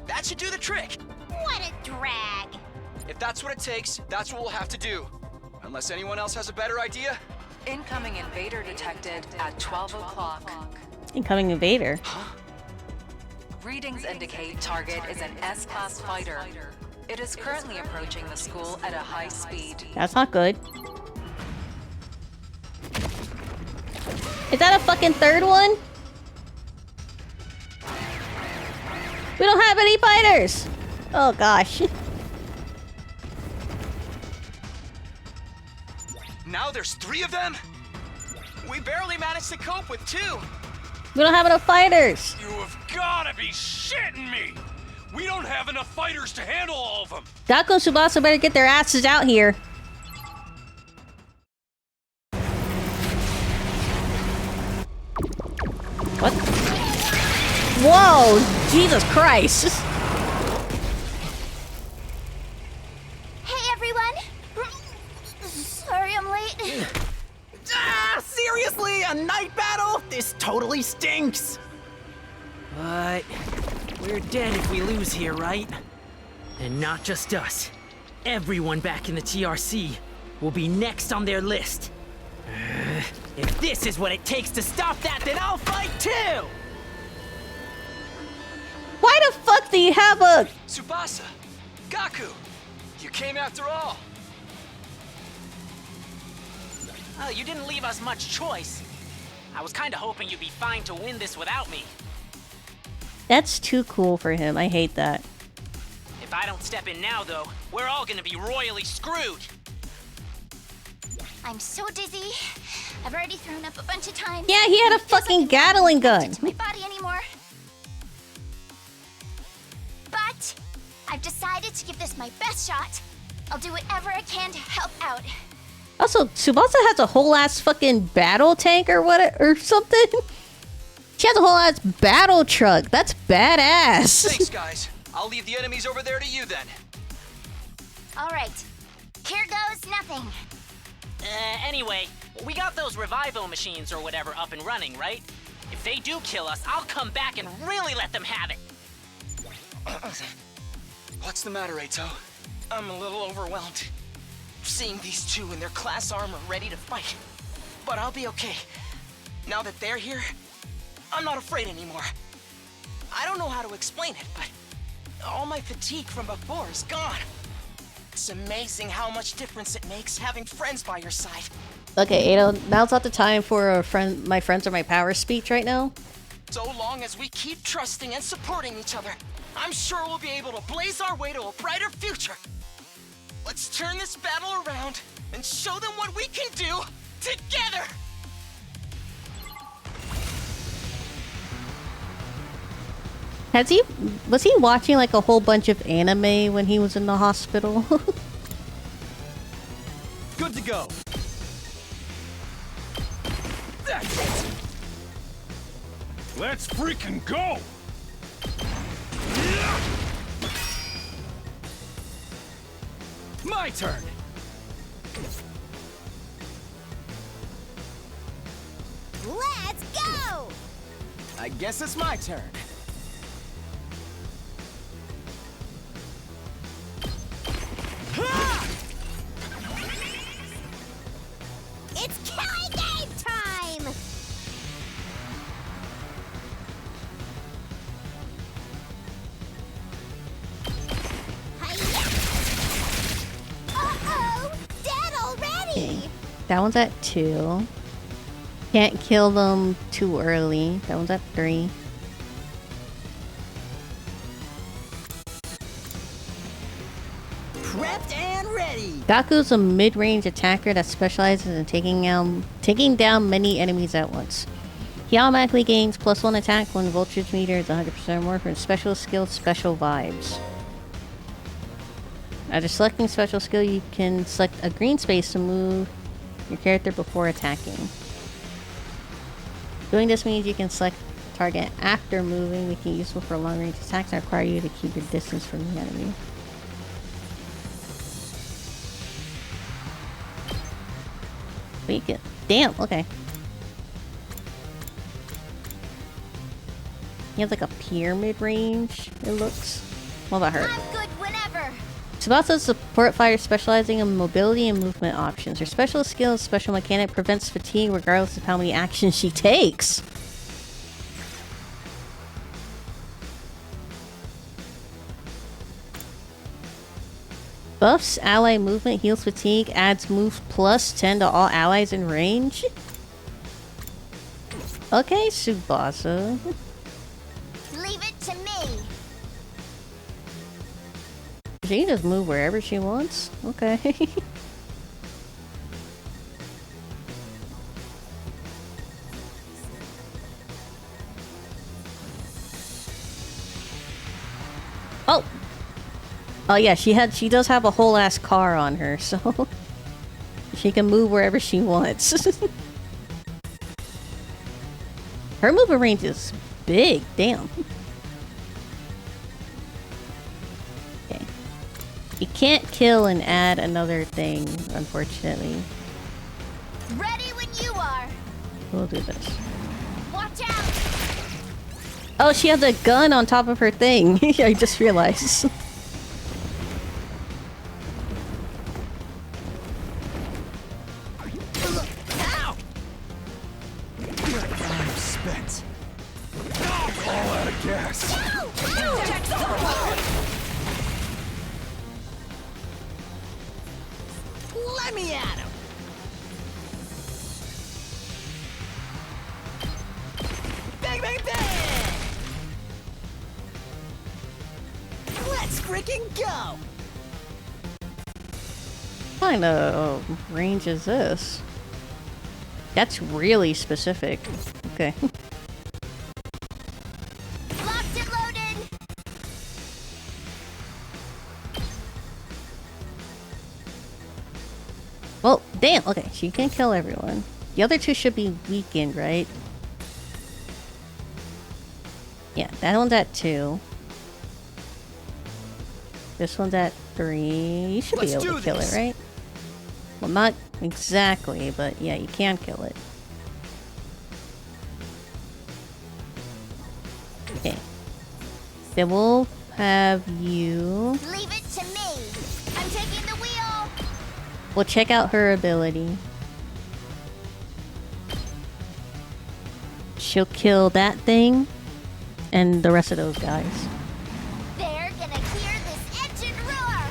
that should do the trick. What a drag! If that's what it takes, that's what we'll have to do. Unless anyone else has a better idea. Incoming invader detected at 12 o'clock. Incoming invader. Readings indicate target is an S-class fighter. It is currently approaching the school at a high speed. That's not good. Is that a fucking third one? We don't have any fighters! Oh gosh. Now there's 3 of them? We barely managed to cope with 2. We don't have enough fighters! You have gotta be shitting me! We don't have enough fighters to handle all of them! Daco and Tsubasa better get their asses out here. What? Whoa! Jesus Christ! Hey everyone! Sorry I'm late. Seriously? A night battle? This totally stinks! But we're dead if we lose here, right? And not just us. Everyone back in the TRC will be next on their list. If this is what it takes to stop that, then I'll fight too! Why the fuck do you have a... Tsubasa! Gaku! You came after all! Oh, you didn't leave us much choice. I was kinda hoping you'd be fine to win this without me. That's too cool for him. I hate that. If I don't step in now, though, we're all gonna be royally screwed. I'm so dizzy. I've already thrown up a bunch of times. Yeah, he had a It feels fucking like Gatling I'm not gun. connected to my body anymore. But I've decided to give this my best shot. I'll do whatever I can to help out. Also, Tsubasa has a whole ass fucking battle tank or what or something. She has a whole ass battle truck. That's badass. Thanks, guys. I'll leave the enemies over there to you then. All right. Here goes nothing. Anyway, we got those revival machines or whatever up and running, right? If they do kill us, I'll come back and really let them have it. What's the matter, Eito? I'm a little overwhelmed. Seeing these two in their class armor ready to fight. But I'll be okay. Now that they're here, I'm not afraid anymore. I don't know how to explain it, but all my fatigue from before is gone. It's amazing how much difference it makes having friends by your side. Okay, Ado, now's not the time for a my friends are my power speech right now. So long as we keep trusting and supporting each other, I'm sure we'll be able to blaze our way to a brighter future. Let's turn this battle around and show them what we can do together! Was he watching like a whole bunch of anime when he was in the hospital? Good to go. That's it! Let's freaking go! My turn. Let's go! I guess it's my turn. It's killing game time! Uh-oh! Dead already! That one's at 2. Can't kill them too early. That one's at 3. Prepped and ready! Gaku's a mid-range attacker that specializes in taking down many enemies at once. He automatically gains +1 attack when voltage meter is 100% or more for his special skill, Special Vibes. After selecting special skill, you can select a green space to move your character before attacking. Doing this means you can select target after moving, making it useful for long-range attacks that require you to keep your distance from the enemy. But you damn, okay. You have like a pyramid range, it looks. What about her? I'm good whenever! Tsubasa's support fighter specializing in mobility and movement options. Her special skill, special mechanic, prevents fatigue regardless of how many actions she takes. Buffs ally movement, heals fatigue, adds move +10 to all allies in range. Okay, Tsubasa. Leave it to me! She can just move wherever she wants. Okay. Oh! Oh yeah, she does have a whole ass car on her, so she can move wherever she wants. Her movement range is big, damn. Okay. You can't kill and add another thing, unfortunately. Ready when you are! We'll do this. Watch out! Oh, she has a gun on top of her thing. I just realized. Ow! Yes. Let me at him. Bang, bang, bang! Let's freaking go! What kind of range is this? That's really specific. Okay. Locked and loaded. Well, damn. Okay, she can kill everyone. The other two should be weakened, right? Yeah, that one's at 2. This one's at 3. You should be able to kill it, right? Well, not exactly, but yeah, you can kill it. Okay. Then we'll have you... Leave it to me. I'm taking the wheel. We'll check out her ability. She'll kill that thing and the rest of those guys. They're gonna hear this engine roar.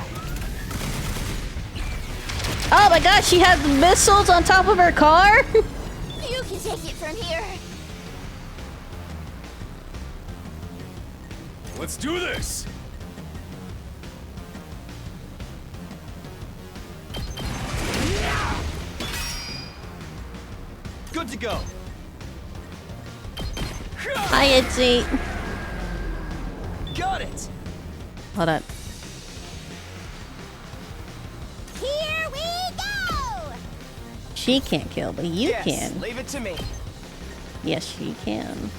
Oh my god, she has missiles on top of her car? You can take it from here. Let's do this. Good to go. Hi, Itzy. Got it. Hold on. Here we go. She can't kill, but you Yes, can. leave it to me. Yes, she can.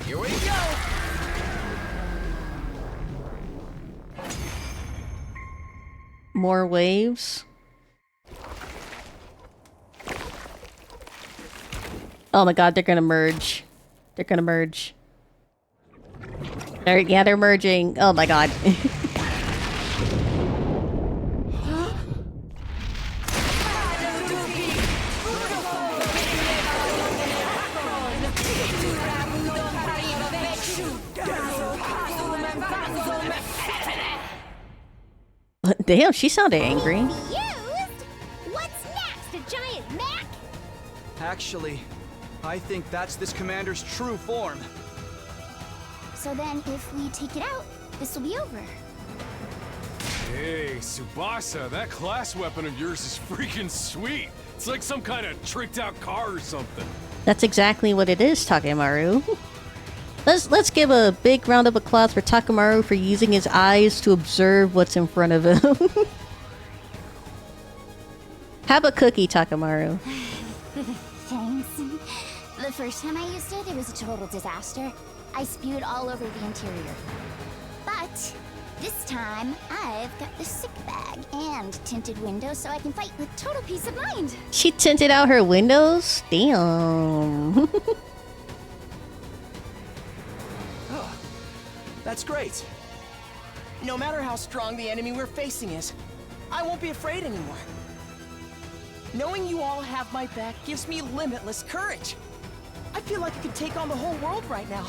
Here we go. More waves. Oh my god, they're gonna merge. They're gonna merge. They're merging. Oh my god. Damn, she sounded angry. Used? What's next? A giant Mac? Actually, I think that's this commander's true form. So then, if we take it out, this will be over. Hey, Tsubasa, that class weapon of yours is freaking sweet. It's like some kind of tricked out car or something. That's exactly what it is, Takemaru. Let's give a big round of applause for Takemaru for using his eyes to observe what's in front of him. Have a cookie, Takemaru. Thanks. The first time I used it, it was a total disaster. I spewed all over the interior. But this time, I've got the sick bag and tinted windows so I can fight with total peace of mind. She tinted out her windows? Damn. That's great. No matter how strong the enemy we're facing is, I won't be afraid anymore. Knowing you all have my back gives me limitless courage. I feel like I could take on the whole world right now.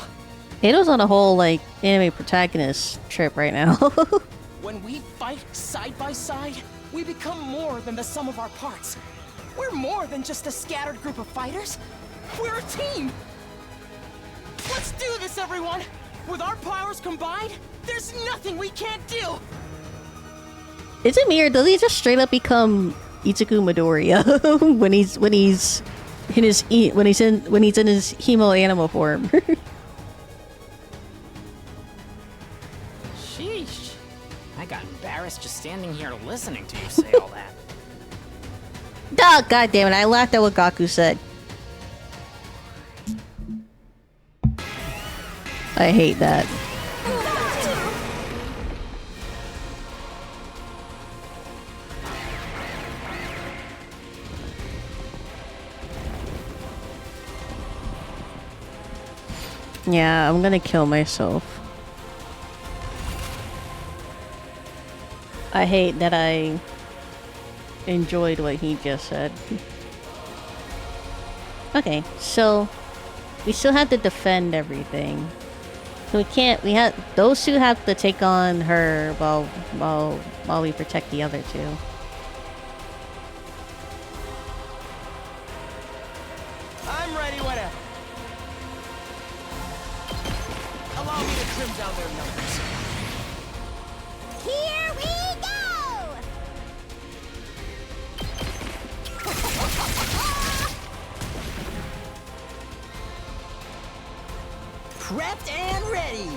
Ato's on a whole, like, anime protagonist trip right now. When we fight side by side, we become more than the sum of our parts. We're more than just a scattered group of fighters. We're a team! Let's do this, everyone! With our powers combined, there's nothing we can't do! Is it me or does he just straight up become Ichigo Midoriya when he's in his hemo animal form? Sheesh. I got embarrassed just standing here listening to you say all that. Oh, God damn it! I laughed at what Gaku said. I hate that. Yeah, I'm gonna kill myself. I hate that I enjoyed what he just said. Okay, so we still have to defend everything. So we can't. We have those two have to take on her while we protect the other two. I'm ready whenever. Allow me to trim down their numbers. Here we go! Prepped and ready.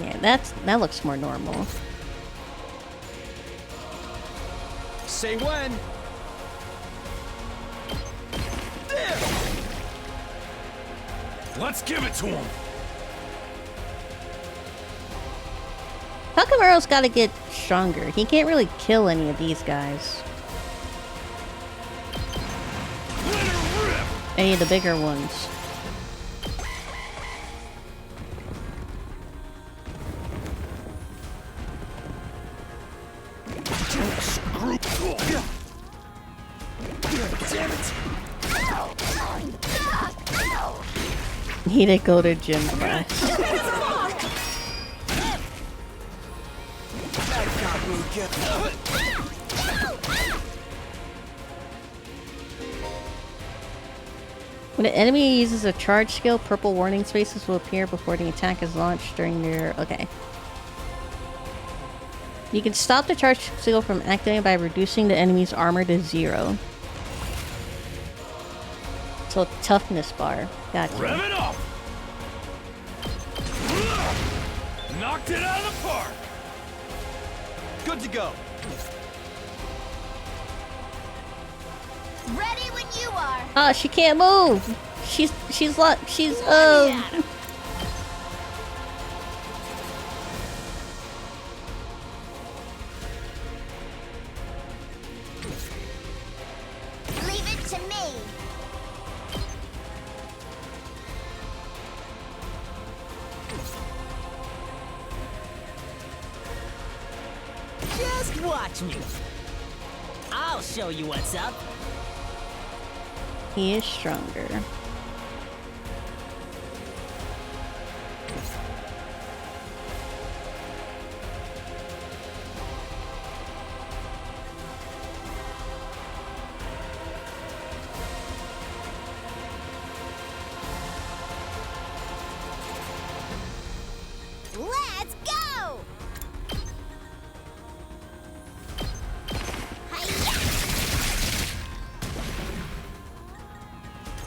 Yeah, that looks more normal. Say when. Let's give it to him. How come Earl's got to get stronger? He can't really kill any of these guys. Any of the bigger ones. Damn it! He didn't go to gym class. That got me good. When an enemy uses a charge skill, purple warning spaces will appear before the attack is launched during their... Okay. You can stop the charge skill from activating by reducing the enemy's armor to 0. So, toughness bar. Gotcha. Rev it up! Knocked it out of the park! Good to go. Ready when you are. Ah, she can't move! She's Leave it to me. Just watch me. I'll show you what's up. He is stronger. Let's go!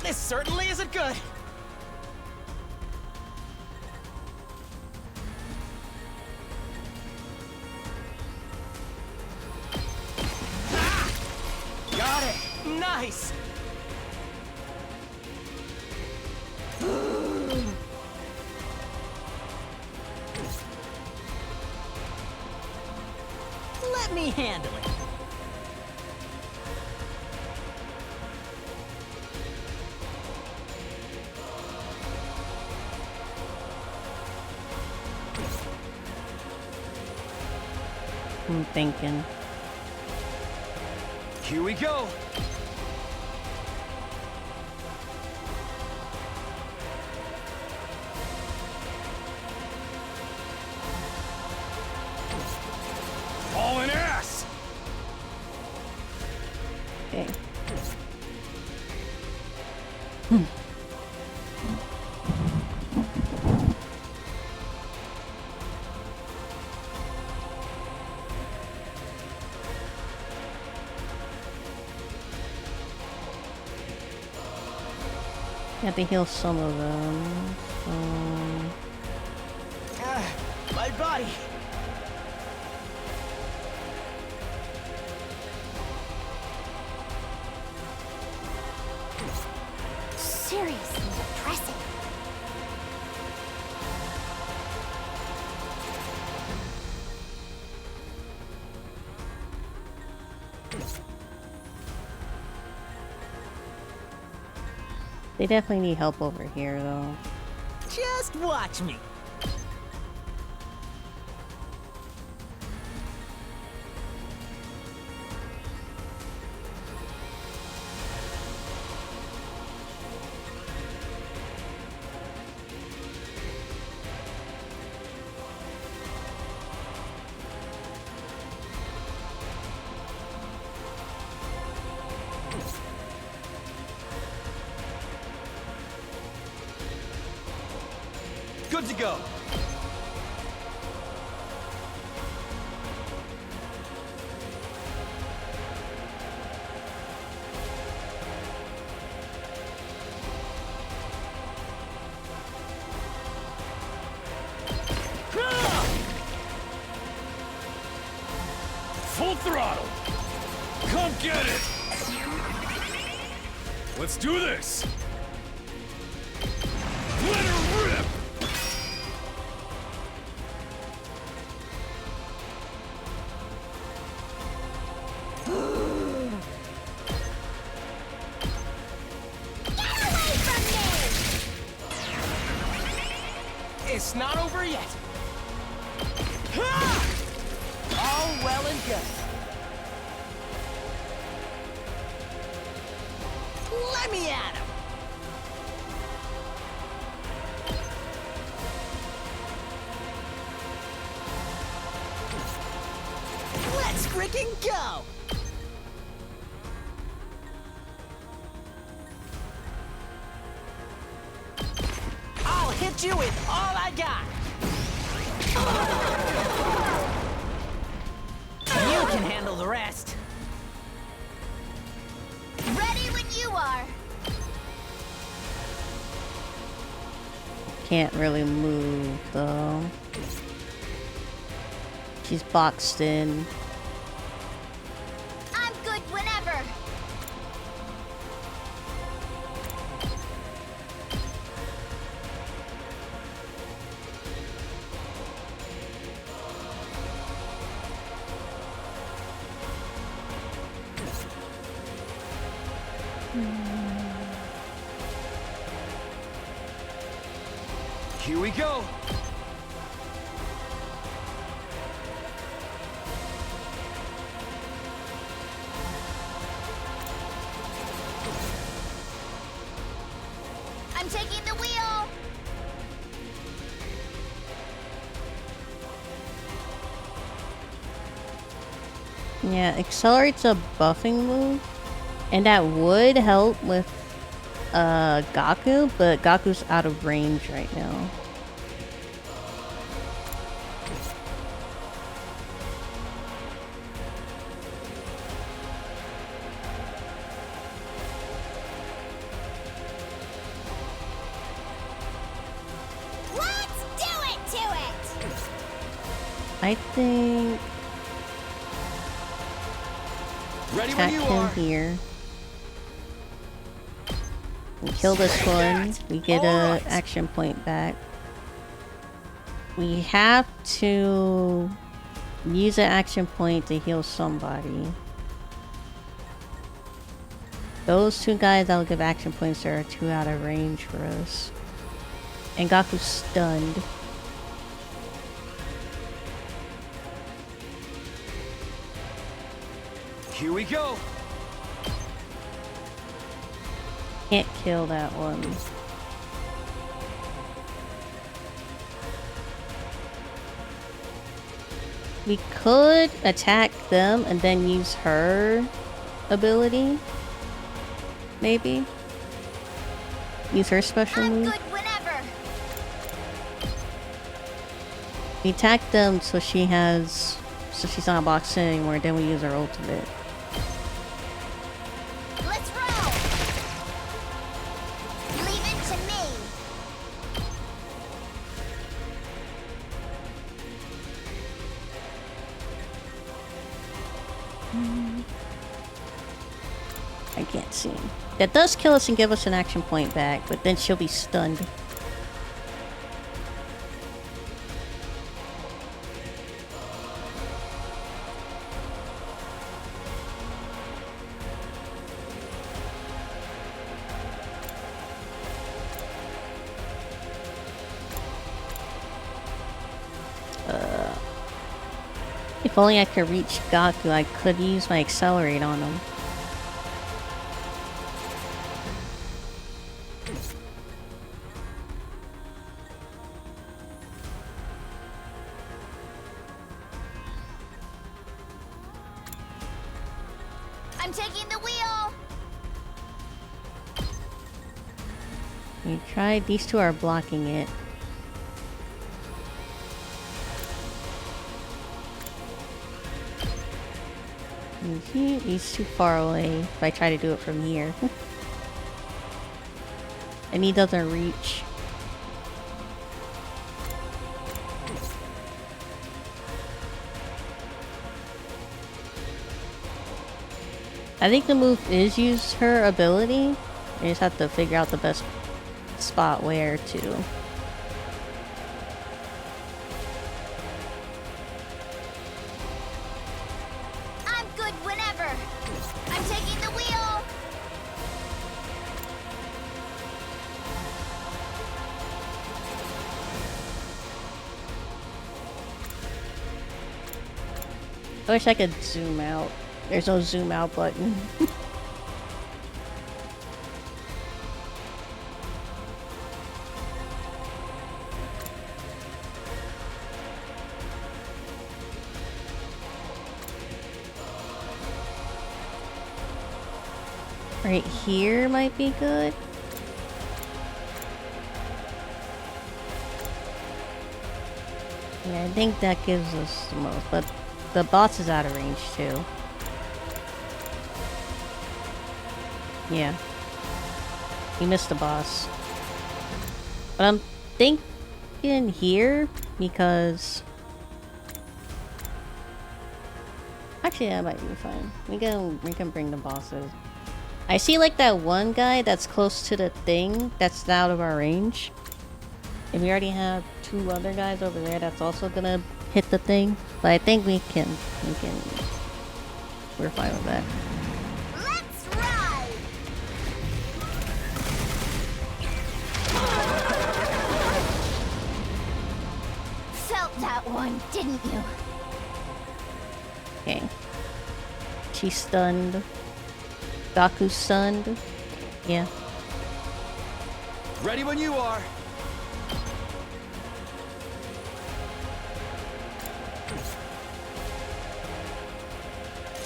This certainly isn't good. Ah! Got it. Nice. Let me handle it. I'm thinking. Here we go. Hauling ass! Okay. You have to heal some of them. My body. Seriously depressing. They definitely need help over here, though. Just watch me. good to go. Full throttle! Come get it! Let's do this! Let her rip! It's not over yet. Ha! All well and good. Let me at him! Let's freaking go! I'll hit you with all I got! You can handle the rest. Ready when you are. Can't really move though. She's boxed in. I'm good whenever. Here we go. I'm taking the wheel. Yeah, accelerate's a buffing move. And that would help with Gaku, but Gaku's out of range right now. Let's do it to it. I think Ready when attack you him are. here. We kill this one. We get a action point back. We have to use an action point to heal somebody. Those two guys that'll give action points are too out of range for us. And Gaku's stunned. Here we go. Can't kill that one. We could attack them and then use her ability. Maybe. Use her special I'm move. good whenever. We attack them so she's not boxed in anymore, then we use our ultimate. Let's roll. Leave it to me. I can't see. That does kill us and give us an action point back, but then she'll be stunned. If only I could reach Gaku, I could use my accelerate on him. I'm taking the wheel. We tried, these two are blocking it. He's too far away if I try to do it from here. And he doesn't reach. I think the move is use her ability. You just have to figure out the best spot where to. I'm good whenever. I'm taking the wheel. I wish I could zoom out. There's no zoom out button. Right here might be good. Yeah, I think that gives us the most, but the boss is out of range too. Yeah. You missed the boss. But I'm thinking here because actually that might be fine. We can bring the bosses. I see like that one guy that's close to the thing that's out of our range. And we already have 2 other guys over there that's also gonna hit the thing. But I think we're fine with that. Let's ride. Felt that one, didn't you? Okay. She's stunned. Gaku's stunned. Yeah. Ready when you are.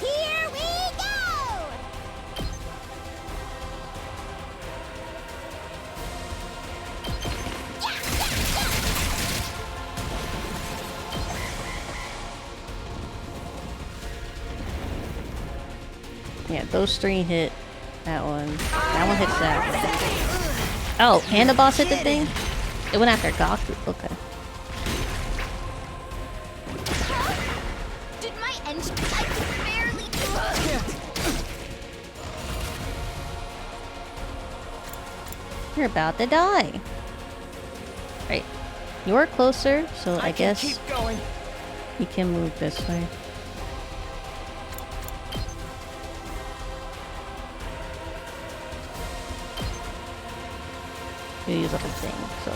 Here we go! Yeah, those 3 hit that one. That one hits that. Oh, and the boss hit the thing? It went after Gaku. Okay. Did my engine... I could barely... You're about to die. Right. You're closer, so I guess Keep going. you can move this way. You use up a thing, so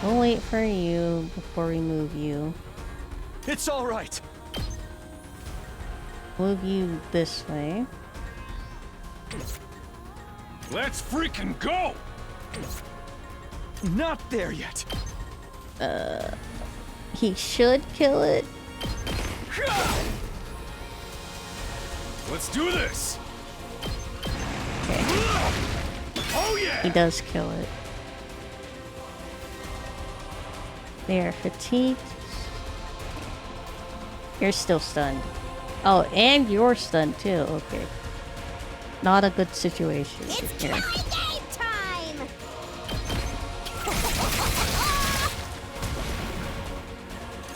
we'll wait for you before we move you. It's all right. Move you this way. Let's freaking go! Not there yet. He should kill it. Let's do this! Okay. Oh yeah! He does kill it. They are fatigued. You're still stunned. Oh, and you're stunned too. Okay. Not a good situation. It's here. killing game time!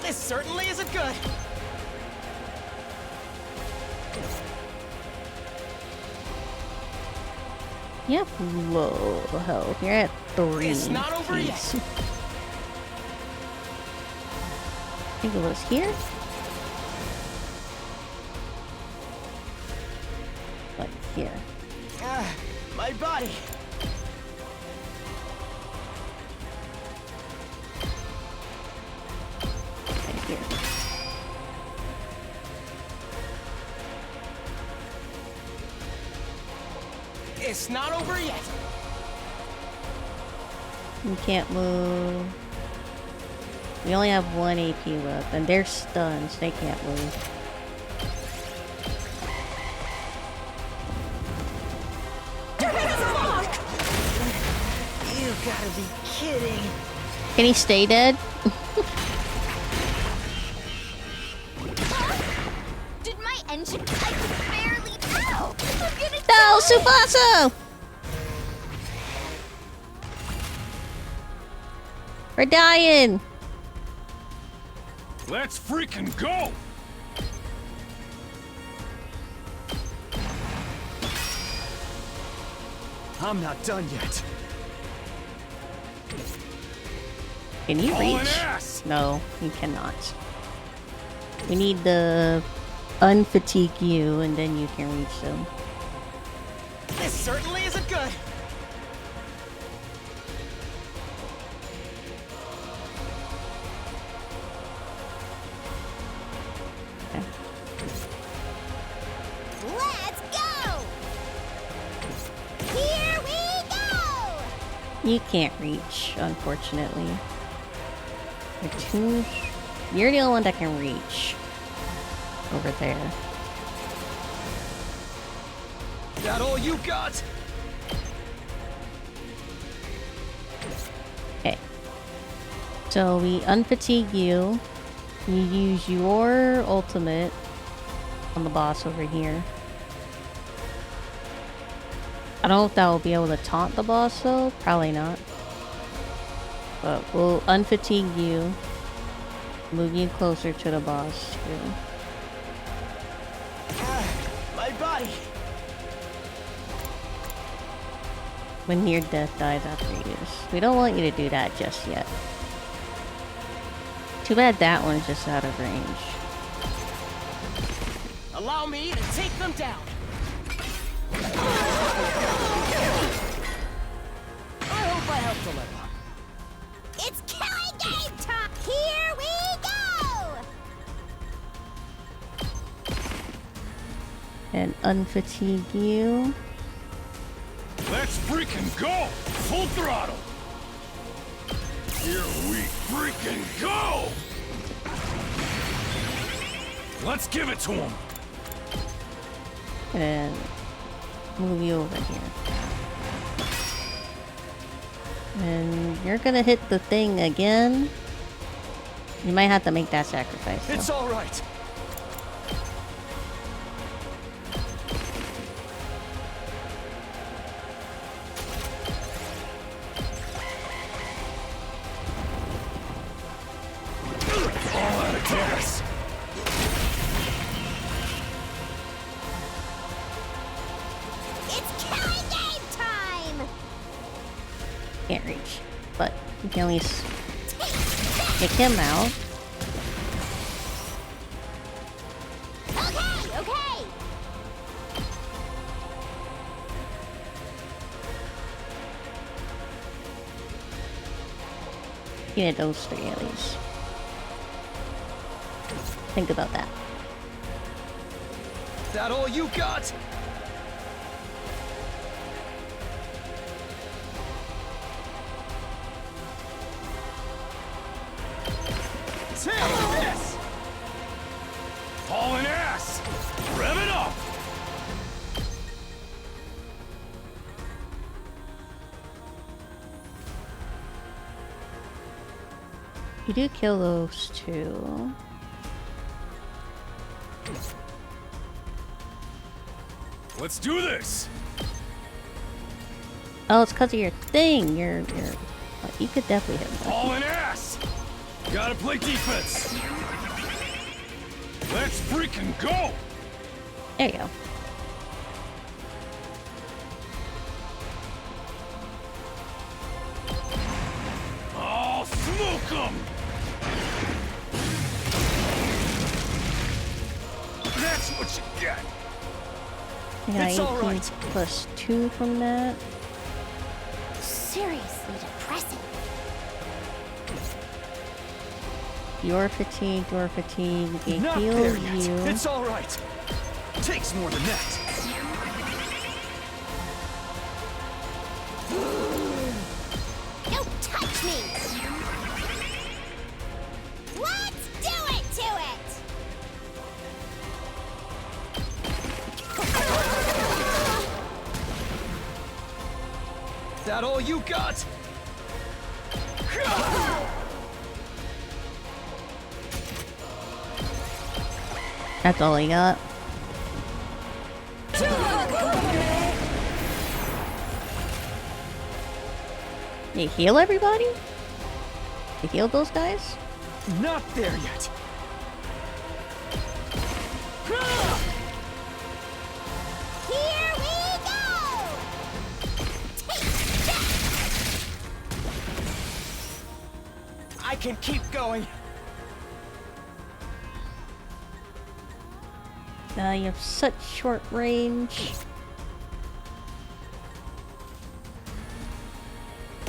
This certainly isn't good. You have low health. You're at 3. It's not over yet. Jeez. I think it was here. Like here. My body. Right here. It's not over yet. You can't move. We only have 1 AP left, and they're stunned, so they can't move. You gotta be kidding. Can he stay dead? Did my revenge. I can barely. Ow! I'm gonna No, die. Tsubasa! We're dying! Let's freaking go! I'm not done yet. Can you Hauling reach? ass! No, you cannot. We need the unfatigue you, and then you can reach them. This certainly isn't good. Let's go. Here we go. You can't reach, unfortunately. You're too... You're the only one that can reach. Over there. That all you got? Okay. So we unfatigue you. You use your ultimate on the boss over here. I don't know if that will be able to taunt the boss though. Probably not. But we'll unfatigue you. Move you closer to the boss too. My body. When near death dies after use. We don't want you to do that just yet. Too bad that one's just out of range. Allow me to take them down. I hope I helped deliver. It's killing game time. Here we go. And unfatigue you. Let's freaking go! Full throttle! Here we freaking go! Let's give it to him! And move you over here. And you're gonna hit the thing again. You might have to make that sacrifice. Though. It's all right. All out of gas! It's killing game time. Can't reach, but you can at least kick him out. Okay, okay. You need those three at least. Think about that. That all you got? Take this! Hauling ass! Rev it up! You do kill those two. Let's do this! Oh, it's because of your thing. You could definitely hit him. Hauling ass! Gotta play defense! Let's freaking go! There you go. Oh, smoke 'em! That's what you get! I got It's all 18 right. plus 2 from that. Seriously depressing. Your fatigue, it Not heals there yet. you. It's all right. Takes more than that. Don't touch me. Let's do it to it. That all you got? That's all I got. You heal everybody? You heal those guys? Not there yet. Here we go! I can keep going. You have such short range.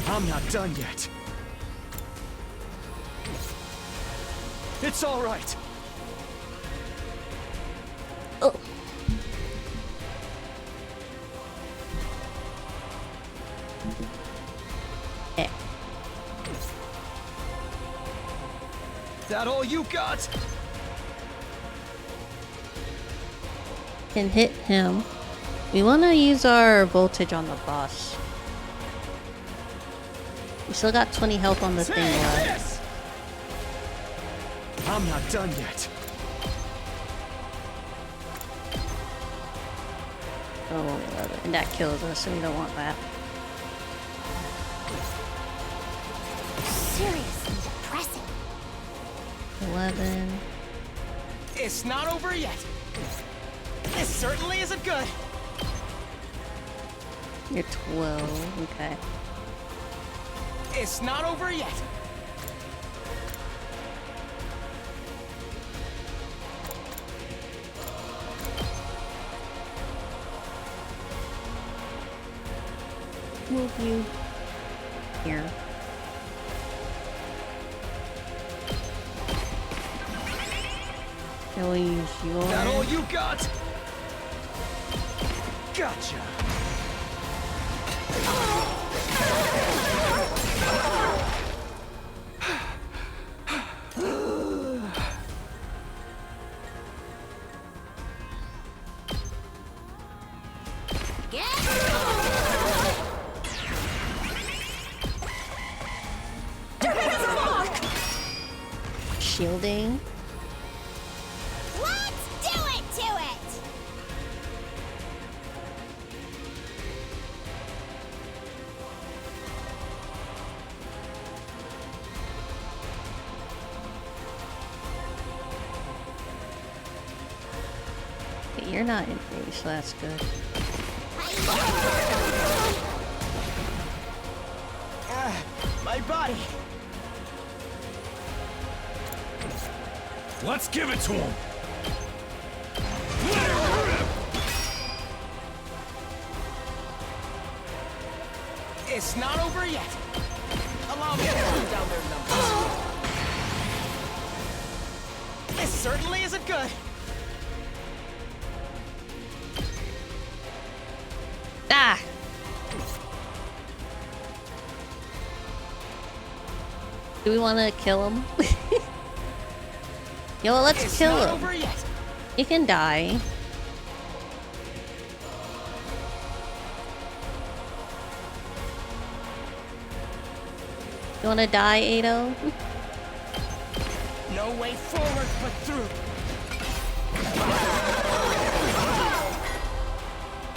I'm not done yet. It's all right. Oh. Eh. That all you got? Can hit him. We want to use our voltage on the boss. We still got 20 health on the thing left. I'm not done yet. Oh, 11. And that kills us, so we don't want that. Seriously depressing. 11. It's not over yet. This certainly isn't good. You're 12. Okay. It's not over yet. Move you here. Can we use your... That all you got? Gotcha. Shielding. Let's do it to it! But you're not in range, so that's good. My body. Let's give it to him! It's not over yet. Allow me to calm down their numbers. This certainly isn't good. Ah! Do we want to kill him? Yo, let's It's kill not him. over yet. He can die. You wanna die, Ado? No way forward but through.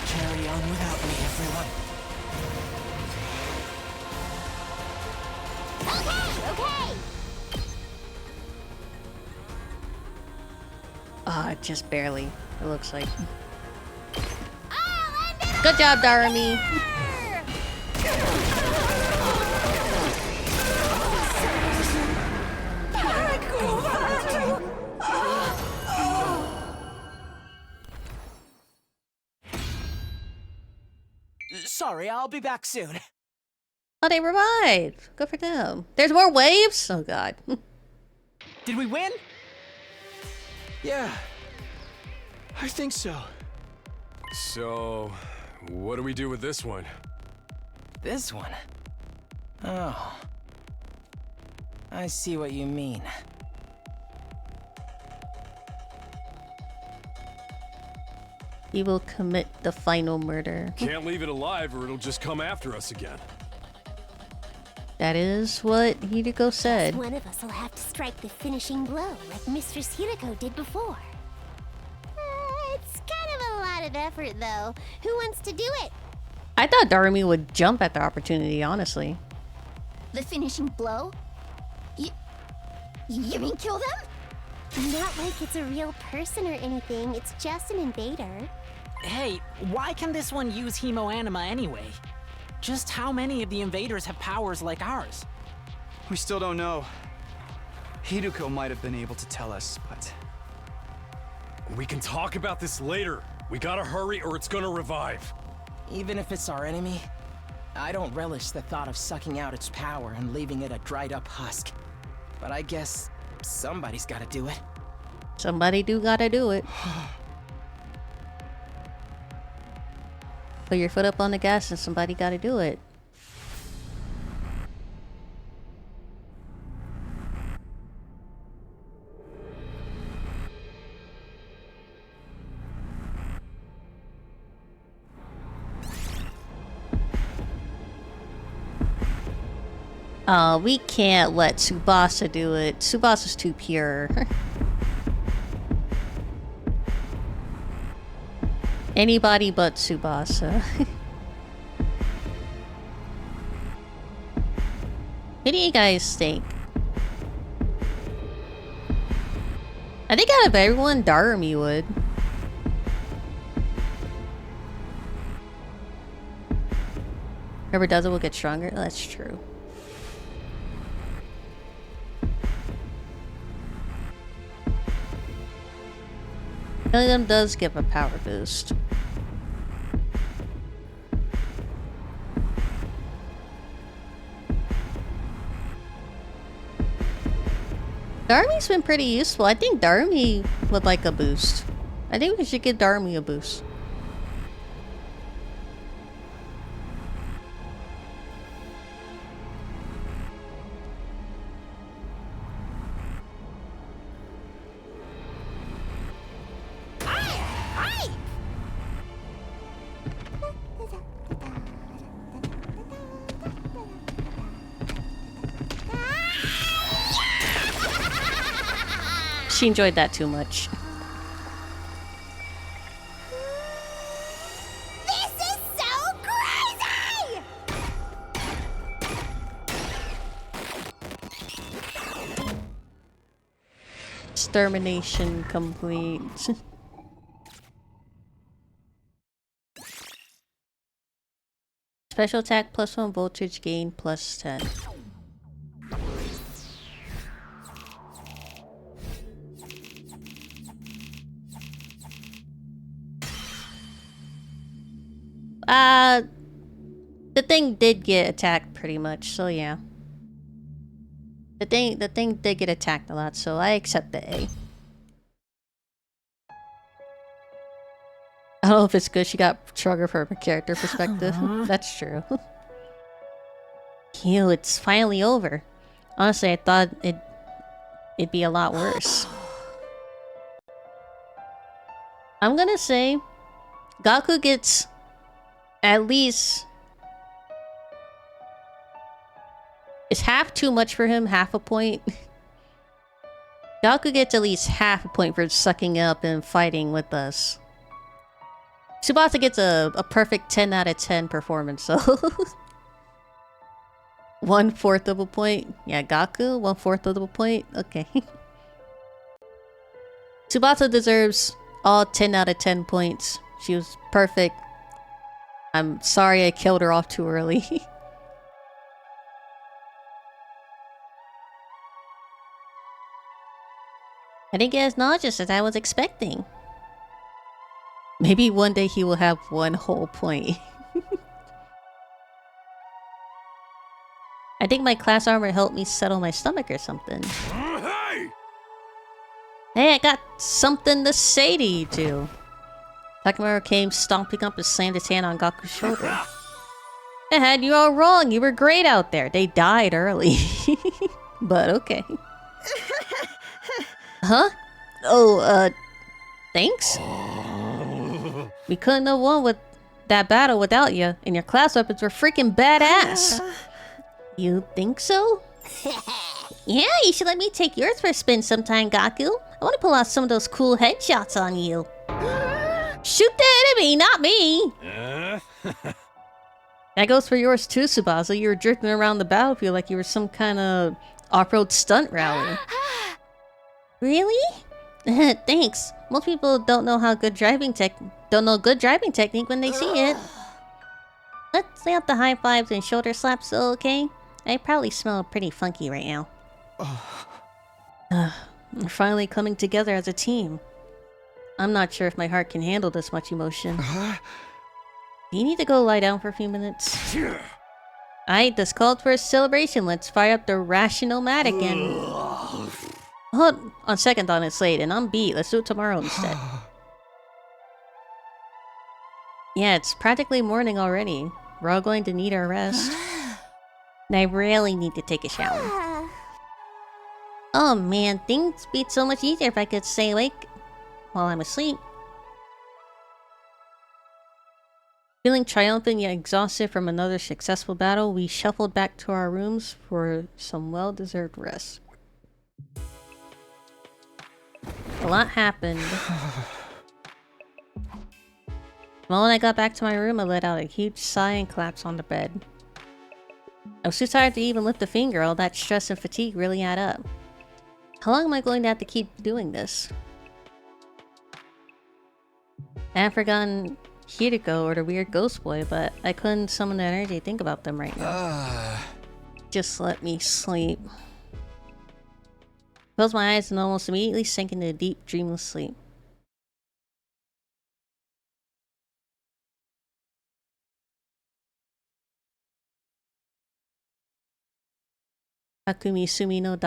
Carry on without me, everyone. Okay! Ah, just barely. It looks like. I'll end it Good job, Darami. Sorry, I'll be back soon. Oh, they revived. Good for them. There's more waves? Oh, God. Did we win? Yeah, I think so. So, what do we do with this one? This one? Oh. I see what you mean. He will commit the final murder. Can't leave it alive or it'll just come after us again. That is what Hideko said. One of us will have to strike the finishing blow, like Mistress Hiriko did before. It's kind of a lot of effort, though. Who wants to do it? I thought Darumi would jump at the opportunity, honestly. The finishing blow? You mean kill them? Not like it's a real person or anything, it's just an invader. Hey, why can this one use hemoanima anyway? Just how many of the invaders have powers like ours? We still don't know. Hiruko might have been able to tell us, but... We can talk about this later. We gotta hurry or it's gonna revive. Even if it's our enemy, I don't relish the thought of sucking out its power and leaving it a dried up husk. But I guess somebody's gotta do it. Somebody do gotta do it. Put your foot up on the gas and somebody gotta do it. We can't let Tsubasa do it. Tsubasa's too pure. Anybody but Tsubasa. What do you guys think? I think out of everyone, Darumi would. Whoever does it will get stronger. That's true. Killing them does give a power boost. Darumi's been pretty useful. I think Darumi would like a boost. I think we should give Darumi a boost. She enjoyed that too much. This is so crazy! Extermination complete. Special attack +1 voltage gain +10. The thing did get attacked pretty much, so yeah. The thing did get attacked a lot, so I accept the A. I don't know if it's good she got stronger from a character perspective. That's true. Ew, it's finally over. Honestly, I thought it'd be a lot worse. I'm gonna say Gaku gets at least... Is half too much for him? Half a point? Gaku gets at least half a point for sucking up and fighting with us. Tsubasa gets a perfect 10 out of 10 performance, so... 1/4 of a point? Yeah, Gaku, 1/4 of a point? Okay. Tsubasa deserves all 10 out of 10 points. She was perfect. I'm sorry I killed her off too early. I didn't get as nauseous as I was expecting. Maybe one day he will have one whole point. I think my class armor helped me settle my stomach or something. Hey! Hey, I got something to say to you two. Takamaru came stomping up and slammed his hand on Gaku's shoulder. I had you all wrong. You were great out there. They died early. But okay. Huh? Oh, thanks? We couldn't have won with that battle without you, and your class weapons were freaking badass. You think so? Yeah, you should let me take yours for a spin sometime, Gaku. I want to pull out some of those cool headshots on you. Shoot the enemy, not me! That goes for yours too, Tsubasa. You were drifting around the battlefield like you were some kind of off-road stunt rally. Really? Thanks. Most people don't know good driving technique when they see it. Let's lay out the high fives and shoulder slaps, though, okay? I probably smell pretty funky right now. We're finally coming together as a team. I'm not sure if my heart can handle this much emotion. Do you need to go lie down for a few minutes? Alright, this called for a celebration. Let's fire up the Rational-matic and... Hold on second thought, it's late and I'm beat. Let's do it tomorrow instead. Yeah, it's practically morning already. We're all going to need our rest. And I really need to take a shower. Oh man, things would be so much easier if I could stay awake while I'm asleep. Feeling triumphant yet exhausted from another successful battle, we shuffled back to our rooms for some well-deserved rest. A lot happened. The moment I got back to my room, I let out a huge sigh and collapsed on the bed. I was too tired to even lift a finger. All that stress and fatigue really add up. How long am I going to have to keep doing this? I had forgotten Hiriko or the weird ghost boy, but I couldn't summon the energy to think about them right now. Just let me sleep. Closed my eyes and almost immediately sank into a deep, dreamless sleep. Akumi Sumino ...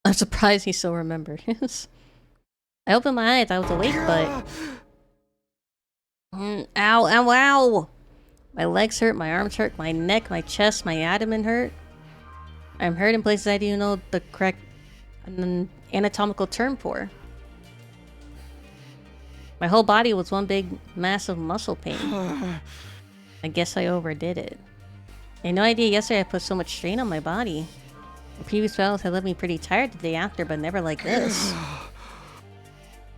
I'm surprised he still remembered. I opened my eyes, I was awake, but... Ow, ow, ow! My legs hurt, my arms hurt, my neck, my chest, my abdomen hurt. I'm hurt in places I didn't know the correct anatomical term for. My whole body was one big, massive muscle pain. I guess I overdid it. I had no idea yesterday I put so much strain on my body. The previous battles had left me pretty tired the day after, but never like this.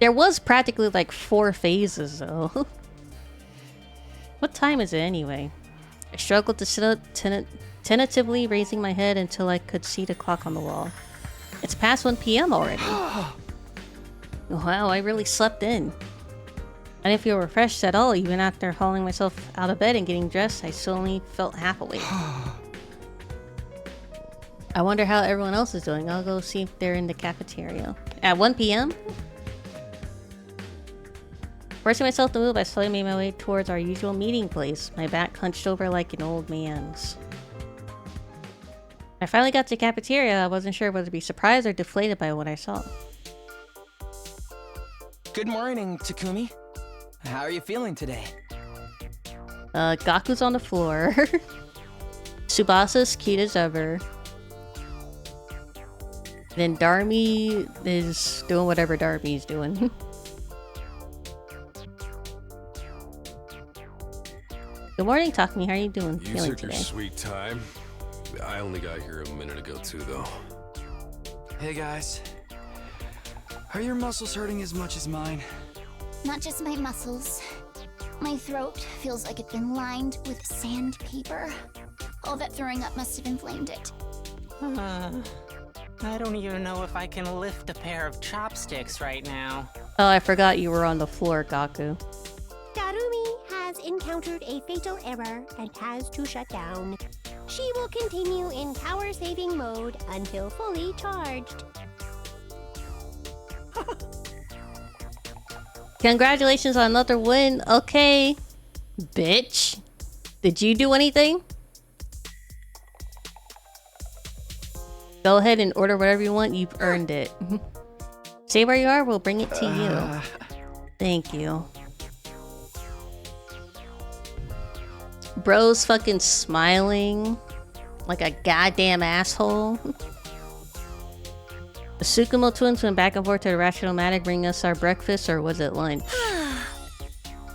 There was practically like 4 phases though. What time is it anyway? I struggled to sit up, tentatively raising my head until I could see the clock on the wall. It's past 1 p.m. already. Wow, I really slept in. I didn't feel refreshed at all. Even after hauling myself out of bed and getting dressed, I still only felt half awake. I wonder how everyone else is doing. I'll go see if they're in the cafeteria. At 1 p.m.? Forcing myself to move, I slowly made my way towards our usual meeting place, my back hunched over like an old man's. I finally got to the cafeteria. I wasn't sure whether to be surprised or deflated by what I saw. Good morning, Takumi. How are you feeling today? Gaku's on the floor. Tsubasa's cute as ever. Then Darmy is doing whatever Darmy's doing. Good morning, Takumi. How are you doing? You took your sweet time. I only got here a minute ago too, though. Hey guys. Are your muscles hurting as much as mine? Not just my muscles. My throat feels like it's been lined with sandpaper. All that throwing up must have inflamed it. I don't even know if I can lift a pair of chopsticks right now. Oh, I forgot you were on the floor, Gaku. Darumi has encountered a fatal error and has to shut down. She will continue in tower saving mode until fully charged. Congratulations on another win. Okay. Bitch. Did you do anything? Go ahead and order whatever you want. You've earned it. Stay where you are. We'll bring it to you. Thank you. Bro's fucking smiling like a goddamn asshole. The Tsukumo twins went back and forth to the Rational-matic bringing us our breakfast, or was it lunch?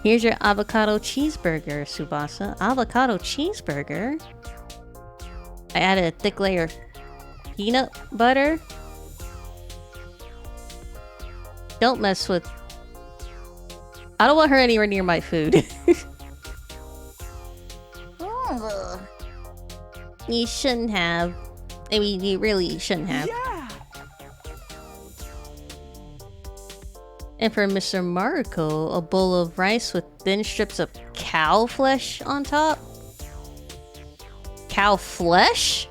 Here's your avocado cheeseburger, Tsubasa. Avocado cheeseburger? I added a thick layer of peanut butter. Don't mess with I don't want her anywhere near my food. You shouldn't have. I mean, you really shouldn't have. Yeah. And for Mr. Mariko, a bowl of rice with thin strips of cow flesh on top? Cow flesh?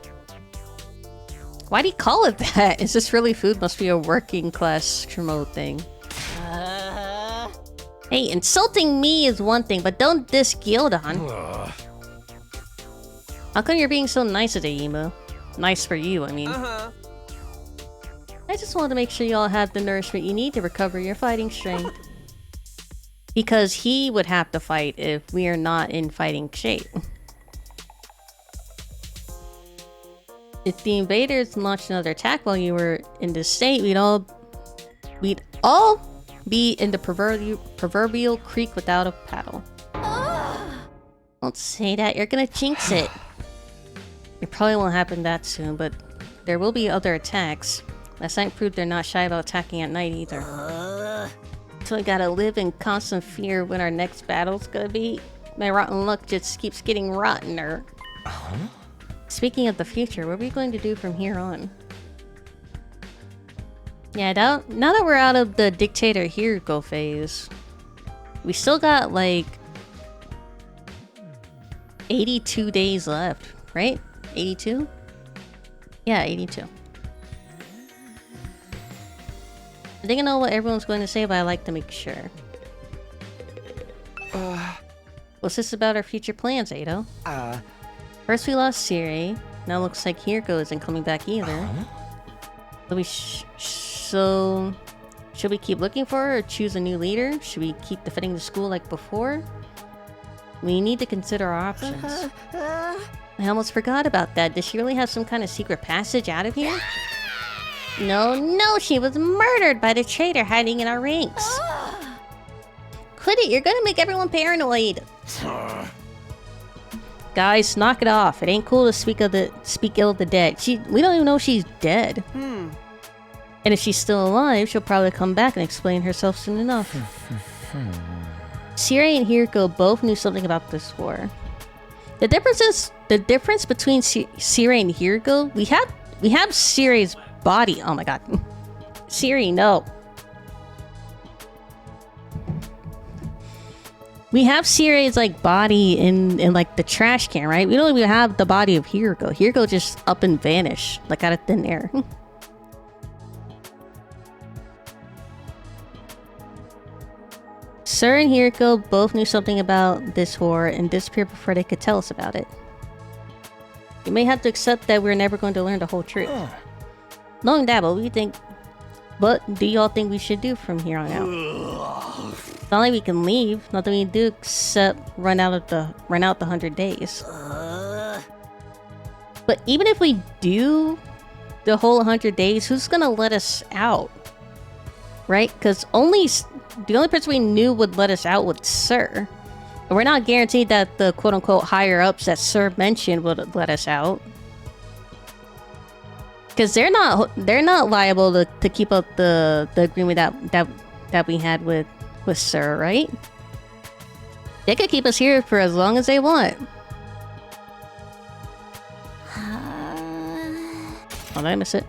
Why do you call it that? Is this really food? Must be a working class Tremo thing. Hey, insulting me is one thing, but don't diss Gildon. How come you're being so nice today, Emo? Nice for you, I mean. I just wanted to make sure y'all have the nourishment you need to recover your fighting strength. Because he would have to fight if we are not in fighting shape. If the invaders launched another attack while you were in this state, we'd all be in the proverbial creek without a paddle. Don't say that, you're gonna jinx it. It probably won't happen that soon, but there will be other attacks. Last night proved they're not shy about attacking at night either. So I gotta live in constant fear when our next battle's gonna be. My rotten luck just keeps getting rottener. Speaking of the future, what are we going to do from here on? Yeah, now that we're out of the dictator Hiriko phase, we still got like 82 days left, right? 82? Yeah, 82. I think I know what everyone's going to say, but I like to make sure. What's this about our future plans, Ado? First we lost Sirei. Now looks like Hiriko isn't coming back either. So should we keep looking for her or choose a new leader? Should we keep defending the school like before? We need to consider our options. I almost forgot about that. Does she really have some kind of secret passage out of here? No, she was murdered by the traitor hiding in our ranks. Quit it, you're gonna make everyone paranoid. Guys, knock it off. It ain't cool to speak ill of the dead. We don't even know she's dead. And if she's still alive, she'll probably come back and explain herself soon enough. Sirei and Hiriko both knew something about this war. The difference between Sirei and Hiriko, we have Sirei's body. Oh my god. Sirei, no. We have Sirei's like body in like the trash can, right? We don't even have the body of Hiriko. Hiriko just up and vanished, like out of thin air. Sir and Hiriko both knew something about this war and disappeared before they could tell us about it. You may have to accept that we're never going to learn the whole truth. Knowing that, what do y'all think we should do from here on out? It's not like we can leave. Nothing we can do except run out the 100 days. But even if we do the whole 100 days, who's gonna let us out? Right? Because the only person we knew would let us out was Sir. And we're not guaranteed that the quote-unquote higher-ups that Sir mentioned would let us out. Because they're not liable to keep up the agreement that we had with Sir, right? They could keep us here for as long as they want. Oh, did I miss it?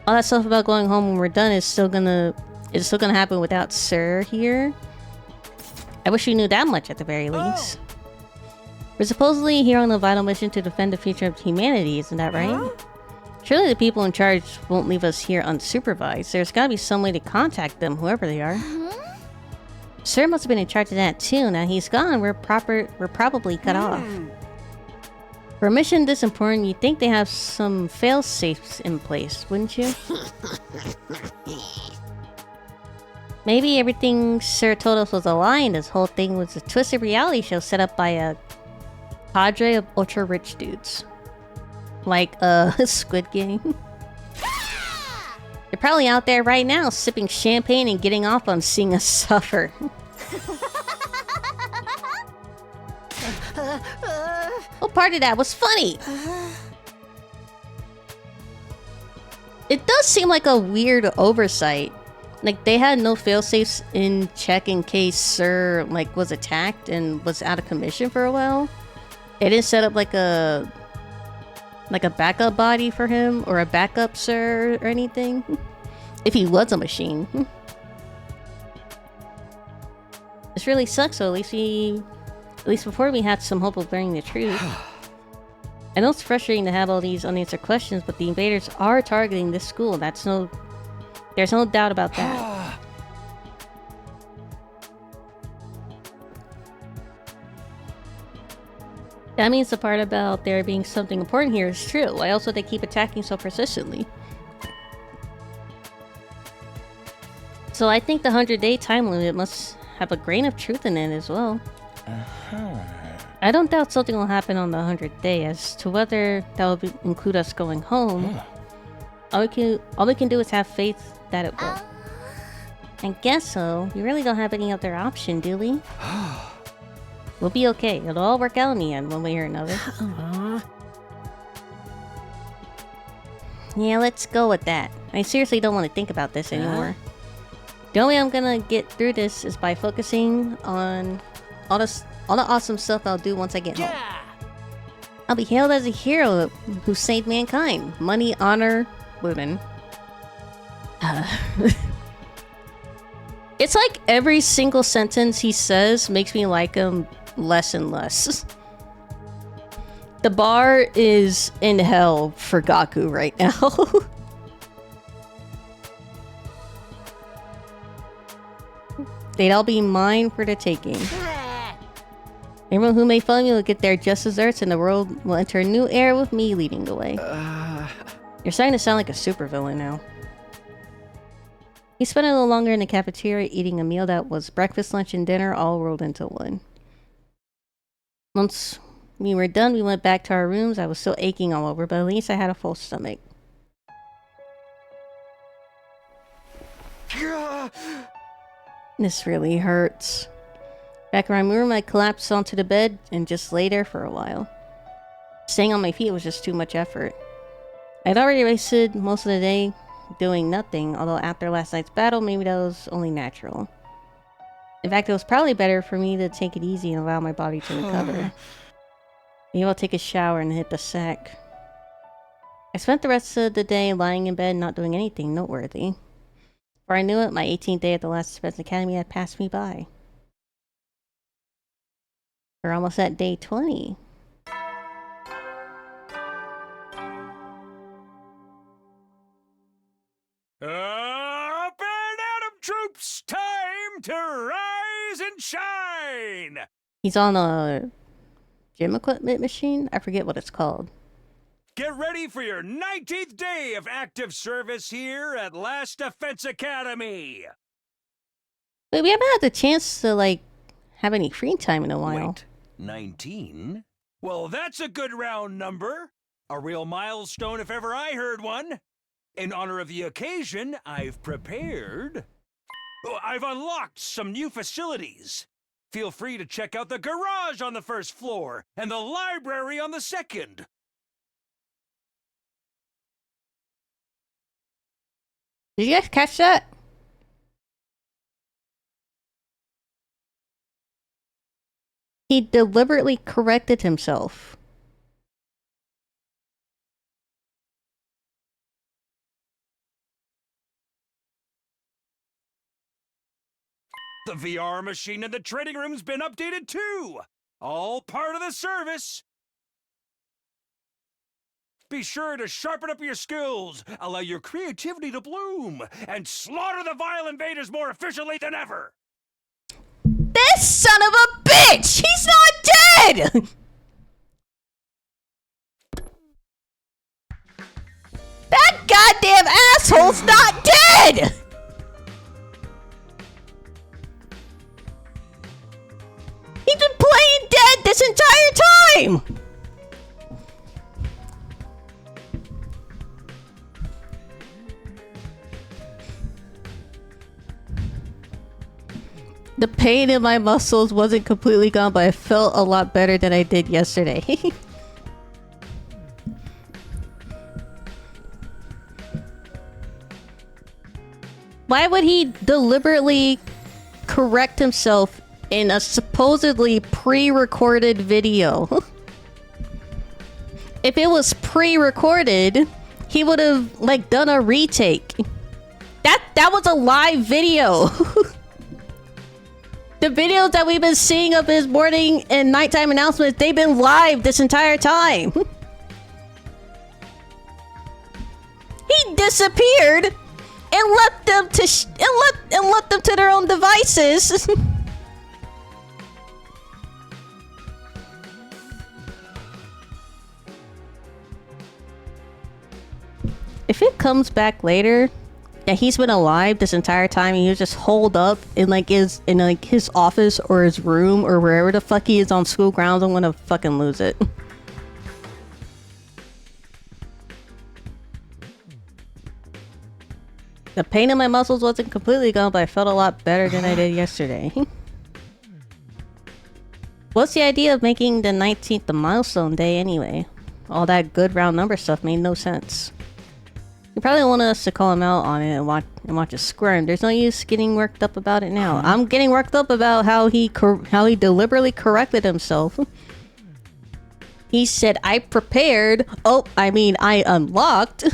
All that stuff about going home when we're done is still gonna happen without Sir here. I wish we knew that much at the very least. We're supposedly here on a vital mission to defend the future of humanity, isn't that right? Surely the people in charge won't leave us here unsupervised. There's gotta be some way to contact them, whoever they are. Sir must have been in charge of that too. Now he's gone, we're probably cut off. For a mission this important, you'd think they have some fail-safes in place, wouldn't you? Maybe everything Sir told us was a lie and this whole thing was a twisted reality show set up by a cadre of ultra-rich dudes. Like, Squid Game. They're probably out there right now, sipping champagne and getting off on seeing us suffer. What part of that was funny? It does seem like a weird oversight Like, they had no failsafes in check in case Sir, like, was attacked and was out of commission for a while. They didn't set up, like a backup body for him, or a backup Sir, or anything. If he was a machine. This really sucks, so at least before we had some hope of learning the truth. I know it's frustrating to have all these unanswered questions, but the invaders are targeting this school. There's no doubt about that. That means the part about there being something important here is true. Why else would they keep attacking so persistently? So I think the 100-day time limit must have a grain of truth in it as well. I don't doubt something will happen on the 100th day. As to whether that will include us going home, all we can do is have faith that it will. I guess so. We really don't have any other option, do we? We'll be okay. It'll all work out in the end, one way or another. Yeah, let's go with that. I seriously don't want to think about this anymore. The only way I'm gonna get through this is by focusing on all the awesome stuff I'll do once I get home. I'll be hailed as a hero who saved mankind. Money, honor, women. It's like every single sentence he says makes me like him less and less. The bar is in hell for Gaku right now. They'd all be mine for the taking. Everyone who made fun of me will get their just desserts, and the world will enter a new era with me leading the way. You're starting to sound like a supervillain now. He spent a little longer in the cafeteria eating a meal that was breakfast, lunch, and dinner all rolled into one. Once we were done, we went back to our rooms. I was still aching all over, but at least I had a full stomach. This really hurts. Back in my room, I collapsed onto the bed and just lay there for a while. Staying on my feet was just too much effort. I'd already wasted most of the day doing nothing, although after last night's battle, maybe that was only natural. In fact, it was probably better for me to take it easy and allow my body to recover. Maybe I'll take a shower and hit the sack. I spent the rest of the day lying in bed, not doing anything noteworthy. Before I knew it, my 18th day at the last Defense Academy had passed me by. We're almost at day 20. Up and Atom troops, time to rise and shine! He's on a gym equipment machine? I forget what it's called. Get ready for your 19th day of active service here at Last Defense Academy! Wait, we haven't had the chance to, like, have any free time in a while. Wait, 19? Well, that's a good round number. A real milestone if ever I heard one. In honor of the occasion, I've prepared... I've unlocked some new facilities. Feel free to check out the garage on the first floor and the library on the second. Did you guys catch that? He deliberately corrected himself. The VR machine in the training room's been updated too! All part of the service! Be sure to sharpen up your skills, allow your creativity to bloom, and slaughter the vile invaders more efficiently than ever! This son of a bitch! He's not dead! That goddamn asshole's not dead! He's been playing dead this entire time! The pain in my muscles wasn't completely gone, but I felt a lot better than I did yesterday. Why would he deliberately correct himself in a supposedly pre-recorded video? If it was pre-recorded, he would have like done a retake. That was a live video. The videos that we've been seeing of his morning and nighttime announcements, they've been live this entire time. He disappeared and left them to left them to their own devices. If it comes back later that he's been alive this entire time and he was just holed up in his office or his room or wherever the fuck he is on school grounds, I'm gonna fucking lose it. The pain in my muscles wasn't completely gone, but I felt a lot better than I did yesterday. What's the idea of making the 19th the milestone day anyway? All that good round number stuff made no sense. You probably wanted us to call him out on it and watch it squirm. There's no use getting worked up about it now. I'm getting worked up about how he deliberately corrected himself. He said, I prepared. Oh, I mean, I unlocked.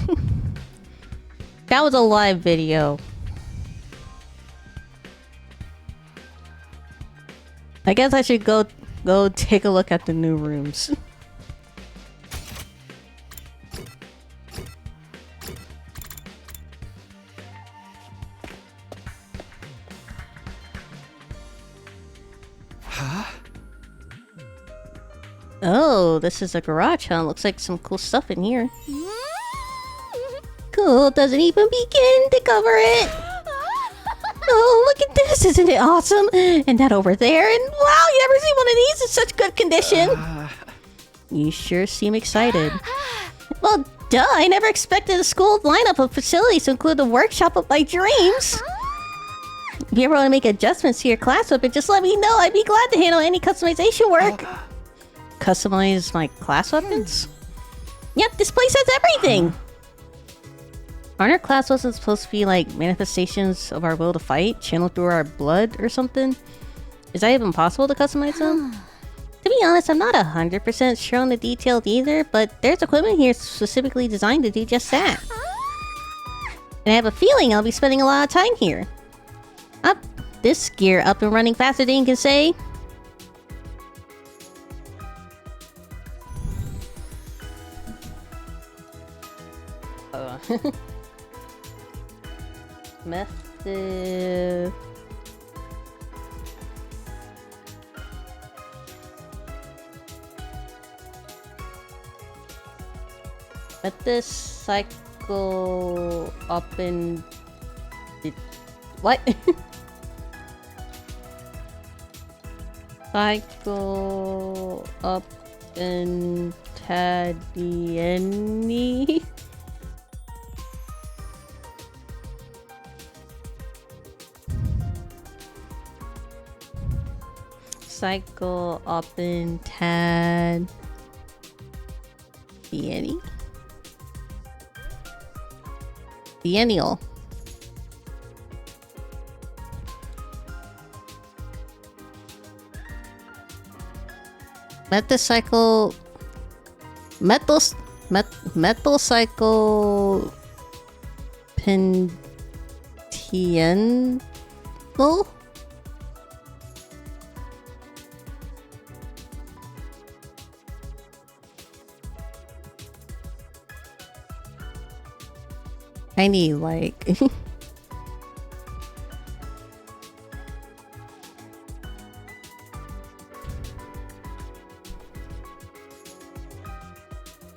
That was a live video. I guess I should go take a look at the new rooms. Oh, this is a garage, huh? Looks like some cool stuff in here. Cool, doesn't even begin to cover it. Oh, look at this, isn't it awesome? And that over there, and wow, you never seen one of these in such good condition. You sure seem excited. Well, duh, I never expected a school lineup of facilities to include the workshop of my dreams. If you ever want to make adjustments to your class weapon, just let me know. I'd be glad to handle any customization work. Customize my class weapons? Yep, this place has everything! Aren't our class weapons supposed to be like manifestations of our will to fight, channeled through our blood or something? Is that even possible to customize them? To be honest, I'm not 100% sure on the details either, but there's equipment here specifically designed to do just that. And I have a feeling I'll be spending a lot of time here. Up, this gear up and running faster than you can say. Method. Let this cycle up and what? Cycle up and Tadieni. Cycle up in Tad Biennial. Metacycle Metal Cycle Pentienal? I need like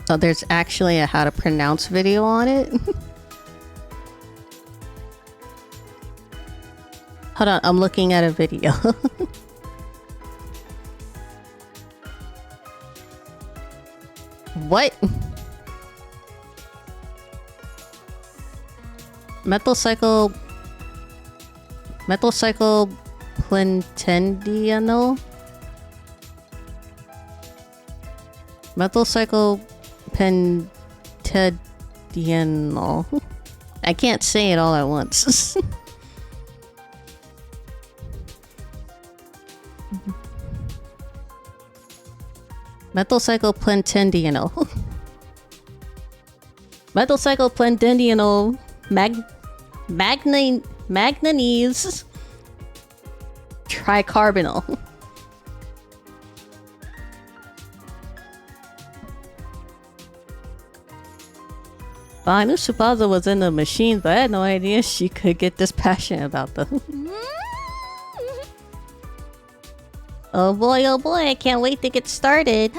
so there's actually a how to pronounce video on it. Hold on, I'm looking at a video. What? Metal Cycle Plantendiano? Metal Cycle Pentediano. I can't say it all at once. Methylcyclopentadienol. Methylcyclopentadienol manganese tricarbonyl. Well, I knew Supaza was in the machine, but I had no idea she could get this passionate about them. Oh boy, I can't wait to get started.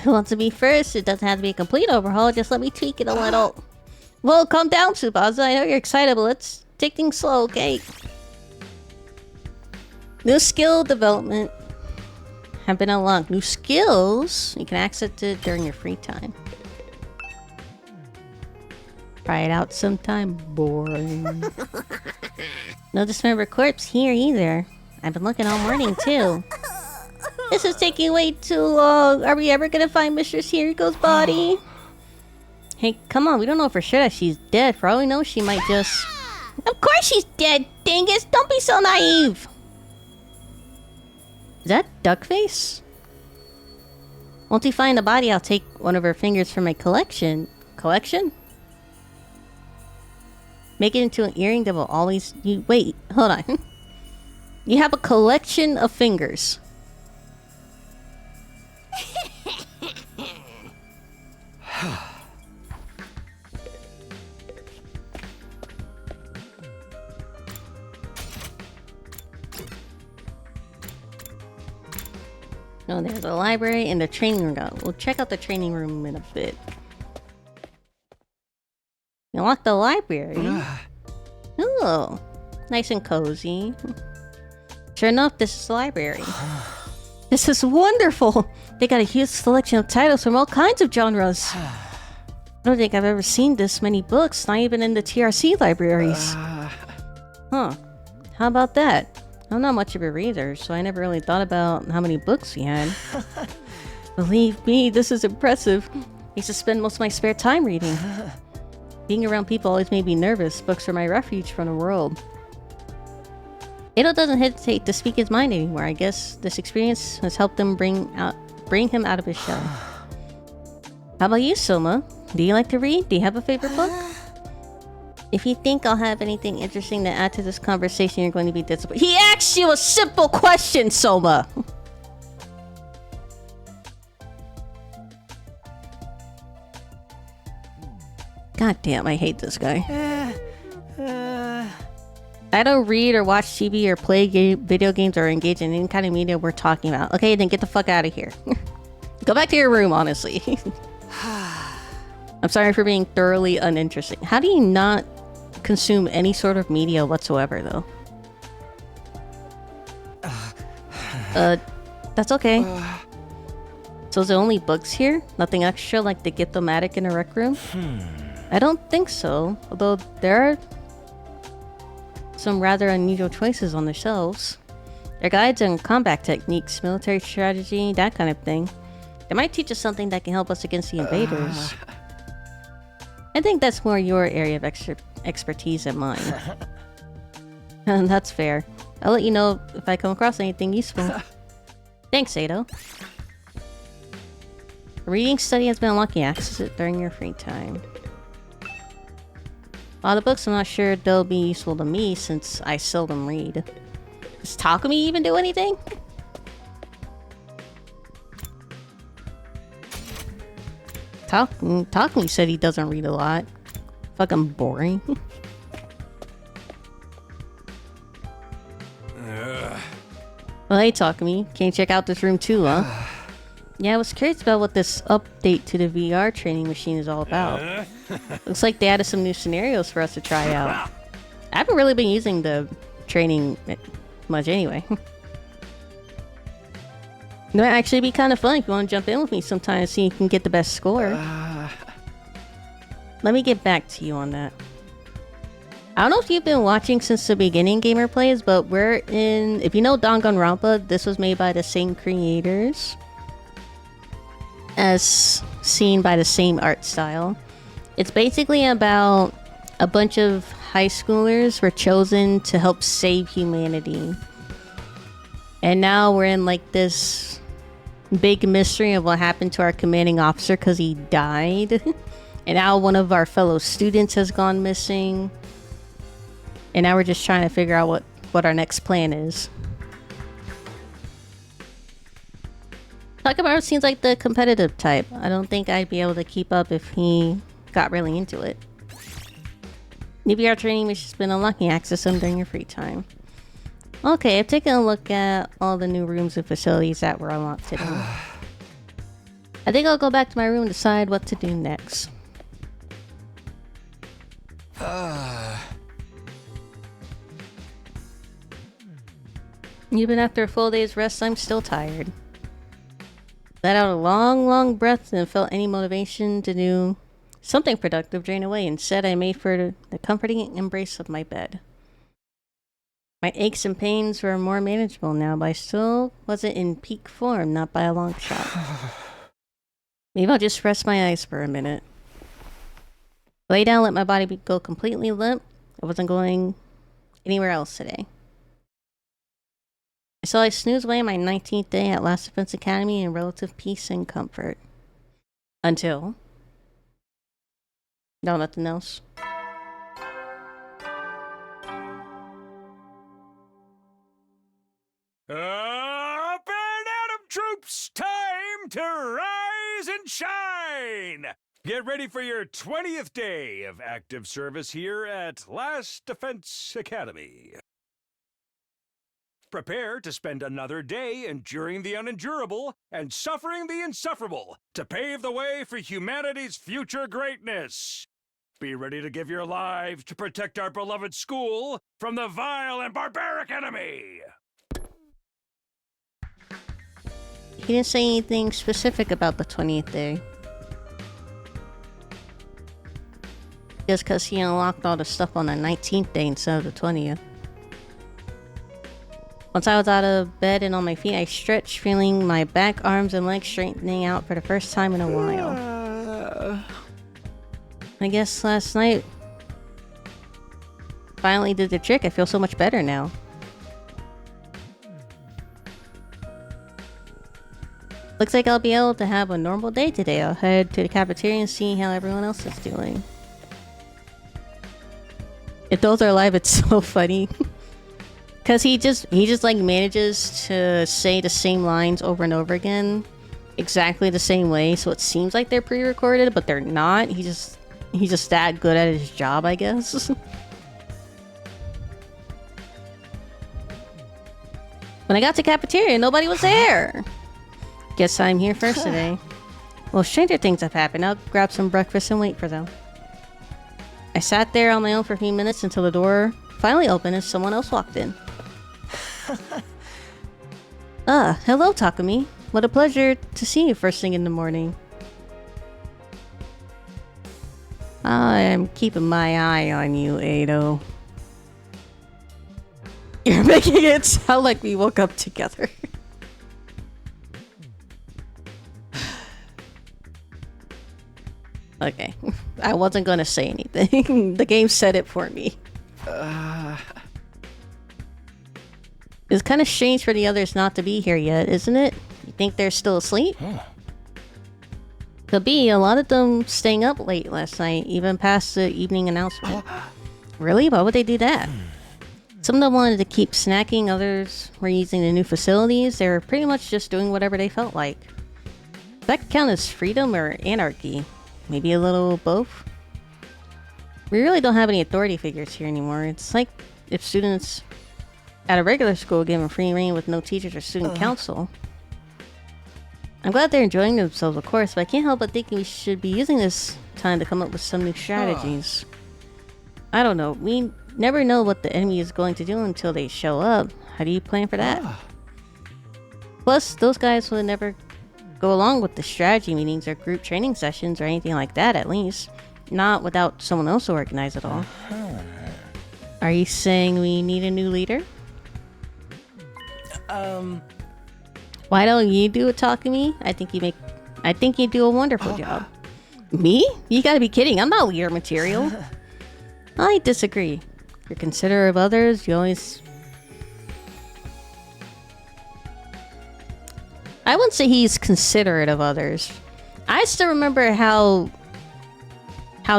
Who wants to be first? It doesn't have to be a complete overhaul, just let me tweak it a little. Well, calm down, Supaza. I know you're excited, but let's take things slow, okay? New skill development have been unlocked. New skills you can access it during your free time. Try it out sometime. Boring. No dismembered corpse here either. I've been looking all morning too. This is taking way too long. Are we ever gonna find Mistress Hiriko's body? Hey, come on. We don't know for sure that she's dead. For all we know, she might just... Of course she's dead, dingus! Don't be so naive! Is that Duckface? Once we find the body, I'll take one of her fingers from my collection. Collection? Make it into an earring that will always... Wait, hold on. You have a collection of fingers. No, there's a library and the training room. We'll check out the training room in a bit. You unlock the library. Oh, nice and cozy. Sure enough, this is the library. This is wonderful. They got a huge selection of titles from all kinds of genres. I don't think I've ever seen this many books, not even in the TRC libraries. Huh. How about that? I'm not much of a reader, so I never really thought about how many books we had. Believe me, this is impressive. I used to spend most of my spare time reading. Being around people always made me nervous. Books are my refuge from the world. Ado doesn't hesitate to speak his mind anymore. I guess this experience has helped him bring him out of his shell. How about you, Soma? Do you like to read? Do you have a favorite book? If you think I'll have anything interesting to add to this conversation, you're going to be disappointed. He asked you a simple question, Soma! God damn, I hate this guy. I don't read or watch TV or play video games or engage in any kind of media we're talking about. Okay, then get the fuck out of here. Go back to your room, honestly. I'm sorry for being thoroughly uninteresting. How do you not consume any sort of media whatsoever, though? That's okay. So is there only books here? Nothing extra like the Githomatic in a rec room? I don't think so. Although there are some rather unusual choices on the shelves. They're guides on combat techniques, military strategy, that kind of thing. They might teach us something that can help us against the invaders. I think that's more your area of expertise than mine. And that's fair. I'll let you know if I come across anything useful. Thanks, Ado. Reading study has been unlocking. Access it during your free time. A lot of books, I'm not sure they'll be useful to me since I seldom read. Does Takumi even do anything? Takumi said he doesn't read a lot. Fucking boring. Well, hey Takumi, can you check out this room too, huh? Yeah, I was curious about what this update to the VR training machine is all about. Looks like they added some new scenarios for us to try out. I haven't really been using the training much anyway. It might actually be kind of fun if you want to jump in with me sometime and see if you can get the best score. Let me get back to you on that. I don't know if you've been watching since the beginning, Gamer Plays, but we're in... If you know Danganronpa, this was made by the same creators, as seen by the same art style. It's basically about a bunch of high schoolers were chosen to help save humanity. And now we're in like this big mystery of what happened to our commanding officer because he died. And now one of our fellow students has gone missing. And now we're just trying to figure out what our next plan is. Takamaru seems like the competitive type. I don't think I'd be able to keep up if he got really into it. Maybe our training mission's been unlocking access to them during your free time. Okay, I've taken a look at all the new rooms and facilities that were unlocked today. I think I'll go back to my room and decide what to do next. Even after a full day's rest, I'm still tired. Let out a long breath and felt any motivation to do something productive drain away. Instead, I made for the comforting embrace of my bed. My aches and pains were more manageable now, but I still wasn't in peak form, not by a long shot. Maybe I'll just rest my eyes for a minute. Lay down, let my body go completely limp. I wasn't going anywhere else today. So I snoozed away my 19th day at Last Defense Academy in relative peace and comfort. Until... no, nothing else. Up and Atom troops! Time to rise and shine! Get ready for your 20th day of active service here at Last Defense Academy. Prepare to spend another day enduring the unendurable and suffering the insufferable to pave the way for humanity's future greatness. Be ready to give your lives to protect our beloved school from the vile and barbaric enemy. He didn't say anything specific about the 20th day. Just because he unlocked all the stuff on the 19th day instead of the 20th. Once I was out of bed and on my feet, I stretched, feeling my back, arms, and legs straightening out for the first time in a while. I guess last night finally did the trick. I feel so much better now. Looks like I'll be able to have a normal day today. I'll head to the cafeteria and see how everyone else is doing. If those are live, it's so funny. Cause he just like manages to say the same lines over and over again, exactly the same way. So it seems like they're pre-recorded, but they're not. He's just that good at his job, I guess. When I got to the cafeteria, nobody was there. Guess I'm here first today. Well, stranger things have happened. I'll grab some breakfast and wait for them. I sat there on my own for a few minutes until the door finally opened and someone else walked in. Hello, Takumi. What a pleasure to see you first thing in the morning. I'm keeping my eye on you, Ado. You're making it sound like we woke up together. Okay, I wasn't gonna say anything. The game said it for me. It's kind of strange for the others not to be here yet, isn't it? You think they're still asleep? Could be. A lot of them staying up late last night, even past the evening announcement. Really? Why would they do that? Some of them wanted to keep snacking, others were using the new facilities. They were pretty much just doing whatever they felt like. That could count as freedom or anarchy. Maybe a little both? We really don't have any authority figures here anymore. It's like if students at a regular school given free reign with no teachers or student council. I'm glad they're enjoying themselves, of course, but I can't help but thinking we should be using this time to come up with some new strategies. I don't know. We never know what the enemy is going to do until they show up. How do you plan for that? Plus, those guys would never go along with the strategy meetings or group training sessions or anything like that, at least. Not without someone else to organize it all. Are you saying we need a new leader? Why don't you do it, Takumi? I think you do a wonderful job. Me? You gotta be kidding. I'm not leader material. I disagree. You're considerate of others. You always... I wouldn't say he's considerate of others. I still remember how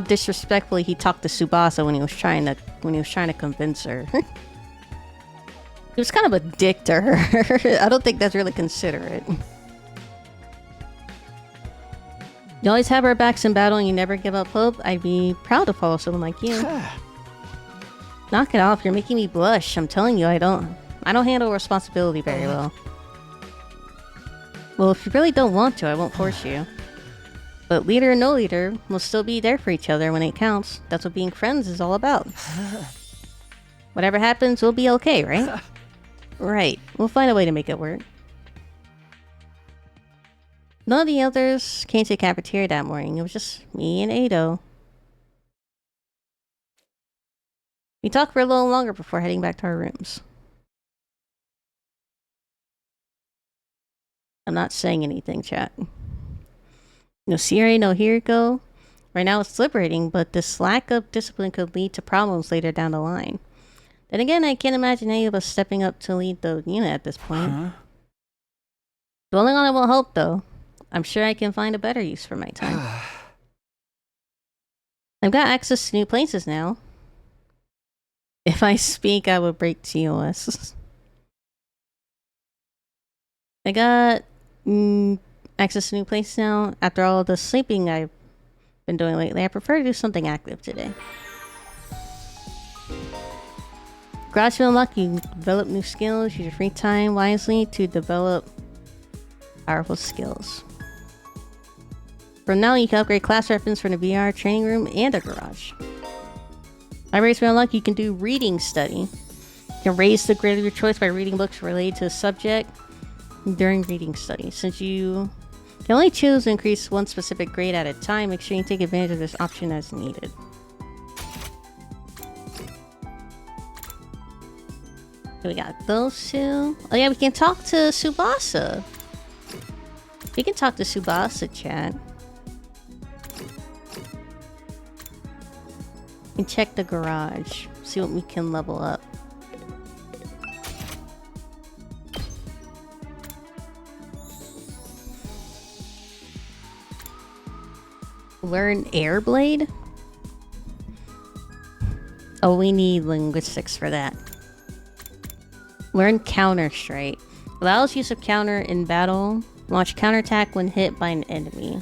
disrespectfully he talked to Tsubasa when he was trying to convince her. He was kind of a dick to her. I don't think that's really considerate. You always have our backs in battle and you never give up hope. I'd be proud to follow someone like you. Knock it off, you're making me blush. I'm telling you, I don't handle responsibility very well. Well, if you really don't want to, I won't force you. But leader or no leader, we'll still be there for each other when it counts. That's what being friends is all about. Whatever happens, we'll be okay, right? Right. We'll find a way to make it work. None of the others came to the cafeteria that morning. It was just me and Ado. We talked for a little longer before heading back to our rooms. I'm not saying anything, chat. No Sirei, no Hiriko. Right now it's liberating, but this lack of discipline could lead to problems later down the line. Then again, I can't imagine any of us stepping up to lead the unit at this point. Dwelling on it won't help, though. I'm sure I can find a better use for my time. I've got access to new places now. If I speak, I would break TOS. I got access to new places now. After all the sleeping I've been doing lately, I prefer to do something active today. Garage will unlock you develop new skills. Use your free time wisely to develop powerful skills. From now, you can upgrade class weapons from the VR training room and a garage. Libraries will unlock you can do reading study. You can raise the grade of your choice by reading books related to a subject during reading study. Since you can only choose to increase one specific grade at a time, make sure you take advantage of this option as needed. So we got those two. Oh yeah, we can talk to Tsubasa. We can talk to Tsubasa, chat. And check the garage. See what we can level up. Learn Airblade? Oh, we need linguistics for that. Learn Counter Strike. Allows use of counter in battle. Launch counterattack when hit by an enemy.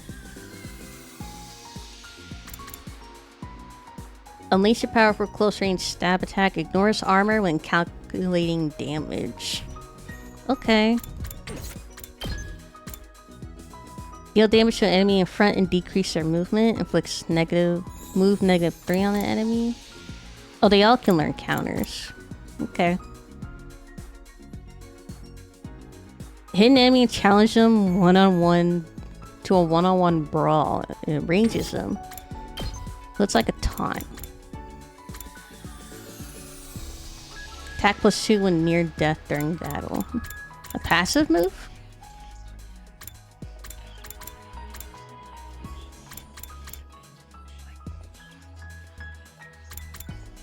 Unleash your powerful close range stab attack. Ignores armor when calculating damage. Okay. Deal damage to an enemy in front and decrease their movement. Inflicts move -3 on the enemy. Oh, they all can learn counters. Okay. Hit an enemy and challenge them one-on-one to a one-on-one brawl. It ranges them. Looks like a taunt. Attack +2 when near death during battle. A passive move?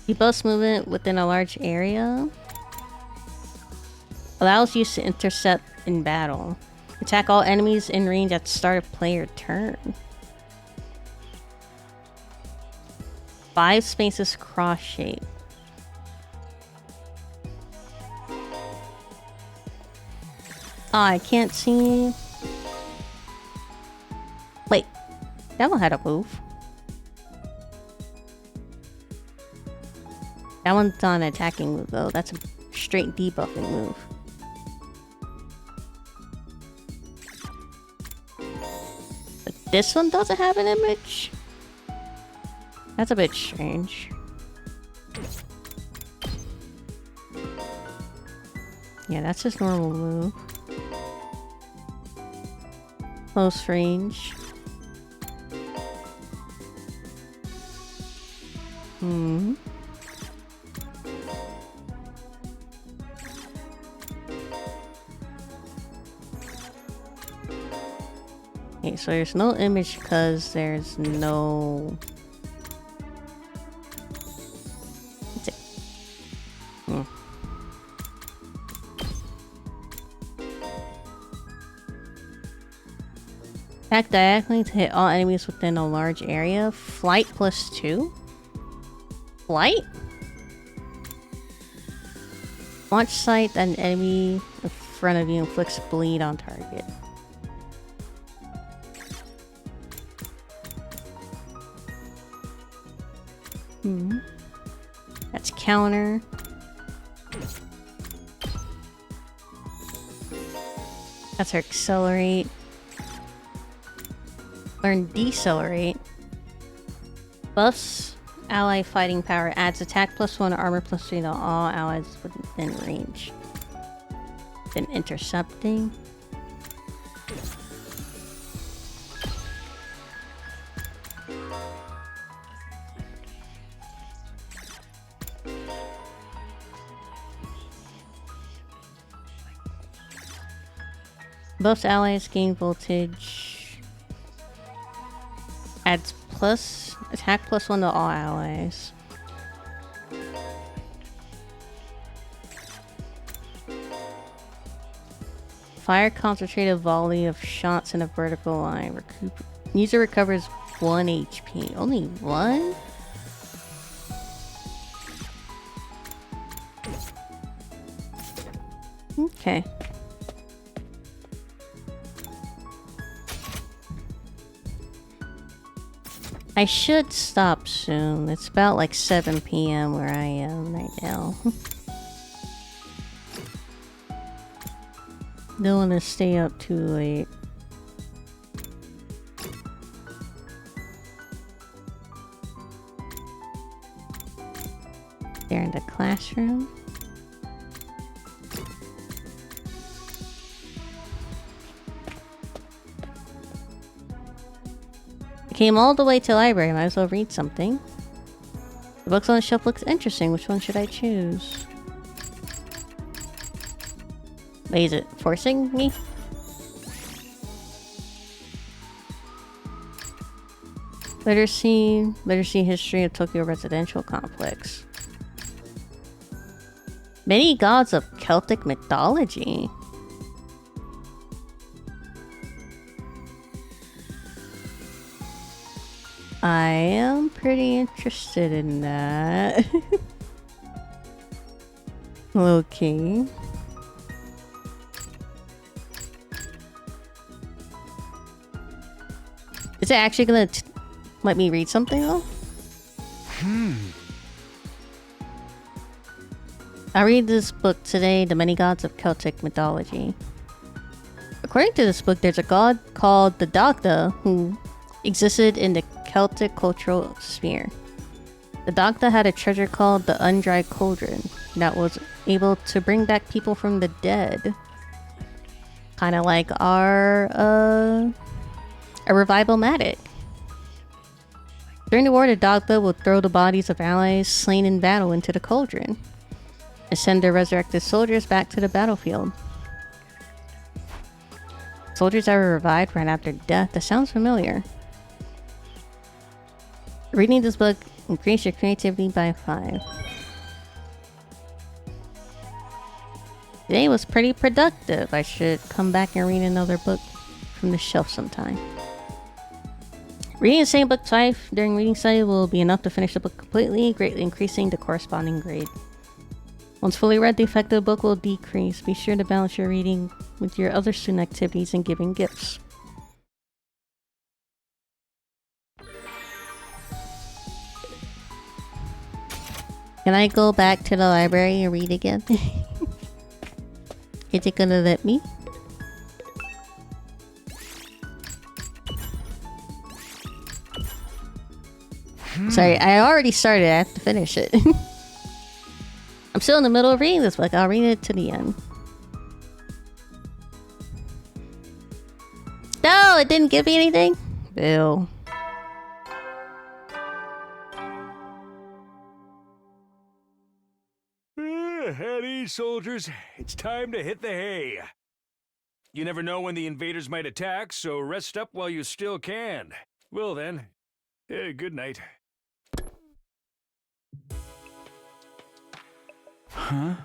Debuffs movement within a large area. Allows use to intercept in battle. Attack all enemies in range at the start of player turn. 5 spaces cross shape. Oh, I can't see. Wait, that one had a move. That one's not an attacking move though. That's a straight debuffing move. But this one doesn't have an image? That's a bit strange. Yeah, that's his normal move. Close range. Okay, so there's no image because there's no... What's it? Attack diagonally to hit all enemies within a large area. Flight +2? Flight? Launch sight, an enemy in front of you inflicts bleed on target. That's counter. That's her accelerate. Learn decelerate. Buffs ally fighting power. Adds attack +1, armor +3 to all allies within range. Then intercepting. Buffs allies gain voltage. Adds attack +1 to all allies. Fire concentrated volley of shots in a vertical line. User recovers 1 HP. Only 1? Okay. I should stop soon. It's about like 7 PM where I am right now. Don't want to stay up too late. They're in the classroom. Came all the way to the library. Might as well read something. The books on the shelf looks interesting. Which one should I choose? Wait, is it forcing me? Literacy history of Tokyo residential complex. Many gods of Celtic mythology. I am pretty interested in that. Okay. Is it actually gonna let me read something though? I'll read this book today, The Many Gods of Celtic Mythology. According to this book, there's a god called the Dagda who existed in the Celtic cultural sphere. The Dagda had a treasure called the Undried Cauldron that was able to bring back people from the dead. Kind of like our, a revival-matic. During the war, the Dagda would throw the bodies of allies slain in battle into the cauldron and send their resurrected soldiers back to the battlefield. Soldiers that were revived right after death. That sounds familiar. Reading this book increase your creativity by 5. Today was pretty productive. I should come back and read another book from the shelf sometime. Reading the same book twice during reading study will be enough to finish the book completely, greatly increasing the corresponding grade. Once fully read, the effect of the book will decrease. Be sure to balance your reading with your other student activities and giving gifts. Can I go back to the library and read again? Is it gonna let me? Sorry, I already started. I have to finish it. I'm still in the middle of reading this book. I'll read it to the end. No, it didn't give me anything? Bill. At ease, soldiers. It's time to hit the hay. You never know when the invaders might attack, so rest up while you still can. Well then, good night. Huh?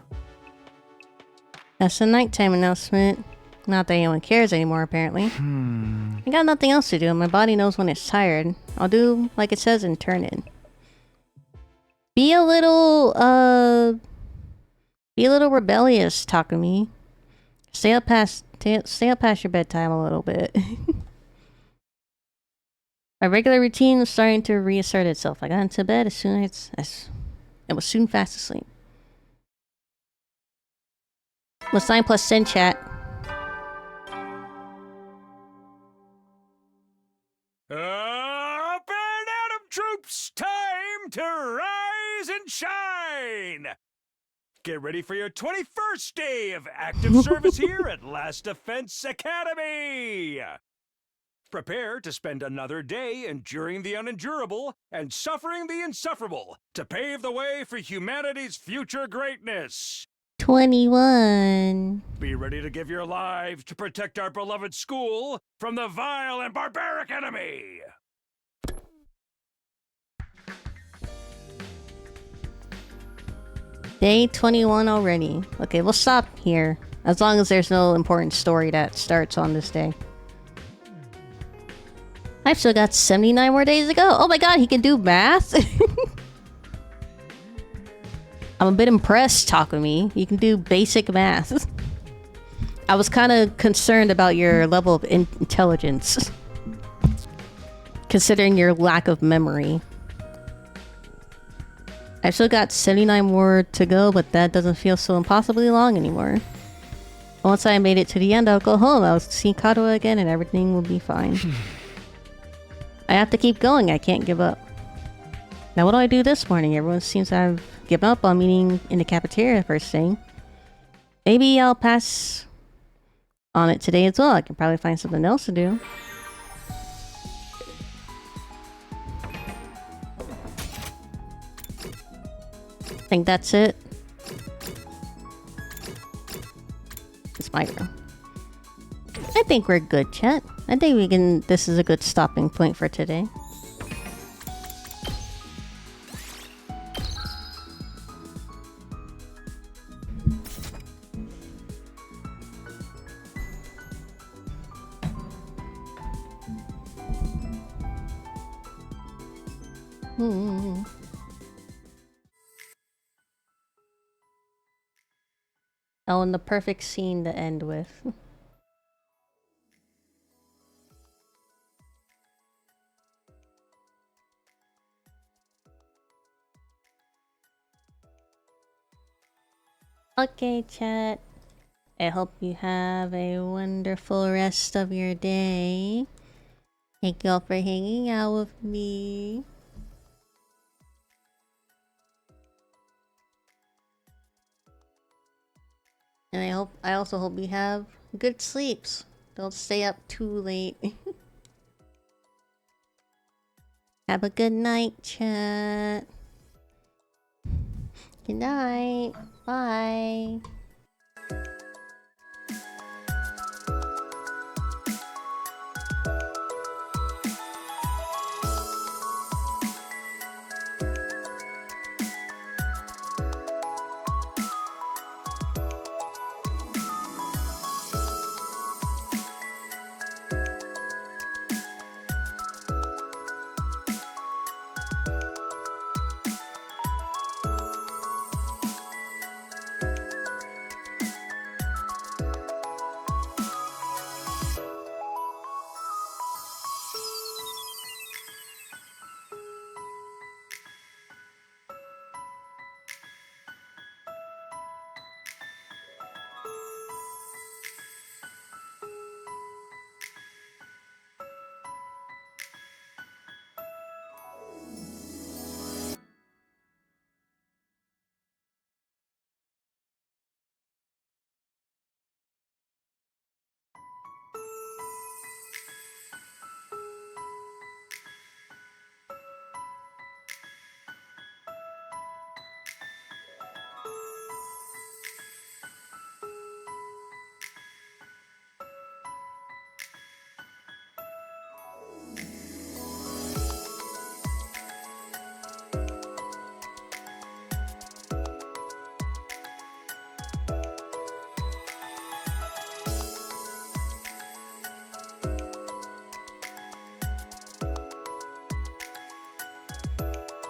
That's a nighttime announcement. Not that anyone cares anymore, apparently. I got nothing else to do, and my body knows when it's tired. I'll do like it says and turn in. Be a little rebellious, Takumi. Stay up past your bedtime a little bit. My regular routine was starting to reassert itself. I got into bed as soon as I was soon fast asleep. Let's 9 plus 10 chat. Up and Atom troops, time to rise and shine! Get ready for your 21st day of active service here at Last Defense Academy! Prepare to spend another day enduring the unendurable and suffering the insufferable to pave the way for humanity's future greatness. 21. Be ready to give your lives to protect our beloved school from the vile and barbaric enemy. Day 21 already. Okay, we'll stop here. As long as there's no important story that starts on this day. I've still got 79 more days to go. Oh my god, he can do math? I'm a bit impressed, Takumi. You can do basic math. I was kind of concerned about your level of intelligence. Considering your lack of memory. I've still got 79 more to go, but that doesn't feel so impossibly long anymore. Once I made it to the end, I'll go home. I'll see Kadoa again and everything will be fine. I have to keep going. I can't give up. Now what do I do this morning? Everyone seems to have given up on meeting in the cafeteria first thing. Maybe I'll pass on it today as well. I can probably find something else to do. I think that's it. It's my girl. I think we're good, chat. I think we can. This is a good stopping point for today. Oh, and the perfect scene to end with. Okay, chat. I hope you have a wonderful rest of your day. Thank you all for hanging out with me. And I also hope you have good sleeps. Don't stay up too late. Have a good night, chat. Good night. Bye.